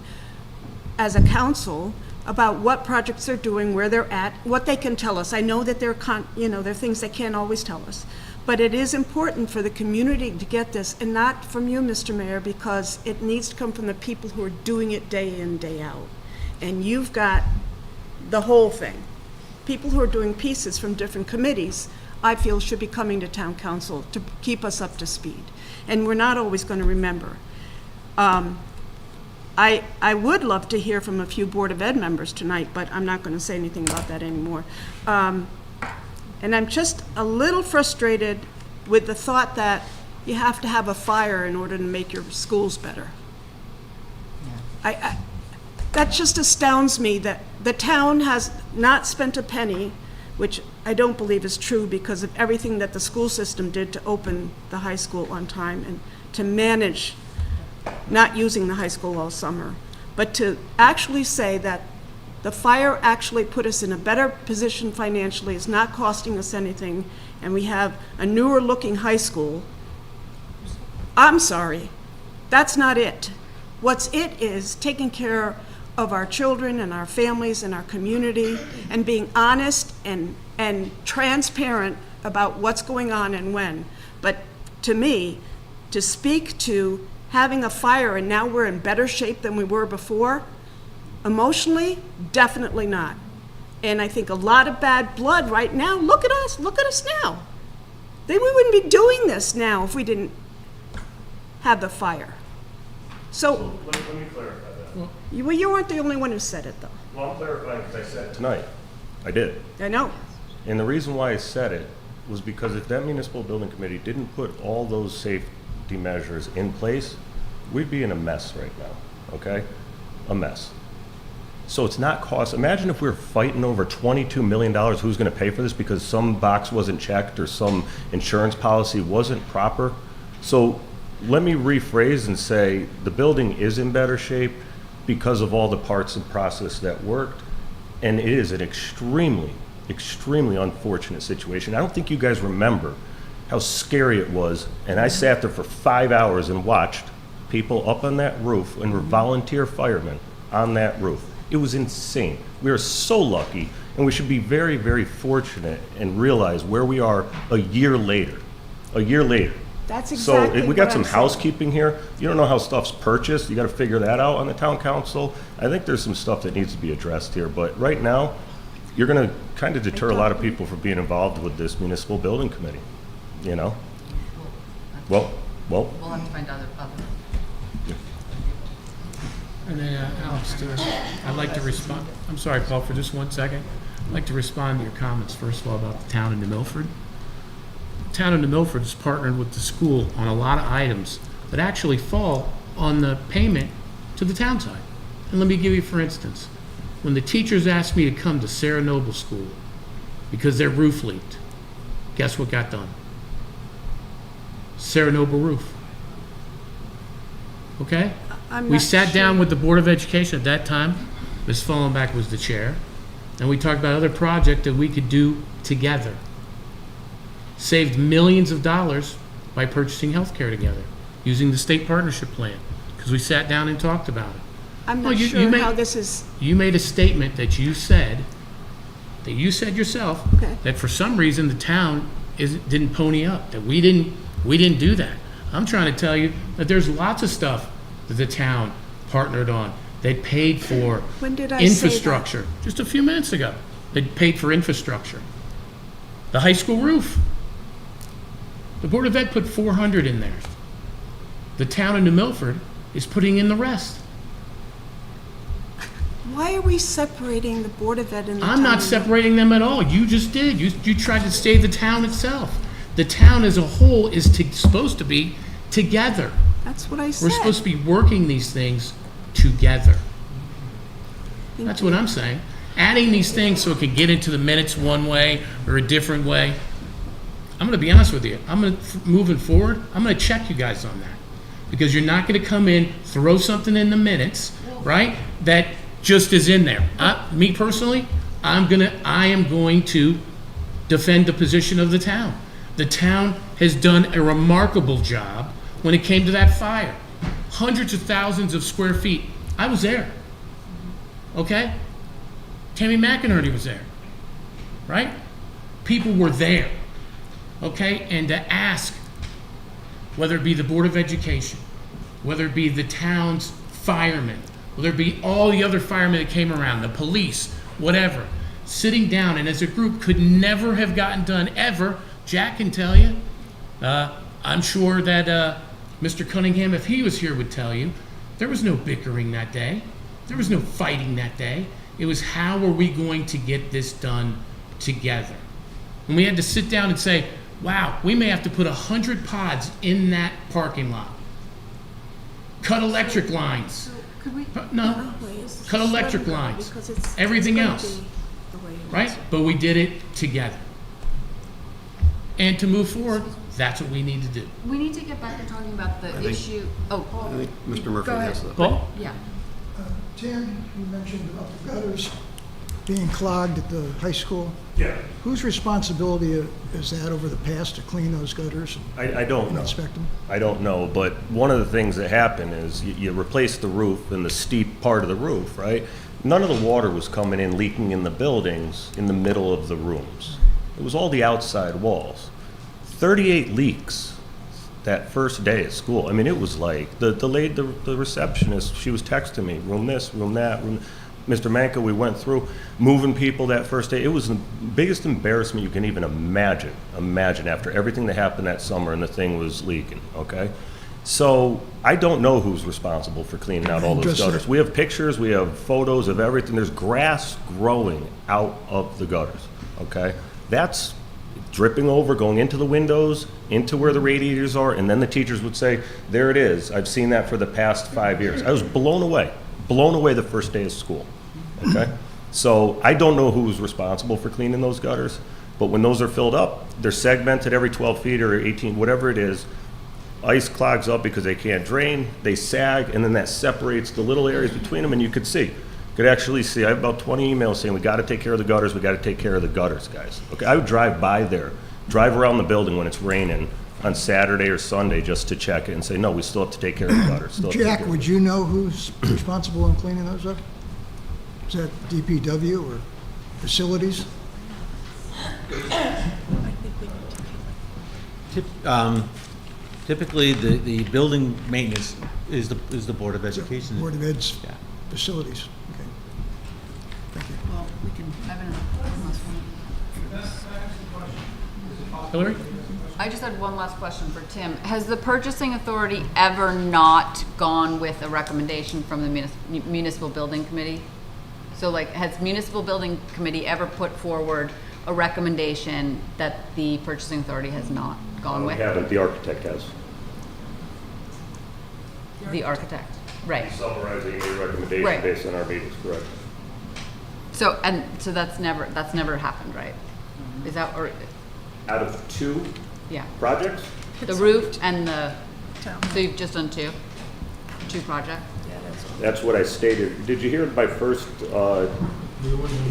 as a council, about what projects they're doing, where they're at, what they can tell us. I know that there are things they can't always tell us, but it is important for the community to get this, and not from you, Mr. Mayor, because it needs to come from the people who are doing it day in, day out. And you've got the whole thing. People who are doing pieces from different committees, I feel, should be coming to town council to keep us up to speed. And we're not always going to remember. I would love to hear from a few Board of Ed members tonight, but I'm not going to say anything about that anymore. And I'm just a little frustrated with the thought that you have to have a fire in order to make your schools better. That just astounds me that the town has not spent a penny, which I don't believe is true because of everything that the school system did to open the high school on time and to manage not using the high school all summer. But to actually say that the fire actually put us in a better position financially, is not costing us anything, and we have a newer looking high school, I'm sorry, that's not it. What's it is taking care of our children and our families and our community and being honest and transparent about what's going on and when. But to me, to speak to having a fire and now we're in better shape than we were before, emotionally, definitely not. And I think a lot of bad blood right now, look at us now. We wouldn't be doing this now if we didn't have the fire. So let me clarify that. you weren't the only one who said it, though. Well, I'm clarifying because I said it tonight. I did. I know. And the reason why I said it was because if that municipal building committee didn't put all those safety measures in place, we'd be in a mess right now, okay? A mess. So it's not cost. Imagine if we were fighting over $22 million, who's going to pay for this because some box wasn't checked or some insurance policy wasn't proper. So let me rephrase and say the building is in better shape because of all the parts and process that worked, and it is an extremely unfortunate situation. I don't think you guys remember how scary it was, and I sat there for 5 hours and watched people up on that roof and were volunteer firemen on that roof. It was insane. We are so lucky, and we should be very, very fortunate and realize where we are a year later. A year later. That's exactly So we got what some I'm saying. housekeeping here. You don't know how stuff's purchased. You got to figure that out on the town council. I think there's some stuff that needs to be addressed here. But right now, you're going to kind of deter a lot of people from being involved with this municipal building committee. You know? Well. We'll have to find other. And then, Alex, I'd like to respond. I'm sorry, Paul, for just 1 second. I'd like to respond to your comments, first of all, about the town of New Milford. The town of New Milford has partnered with the school on a lot of items that actually fall on the payment to the town side. And let me give you, for instance, when the teachers asked me to come to Sarah Noble School because their roof leaked, guess what got done? Sarah Noble roof. Okay? We sat down with the Board of Education at that time. Ms. Fallenbach was the chair. And we talked about other projects that we could do together. Saved millions of dollars by purchasing health care together, using the state partnership plan, because we sat down and talked about it. I'm not sure how this is. You made a statement that you said yourself, Okay. that for some reason the town didn't pony up, that we didn't do that. I'm trying to tell you that there's lots of stuff that the town partnered on. They paid for When did I say that? infrastructure. Just a few minutes ago, they paid for infrastructure. The high school roof. The Board of Ed put 400 in there. The town of New Milford is putting in the rest. Why are we separating the Board of Ed and the town? I'm not separating them at all. You just did. You tried to save the town itself. The town as a whole is supposed to be together. That's what I said. We're supposed to be working these things together. That's what I'm saying. Adding these things so it can get into the minutes one way or a different way. I'm going to be honest with you. Moving forward, I'm going to check you guys on that. Because you're not going to come in, throw something in the minutes, right, that just is in there. Me personally, I am going to defend the position of the town. The town has done a remarkable job when it came to that fire. Hundreds of thousands of square feet. I was there. Okay? Tammy McInerney was there. Right? People were there. Okay? And to ask, whether it be the Board of Education, whether it be the town's firemen, whether it be all the other firemen that came around, the police, whatever, sitting down and as a group could never have gotten done ever. Jack can tell you. I'm sure that Mr. Cunningham, if he was here, would tell you. There was no bickering that day. There was no fighting that day. It was how are we going to get this done together? And we had to sit down and say, wow, we may have to put 100 pods in that parking lot. Cut electric lines. Could we? No, cut electric lines, Because it's everything gonna else, be the way it right? is. But we did it together. And to move forward, that's what we need to do. We need to get back to talking about the think- issue. Oh, I think Mr. Murphy Go has ahead. the. Paul? yeah. Tim, you mentioned about the gutters being clogged at the high school. Yeah. Whose responsibility is that over the past to clean those gutters I don't and know. inspect them? I don't know, but one of the things that happened is you replace the roof and the steep part of the roof, right? None of the water was coming in, leaking in the buildings in the middle of the rooms. It was all the outside walls. 38 leaks that first day at school. I mean, it was like, the receptionist, she was texting me, room this, room that, room. Mr. Manka, we went through moving people that first day. It was the biggest embarrassment you can even imagine after everything that happened that summer and the thing was leaking, okay? So I don't know who's responsible for cleaning out all those Just gutters. that- We have pictures, we have photos of everything. There's grass growing out of the gutters, okay? That's dripping over, going into the windows, into where the radiators are, and then the teachers would say, there it is. I've seen that for the past 5 years. I was blown away the first day of school, okay? So I don't know who's responsible for cleaning those gutters, but when those are filled up, they're segmented every 12 feet or 18, whatever it is. Ice clogs up because they can't drain, they sag, and then that separates the little areas between them, and you could actually see, I have about 20 emails saying, we gotta take care of the gutters, we gotta take care of the gutters, guys. Okay, I would drive by there, drive around the building when it's raining on Saturday or Sunday just to check it and say, no, we still have to take care of the gutters. Still have to take Jack, care of would you know who's responsible in cleaning those up? Is that DPW or facilities? Typically, the building maintenance is the Board of Education. Board of Ed's Yeah. facilities? Okay. Thank you. Well, we can, I have another one. Hillary? I just had one last question for Tim. Has the purchasing authority ever not gone with a recommendation from the municipal building committee? So like, has municipal building committee ever put forward a recommendation that the purchasing authority has not gone with? We haven't, the architect has. The architect, right. Summarizing your recommendation Right. based on our meetings, correct? So, that's never happened, right? Is that, or, Out of 2 yeah, projects? the roof and so you've just done two projects? That's what I stated. Did you hear my first,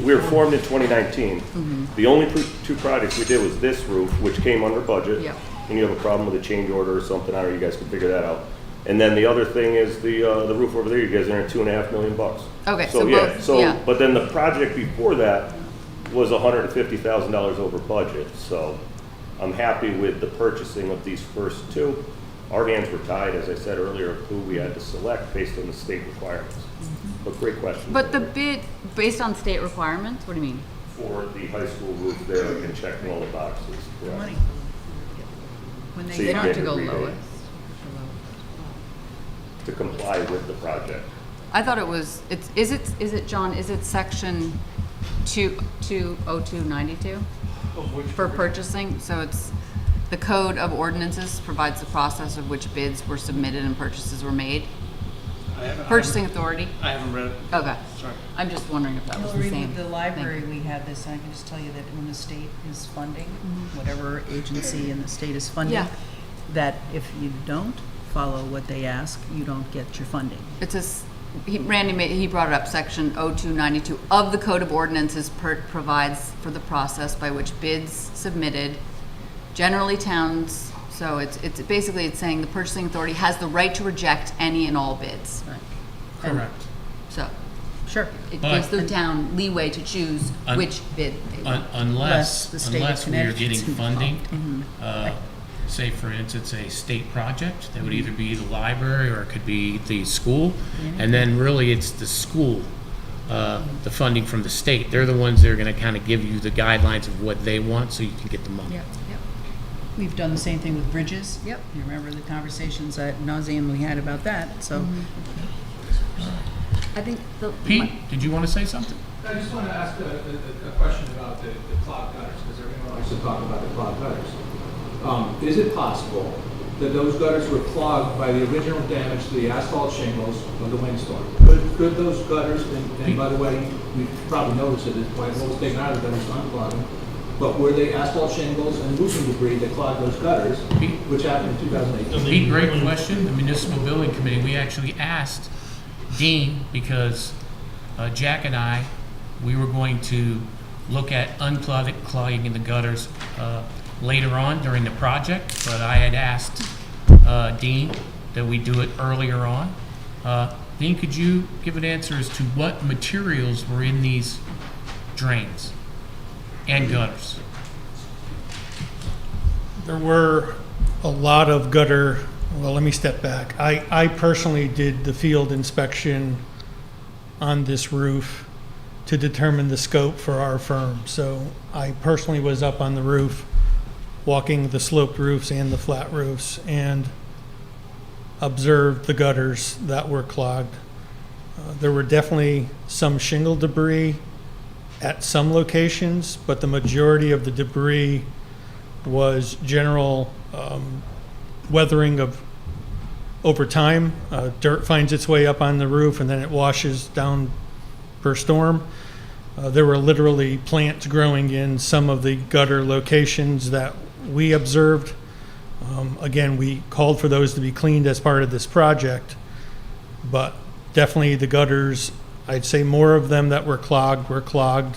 we were formed in 2019. Mm-hmm. The only 2 projects we did was this roof, which came under budget. Yep. And you have a problem with a change order or something, I don't know, you guys can figure that out. And then the other thing is the roof over there, you guys are in $2.5 million. Okay, So so yeah, both- so, yeah. but then the project before that was $150,000 over budget, so I'm happy with the purchasing of these first 2. Our hands were tied, as I said earlier, of who we had to select based on the state requirements. But great question. But the bid, based on state requirements, what do you mean? For the high school roof there and checking all the boxes, correct? money. When So They you don't have get to go a rebate lowest. to comply with the project. I thought it was, is it, John, is it section 20292 for purchasing? So it's, the Code of Ordinances provides the process of which bids were submitted and purchases were made. Purchasing authority? I haven't read it. Okay. Sorry. I'm just wondering if that was the Hillary, same. with the library, we had this, I can just tell you that when the state is funding, whatever agency in the state is funding, Yeah. that if you don't follow what they ask, you don't get your funding. It says, he brought it up, section 0292 of the Code of Ordinances provides for the process by which bids submitted, generally towns, so it's basically, it's saying the purchasing authority has the right to reject any and all bids. Correct. So, Sure. it But- gives the town leeway to choose Un- which bid they want. Unless the state of we are Connecticut's getting involved. funding, say for instance, a state project, that would either be the library or it could be the school. And then really it's the school, the funding from the state. They're the ones that are gonna kind of give you the guidelines of what they want so you can get the money. Yep. We've done the same thing with bridges. Yep. You remember the conversations ad nauseam we had about that, so. I think the. Pete, did you want to say something? I just want to ask a question about the clogged gutters, because everyone likes to talk about the clogged gutters. Is it possible that those gutters were clogged by the original damage to the asphalt shingles of the windstorm? Could those gutters, and by the way, you probably noticed it, it's like what was taken out of the gutters unclogging, but were they asphalt shingles and roofing debris that clogged those gutters, which happened in 2018? Pete, great question. The Municipal Building Committee, we actually asked Dean, because Jack and I, we were going to look at unclogging in the gutters later on during the project, but I had asked Dean that we do it earlier on. Dean, could you give an answer as to what materials were in these drains and gutters? There were a lot of gutter, well, let me step back. I personally did the field inspection on this roof to determine the scope for our firm. So I personally was up on the roof, walking the sloped roofs and the flat roofs, and observed the gutters that were clogged. There were definitely some shingle debris at some locations, but the majority of the debris was general weathering of over time. Dirt finds its way up on the roof and then it washes down per storm. There were literally plants growing in some of the gutter locations that we observed. Again, we called for those to be cleaned as part of this project, but definitely the gutters, I'd say more of them that were clogged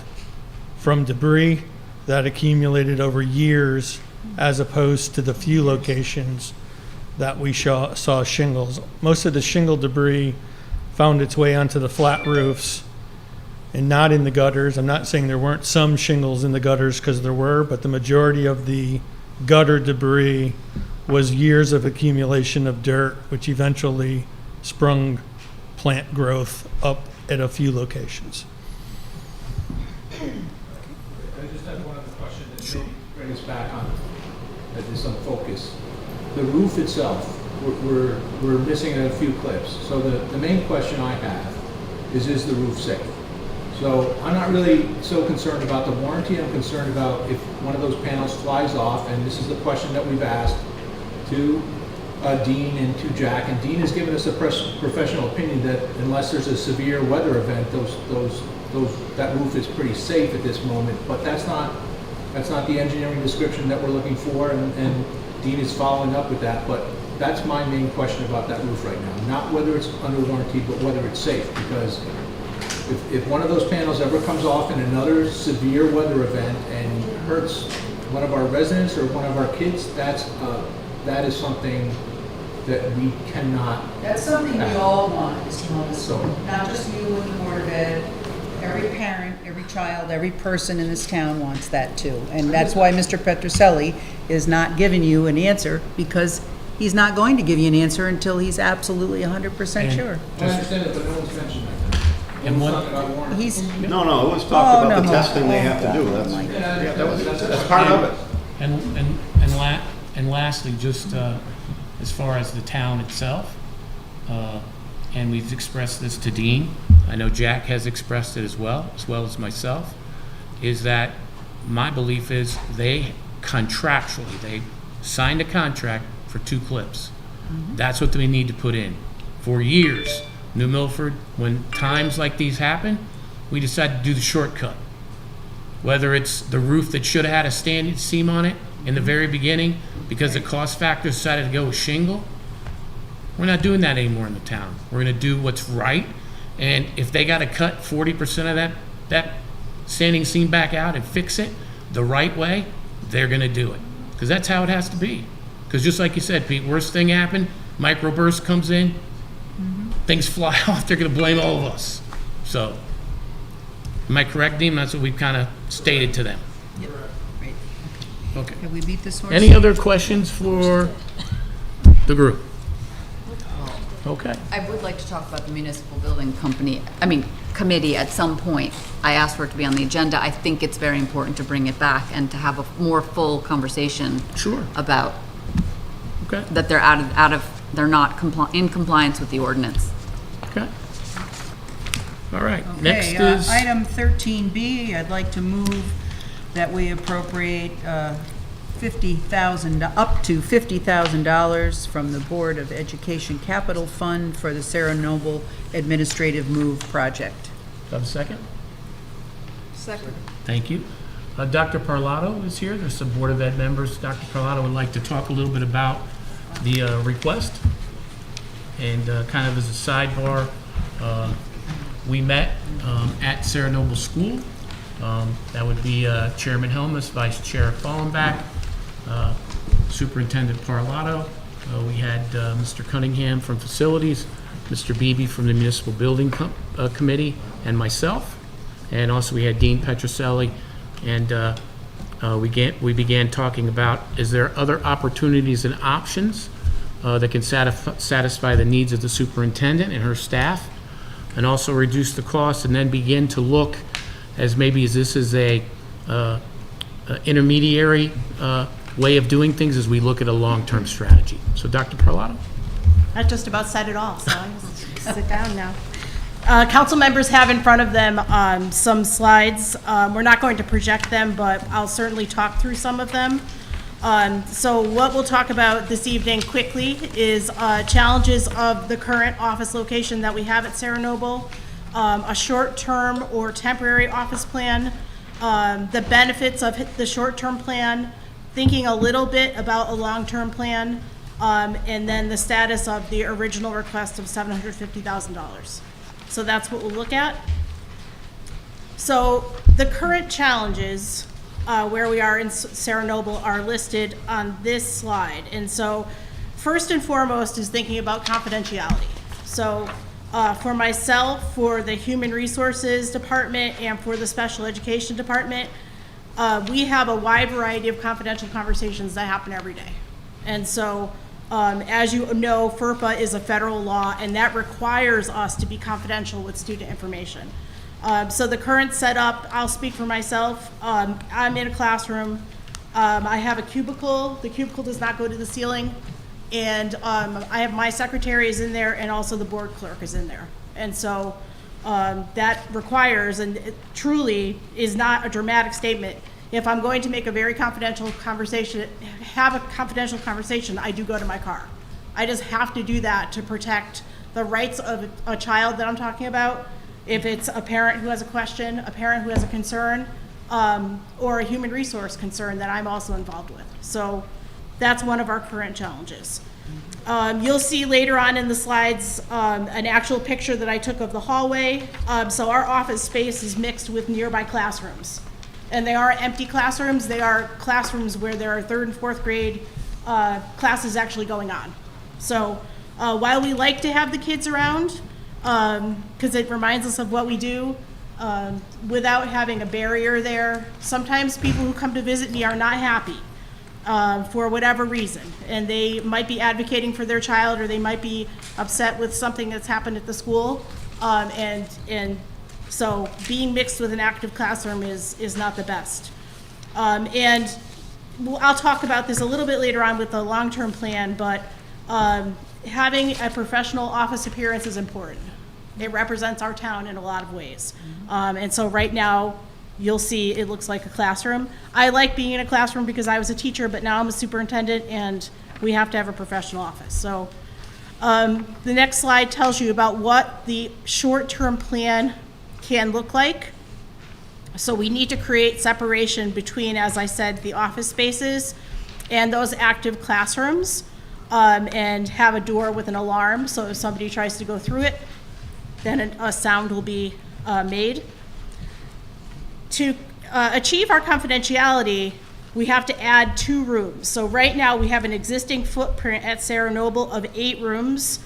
from debris that accumulated over years, as opposed to the few locations that we saw shingles. Most of the shingle debris found its way onto the flat roofs and not in the gutters. I'm not saying there weren't some shingles in the gutters, because there were, but the majority of the gutter debris was years of accumulation of dirt, which eventually sprung plant growth up at a few locations. I just have one other question that may bring us back on, that is some focus. The roof itself, we're missing a few clips. So the main question I have is the roof safe? So I'm not really so concerned about the warranty. I'm concerned about if one of those panels flies off, and this is the question that we've asked to Dean and to Jack, and Dean has given us a professional opinion that unless there's a severe weather event, that roof is pretty safe at this moment. But that's not the engineering description that we're looking for, and Dean is following up with that. But that's my main question about that roof right now. Not whether it's under warranty, but whether it's safe. Because if one of those panels ever comes off in another severe weather event and hurts one of our residents or one of our kids, that is something that we cannot. That's something we all want, Mr. Holmes. Not just you and the Board of Ed. Every parent, every child, every person in this town wants that too. And that's why Mr. Petroselli is not giving you an answer, because he's not going to give you an answer until he's absolutely 100% sure. I understand it, but no one's mentioned that. And No, it was talked about the testing they have to do. That's part of it. And lastly, just as far as the town itself, and we've expressed this to Dean, I know Jack has expressed it as well as myself, is that my belief is they signed a contract for 2 clips. That's what they need to put in. For years, New Milford, when times like these happen, we decided to do the shortcut. Whether it's the roof that should have had a standing seam on it in the very beginning because the cost factor decided to go with shingle, we're not doing that anymore in the town. We're going to do what's right, and if they got to cut 40% of that standing seam back out and fix it the right way, they're going to do it, because that's how it has to be. Because just like you said, Pete, worst thing happened, microburst comes in, things fly off, they're going to blame all of us. So, am I correct, Dean? That's what we've kind of stated to them. Yep. Right. Okay. Have we beat this horse? Any other questions for the group? Okay. I would like to talk about the municipal building committee at some point. I asked for it to be on the agenda. I think it's very important to bring it back and to have a more full conversation. Sure. About okay. That they're they're not in compliance with the ordinance. Okay. All right. Okay, Next is item 13B. I'd like to move that we appropriate up to $50,000 from the Board of Education Capital Fund for the Sarah Noble Administrative Move Project. Do I have a second? Second. Thank you. Dr. Parlato is here. There's some Board of Ed members. Dr. Parlato would like to talk a little bit about the request. And kind of as a sidebar, we met at Sarah Noble School. That would be Chairman Helmus, Vice Chair Fallenbach, Superintendent Parlato. We had Mr. Cunningham from Facilities, Mr. Beebe from the Municipal Building Committee, and myself. And also we had Dean Petroselli. And we began talking about, is there other opportunities and options that can satisfy the needs of the superintendent and her staff, and also reduce the cost, and then begin to look as maybe as this is a intermediary way of doing things as we look at a long-term strategy. So Dr. Parlato? That just about said it all, so I just sit down now. Council members have in front of them some slides. We're not going to project them, but I'll certainly talk through some of them. So what we'll talk about this evening quickly is challenges of the current office location that we have at Sarah Noble, a short-term or temporary office plan, the benefits of the short-term plan, thinking a little bit about a long-term plan, and then the status of the original request of $750,000. So that's what we'll look at. So the current challenges where we are in Sarah Noble are listed on this slide. And so first and foremost is thinking about confidentiality. So for myself, for the Human Resources Department, and for the Special Education Department, we have a wide variety of confidential conversations that happen every day. And so as you know, FERPA is a federal law, and that requires us to be confidential with student information. So the current setup, I'll speak for myself. I'm in a classroom. I have a cubicle. The cubicle does not go to the ceiling. And I have my secretary is in there, and also the board clerk is in there. And so that requires, and it truly is not a dramatic statement, if I'm going to make a very confidential conversation, have a confidential conversation, I do go to my car. I just have to do that to protect the rights of a child that I'm talking about. If it's a parent who has a question, a parent who has a concern, or a human resource concern that I'm also involved with. So that's one of our current challenges. You'll see later on in the slides an actual picture that I took of the hallway. So our office space is mixed with nearby classrooms. And they aren't empty classrooms, they are classrooms where there are 3rd and 4th grade classes actually going on. So while we like to have the kids around, because it reminds us of what we do, without having a barrier there, sometimes people who come to visit me are not happy for whatever reason. And they might be advocating for their child, or they might be upset with something that's happened at the school. So being mixed with an active classroom is not the best. And I'll talk about this a little bit later on with the long-term plan, but having a professional office appearance is important. It represents our town in a lot of ways. And so right now, you'll see it looks like a classroom. I like being in a classroom because I was a teacher, but now I'm a superintendent, and we have to have a professional office. So the next slide tells you about what the short-term plan can look like. So we need to create separation between, as I said, the office spaces and those active classrooms, and have a door with an alarm, so if somebody tries to go through it, then a sound will be made. To achieve our confidentiality, we have to add 2 rooms. So right now we have an existing footprint at Sarah Noble of 8 rooms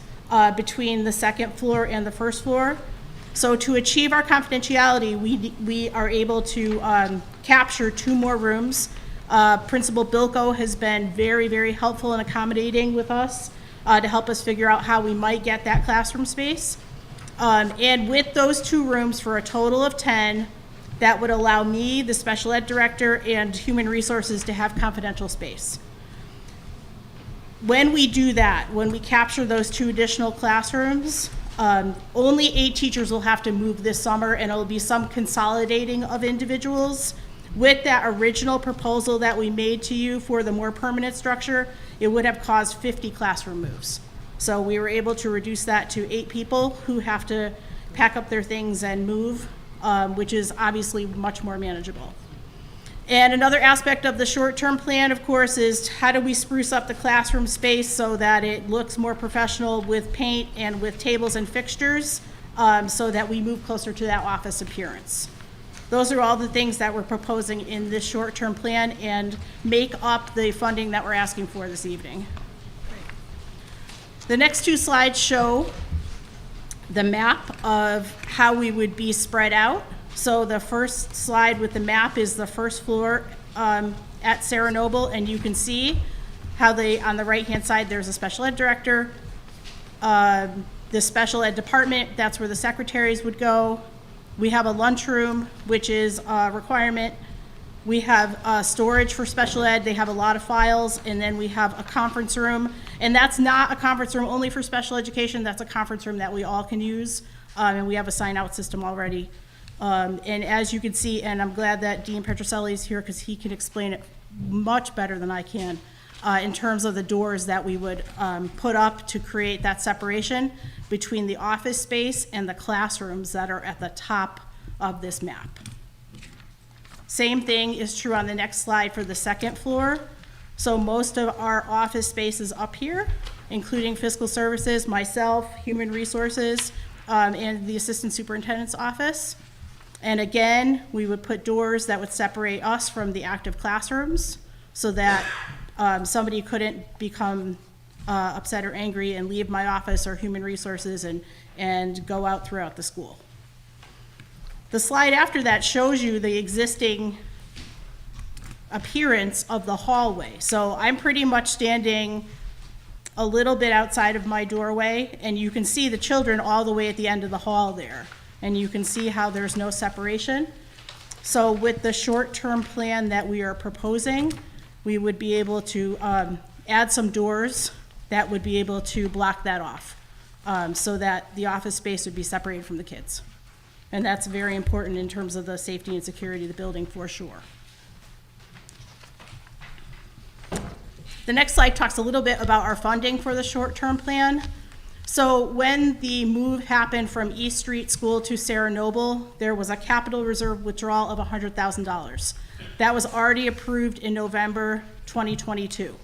between the 2nd floor and the 1st floor. So to achieve our confidentiality, we are able to capture 2 more rooms. Principal Bilko has been very, very helpful and accommodating with us to help us figure out how we might get that classroom space. And with those 2 rooms for a total of 10, that would allow me, the special ed director, and human resources to have confidential space. When we do that, when we capture those 2 additional classrooms, only 8 teachers will have to move this summer, and it'll be some consolidating of individuals With that original proposal that we made to you for the more permanent structure, it would have caused 50 classroom moves. So we were able to reduce that to 8 people who have to pack up their things and move, which is obviously much more manageable. And another aspect of the short-term plan, of course, is how do we spruce up the classroom space so that it looks more professional with paint and with tables and fixtures, so that we move closer to that office appearance. Those are all the things that we're proposing in this short-term plan and make up the funding that we're asking for this evening. The next 2 slides show the map of how we would be spread out. So the first slide with the map is the first floor at Sarah Noble, and you can see how on the right-hand side, there's a special ed director. The special ed department, that's where the secretaries would go. We have a lunchroom, which is a requirement. We have storage for special ed. They have a lot of files. And then we have a conference room. And that's not a conference room only for special education. That's a conference room that we all can use. And we have a sign-out system already. And as you can see, and I'm glad that Dean Petroselli is here because he can explain it much better than I can in terms of the doors that we would put up to create that separation between the office space and the classrooms that are at the top of this map. Same thing is true on the next slide for the second floor. So most of our office space is up here, including fiscal services, myself, human resources, and the assistant superintendent's office. And again, we would put doors that would separate us from the active classrooms so that somebody couldn't become upset or angry and leave my office or human resources and go out throughout the school. The slide after that shows you the existing appearance of the hallway. So I'm pretty much standing a little bit outside of my doorway, and you can see the children all the way at the end of the hall there. And you can see how there's no separation. So with the short-term plan that we are proposing, we would be able to add some doors that would be able to block that off so that the office space would be separated from the kids. And that's very important in terms of the safety and security of the building for sure. The next slide talks a little bit about our funding for the short-term plan. So when the move happened from East Street School to Sarah Noble, there was a capital reserve withdrawal of $100,000. That was already approved in November 2022.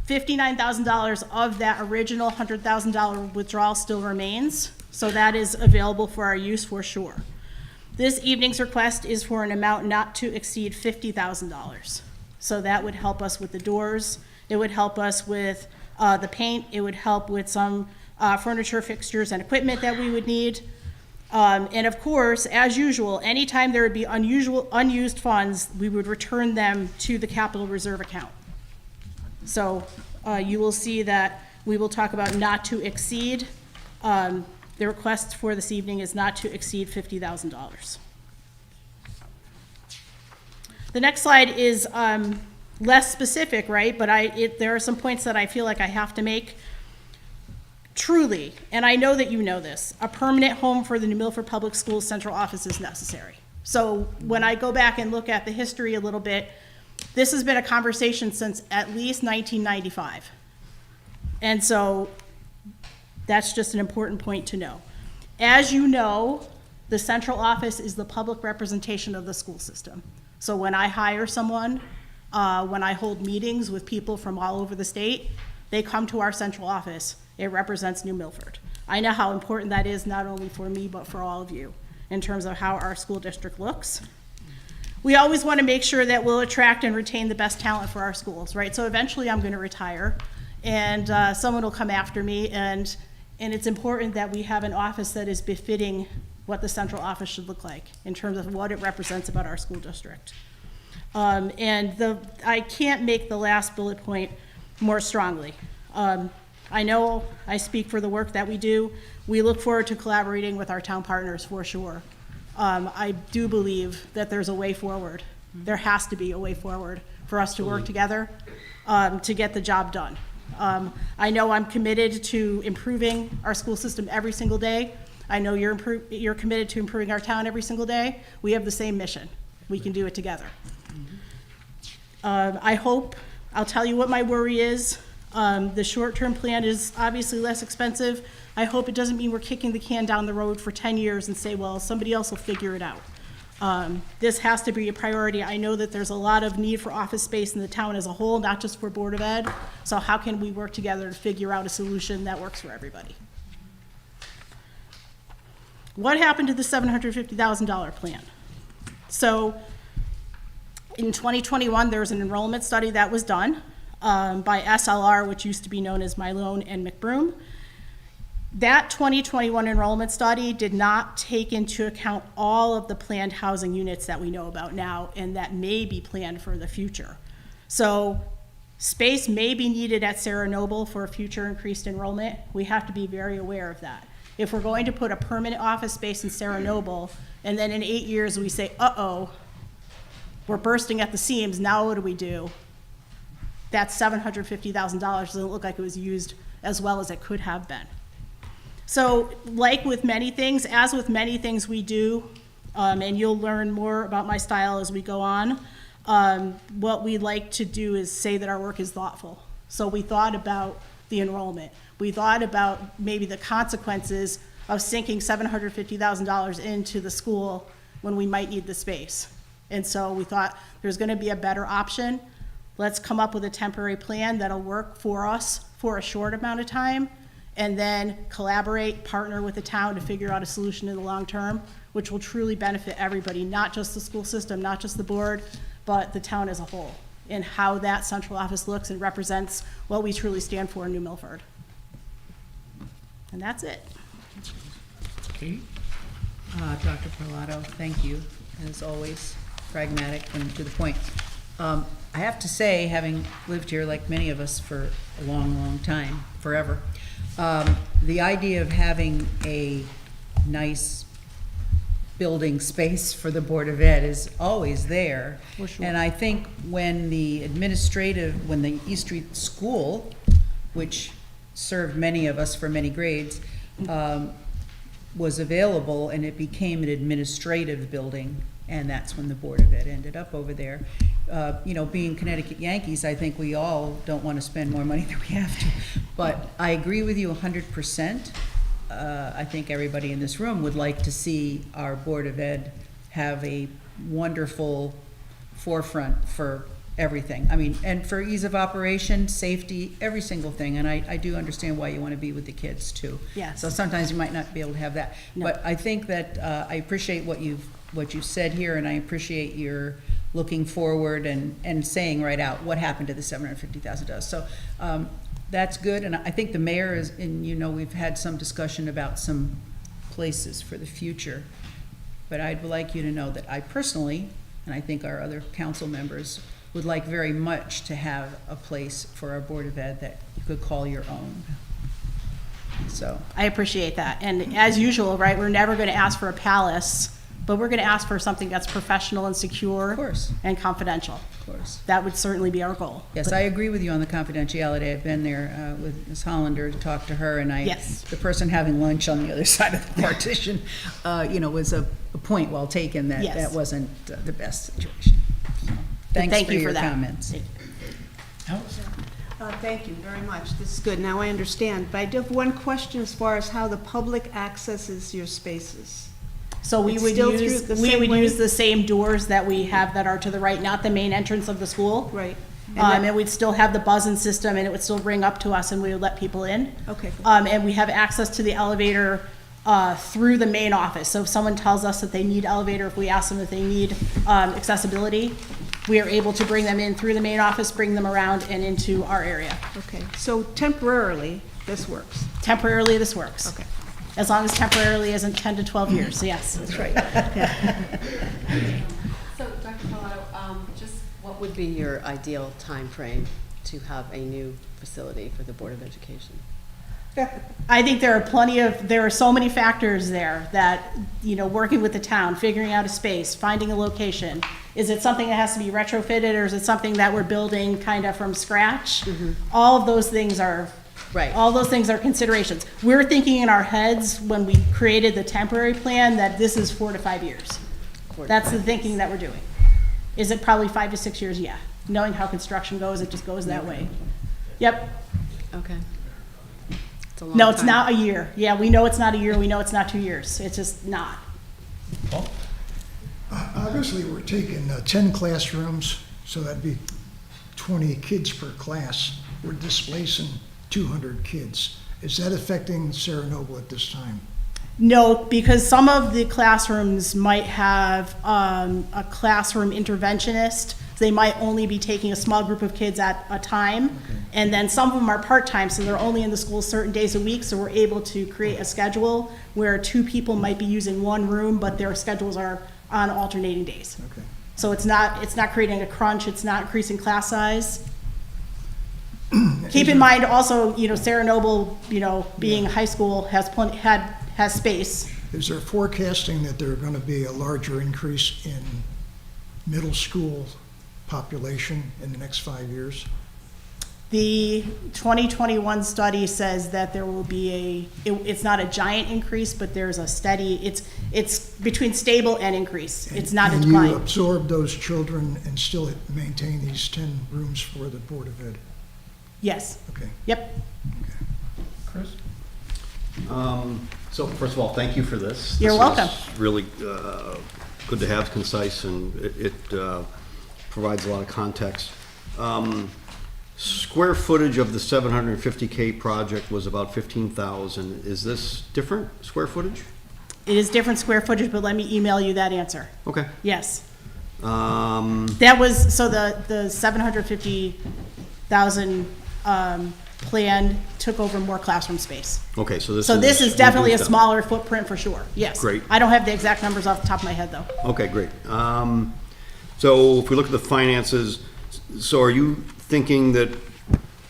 $59,000 of that original $100,000 withdrawal still remains, so that is available for our use for sure. This evening's request is for an amount not to exceed $50,000. So that would help us with the doors, it would help us with the paint, it would help with some furniture, fixtures, and equipment that we would need. And of course, as usual, anytime there would be unused funds, we would return them to the capital reserve account. So you will see that we will talk about not to exceed. The request for this evening is not to exceed $50,000. The next slide is less specific, right? But there are some points that I feel like I have to make. Truly, and I know that you know this, a permanent home for the New Milford Public Schools central office is necessary. So when I go back and look at the history a little bit, this has been a conversation since at least 1995. And so that's just an important point to know. As you know, the central office is the public representation of the school system. So when I hire someone, when I hold meetings with people from all over the state, they come to our central office. It represents New Milford. I know how important that is, not only for me, but for all of you, in terms of how our school district looks. We always want to make sure that we'll attract and retain the best talent for our schools, right? So eventually I'm going to retire, and someone will come after me, and it's important that we have an office that is befitting what the central office should look like in terms of what it represents about our school district. I can't make the last bullet point more strongly. I know I speak for the work that we do. We look forward to collaborating with our town partners for sure. I do believe that there's a way forward. There has to be a way forward for us to work together to get the job done. I know I'm committed to improving our school system every single day. I know you're committed to improving our town every single day. We have the same mission. We can do it together. I'll tell you what my worry is. The short-term plan is obviously less expensive. I hope it doesn't mean we're kicking the can down the road for 10 years and say, well, somebody else will figure it out. This has to be a priority. I know that there's a lot of need for office space in the town as a whole, not just for Board of Ed. So how can we work together to figure out a solution that works for everybody? What happened to the $750,000 plan? So in 2021, there was an enrollment study that was done by SLR, which used to be known as Milone and McBroom. That 2021 enrollment study did not take into account all of the planned housing units that we know about now and that may be planned for the future. So space may be needed at Sarah Noble for future increased enrollment. We have to be very aware of that. If we're going to put a permanent office space in Sarah Noble and then in 8 years we say, uh-oh, we're bursting at the seams, now what do? That $750,000 doesn't look like it was used as well as it could have been. So like with many things, as with many things we do, and you'll learn more about my style as we go on, what we like to do is say that our work is thoughtful. So we thought about the enrollment. We thought about maybe the consequences of sinking $750,000 into the school when we might need the space. And so we thought there's gonna be a better option. Let's come up with a temporary plan that'll work for us for a short amount of time, and then collaborate, partner with the town to figure out a solution in the long term, which will truly benefit everybody, not just the school system, not just the board, but the town as a whole, and how that central office looks and represents what we truly stand for in New Milford. And that's it. Kate? Dr. Parlato, thank you, as always, pragmatic and to the point. I have to say, having lived here like many of us for a long, long time, forever, the idea of having a nice building space for the Board of Ed is always there. For sure. And I think when the East Street School, which served many of us for many grades, was available and it became an administrative building, and that's when the Board of Ed ended up over there. You know, being Connecticut Yankees, I think we all don't want to spend more money than we have to. But I agree with you 100%. I think everybody in this room would like to see our Board of Ed have a wonderful forefront for everything. I mean, and for ease of operation, safety, every single thing. And I do understand why you want to be with the kids too. Yes. So sometimes you might not be able to have that. No. But I think that I appreciate what you said here, and I appreciate your looking forward and saying right out what happened to the $750,000. So that's good, and I think the mayor is, and you know, we've had some discussion about some places for the future, but I'd like you to know that I personally, and I think our other council members, would like very much to have a place for our Board of Ed that you could call your own. So I appreciate that. And as usual, right, we're never going to ask for a palace, but we're going to ask for something that's professional and secure. Of course. And confidential. Of course. That would certainly be our goal. Yes, I agree with you on the confidentiality. I've been there with Ms. Hollander to talk to her, and Yes. the person having lunch on the other side of the partition, you know, was a point well taken that Yes. that wasn't the best situation. So, thanks thank for you your for that. comments. Thank you very much. This is good. Now I understand. But I do have one question as far as how the public accesses your spaces. So we It's would still use, through the we same would way? use the same doors that we have that are to the right, not the main entrance of the school. Right. And we'd still have the buzzing system, and it would still ring up to us, and we would let people in. Okay. And we have access to the elevator through the main office. So if someone tells us that they need elevator, if we ask them if they need accessibility, we are able to bring them in through the main office, bring them around and into our area. Okay. So temporarily, this works. Temporarily, this works. Okay. As long as temporarily isn't 10 to 12 years, so yes. That's right. So, Dr. Parlato, just what would be your ideal time frame to have a new facility for the Board of Education? I think there are so many factors there that, you know, working with the town, figuring out a space, finding a location. Is it something that has to be retrofitted, or is it something that we're building kind of from scratch? All of those things are Right. All those things are considerations. We're thinking in our heads when we created the temporary plan that this is 4 to 5 years. That's the thinking that we're doing. Is it probably 5 to 6 years? Yeah. Knowing how construction goes, it just goes that way. Yep. Okay. It's a long No, it's time. not a year. Yeah, we know it's not a year. We know it's not 2 years. It's just not. Obviously, we're taking 10 classrooms, so that'd be 20 kids per class. We're displacing 200 kids. Is that affecting Sarah Noble at this time? No, because some of the classrooms might have a classroom interventionist. They might only be taking a small group of kids at a time. And then some of them are part-time, so they're only in the school certain days a week. So we're able to create a schedule where 2 people might be using 1 room, but their schedules are on alternating days. Okay. So it's not creating a crunch, it's not increasing class size. Keep in mind also, Sarah Noble, being high school has space. Is there forecasting that there are going to be a larger increase in middle school population in the next 5 years? The 2021 study says that there will be it's not a giant increase, but there's a steady, it's between stable and increase. It's not a And decline. you absorb those children and still maintain these 10 rooms for the Board of Ed? Yes. Okay. Yep. Chris? So first of all, thank you for this. You're welcome. This is really good to have, concise, and it provides a lot of context. Square footage of the 750K project was about 15,000. Is this different square footage? It is different square footage, but let me email you that answer. Okay. Yes. That was, so the 750,000 plan took over more classroom space. Okay, so this is definitely a reduced down. smaller footprint for sure, yes. Great. I don't have the exact numbers off the top of my head, though. Okay, great. So if we look at the finances, so are you thinking that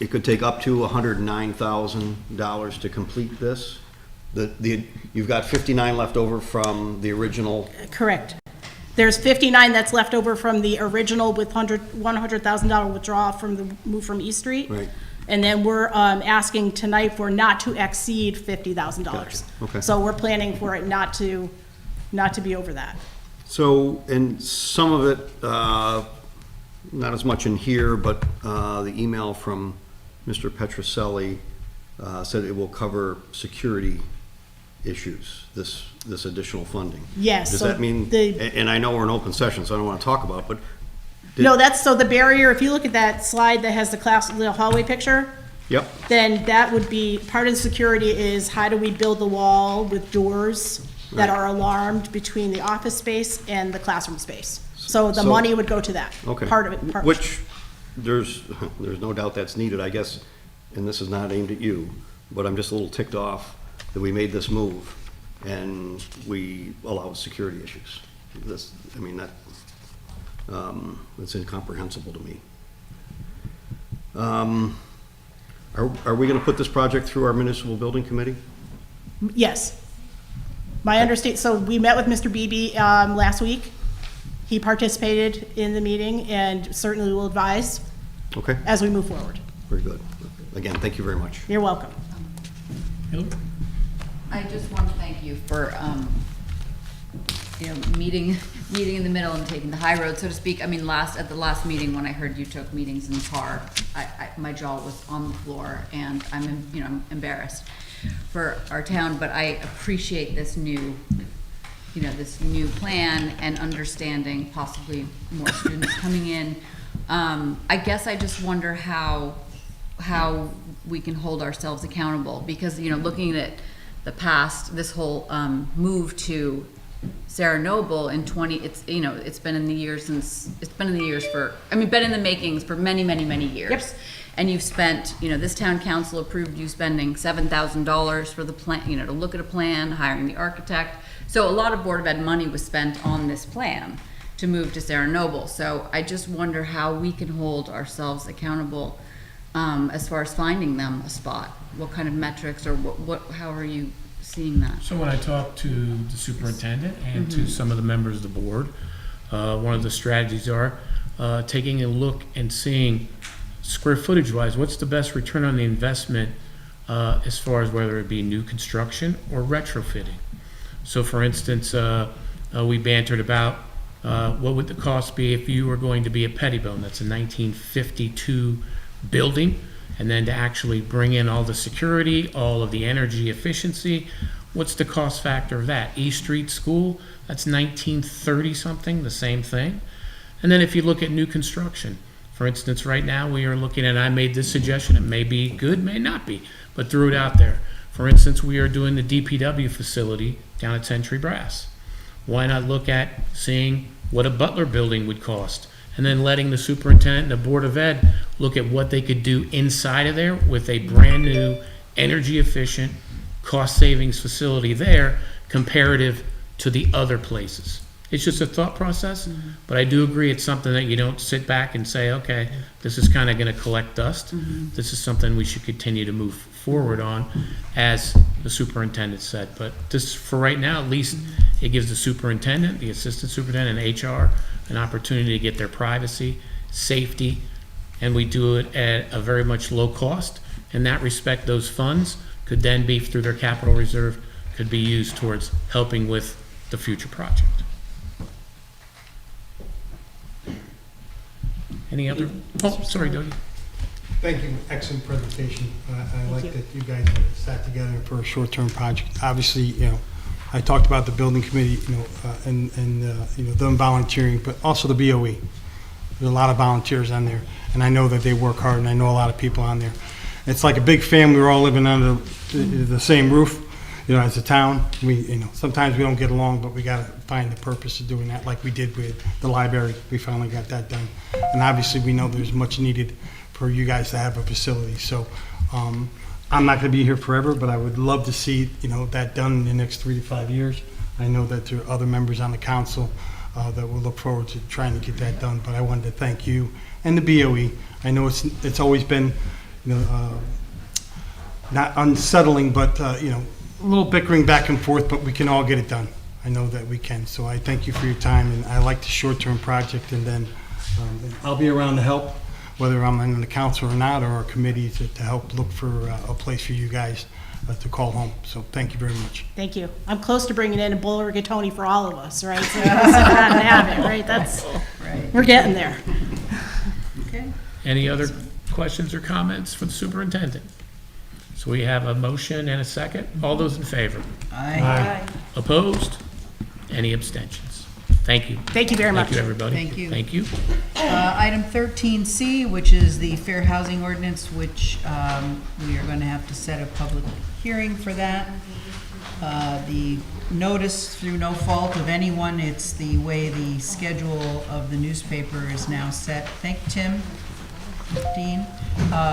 it could take up to $109,000 to complete this? You've got 59 left over from the original? Correct. There's 59 that's left over from the original with $100,000 withdrawal from the move from East Street. Right. And then we're asking tonight for not to exceed $50,000. Gotcha. Okay. So we're planning for it not to be over that. So, and some of it, not as much in here, but the email from Mr. Petroselli said it will cover security issues, this additional funding. Yes, Does so that mean, and I know we're in open session, so I don't want to talk about it, but. No, that's, so the barrier, if you look at that slide that has the hallway picture, Yep, then that would be, part of the security is how do we build the wall with doors that Right. are alarmed between the office space and the classroom space. So the So- money would go to that. okay. Part of it. Which, there's no doubt that's needed, I guess, and this is not aimed at you, but I'm just a little ticked off that we made this move and we allowed security issues. This, I mean, that's incomprehensible to me. Are we gonna put this project through our municipal building committee? Yes. My understanding, so we met with Mr. Beebe last week. He participated in the meeting and certainly will advise Okay, as we move forward. very good. Again, thank you very much. You're welcome. I just want to thank you for, meeting in the middle and taking the high road, so to speak. I mean, at the last meeting, when I heard you took meetings in the car, my jaw was on the floor, and I'm embarrassed for our town, but I appreciate this new plan and understanding possibly more students coming in. I guess I just wonder how we can hold ourselves accountable, because, looking at the past, this whole move to Sarah Noble in it's been in the years been in the makings for many, many, many years. Yep. And you've spent, this town council approved you spending $7,000 for the plan, to look at a plan, hiring the architect. So a lot of Board of Ed money was spent on this plan to move to Sarah Noble. So I just wonder how we can hold ourselves accountable as far as finding them a spot. What kind of metrics, or how are you seeing that? So when I talked to the superintendent and to some of the members of the board, one of the strategies are taking a look and seeing square footage wise, what's the best return on the investment as far as whether it be new construction or retrofitting. So for instance, we bantered about what would the cost be if you were going to be at Pettibone? That's a 1952 building. And then to actually bring in all the security, all of the energy efficiency, what's the cost factor of that? East Street School, that's 1930 something, the same thing. And then if you look at new construction, for instance, right now we are looking at, I made this suggestion, it may be good, may not be, but threw it out there. For instance, we are doing the DPW facility down at Century Brass. Why not look at seeing what a Butler building would cost? And then letting the superintendent and the Board of Ed look at what they could do inside of there with a brand new, energy efficient, cost savings facility there comparative to the other places. It's just a thought process, but I do agree it's something that you don't sit back and say, okay, this is kind of going to collect dust. This is something we should continue to move forward on, as the superintendent said. But this, for right now, at least it gives the superintendent, the assistant superintendent, and HR an opportunity to get their privacy, safety, and we do it at a very much low cost. In that respect, those funds could then be, through their capital reserve, could be used towards helping with the future project. Any other? Oh, sorry, Dougie. Thank you, excellent presentation. I like that you guys sat together for a short-term project. Obviously, you know, I talked about the building committee, you know, and you know, them volunteering, but also the BOE. There's a lot of volunteers on there, and I know that they work hard, and I know a lot of people on there. It's like a big family. We're all living under the same roof, you know, as a town. You know, sometimes we don't get along, but we got to find the purpose of doing that, like we did with the library. We finally got that done, and obviously we know there's much needed for you guys to have a facility. So I'm not going to be here forever, but I would love to see, you know, that done in the next 3 to 5 years. I know that there are other members on the council that will look forward to trying to get that done. But I wanted to thank you and the BOE. I know it's always been, you know, not unsettling, but you know, a little bickering back and forth, but we can all get it done. I know that we can. So I thank you for your time, and I like the short-term project, and then I'll be around to help, whether I'm in the council or not, or our committee, to help look for a place for you guys to call home. So thank you very much. Thank you. I'm close to bringing in a bull rigatoni for all of us, right? So we can sit down and have it, right? That's, Right. we're getting there. Okay. Any other questions or comments for the superintendent? So we have a motion and a second. All those in favor? Aye. Opposed? Any abstentions? Thank you. Thank you very much. Thank you, everybody. Thank you. Thank you. Item 13C, which is the fair housing ordinance, which we are going to have to set a public hearing for that. The notice, through no fault of anyone, it's the way the schedule of the newspaper is now set. Thank you, Tim, Dean.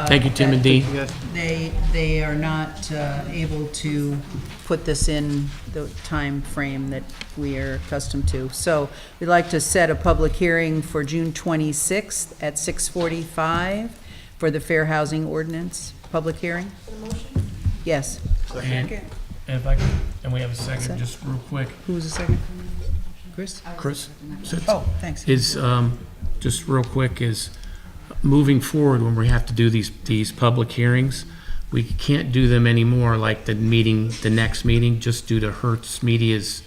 Thank you, Tim and Dean. They are not able to put this in the time frame that we are accustomed to. So we'd like to set a public hearing for June 26th at 6:45 for the fair housing ordinance public hearing. Yes. And if I could, and we have a second, just real quick. Who was the second? Chris? Chris? Oh, thanks. Is, just real quick, is moving forward when we have to do these public hearings, we can't do them anymore like the next meeting, just due to Hertz Media's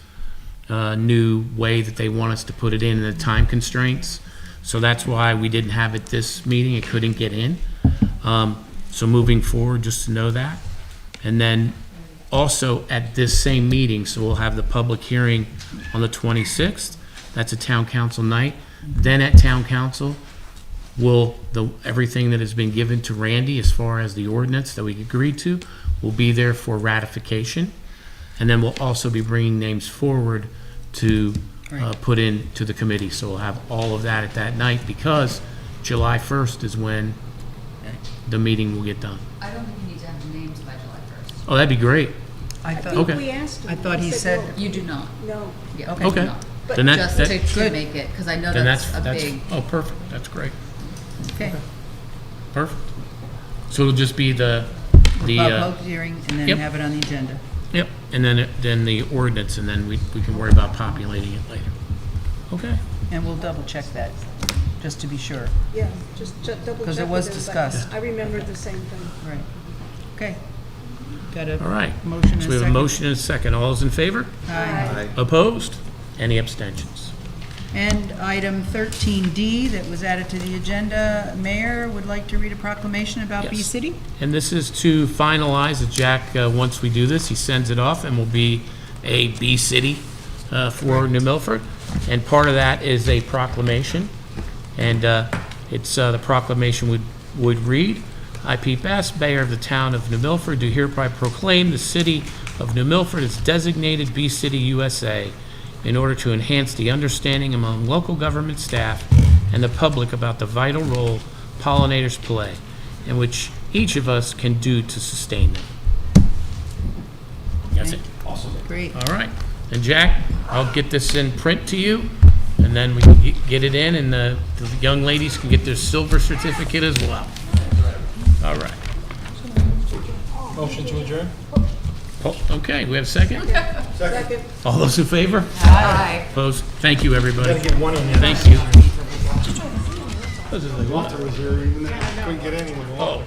new way that they want us to put it in the time constraints. So that's why we didn't have it this meeting, it couldn't get in. So moving forward, just to know that. And then also at this same meeting, so we'll have the public hearing on the 26th, that's a town council night. Then at town council, everything that has been given to Randy as far as the ordinance that we agreed to will be there for ratification. And then we'll also be bringing names forward to put into the committee. So we'll have all of that at that night, because July 1st is when the meeting will get done. I don't think you need to have the names by July 1st. Oh, that'd be great. I thought, Okay. We asked him. I thought he said, You do not. No. Yeah, Okay. you do Okay. not. Then that- Just that- to make it, because I know Then that's a big. oh, perfect, that's great, okay, perfect. So it'll just be the public hearing, and then Yep. have it on the agenda. Yep, and then the ordinance, and then we can worry about populating it later. Okay. And we'll double check that, just to be sure. Yeah, just double check. Because it was with him, but discussed. I remembered the same thing. Right. Okay. Got a All right. motion and a So we have a second. motion and a second. All those in favor? Aye. Opposed? Any abstentions? And item 13D that was added to the agenda, Mayor would like to read a proclamation about Bee Yes. City. And this is to finalize, Jack, once we do this, he sends it off and will be a Bee City for New Milford. And part of that is a proclamation. And it's, the proclamation would read, I, Pete Best, Mayor of the Town of New Milford, do hereby proclaim the City of New Milford as designated Bee City, USA, in order to enhance the understanding among local government staff and the public about the vital role pollinators play, and which each of us can do to sustain them. That's it. Awesome. Great. All right. And Jack, I'll get this in print to you, and then we can get it in, and the young ladies can get their silver certificate as well. All right. Motion to adjourn? Oh, okay, we have a second? Second. All those in favor? Aye. Opposed? Thank you, everybody. Gotta get one in there. Thank you. Walter was here, even though he couldn't get anyone. Oh,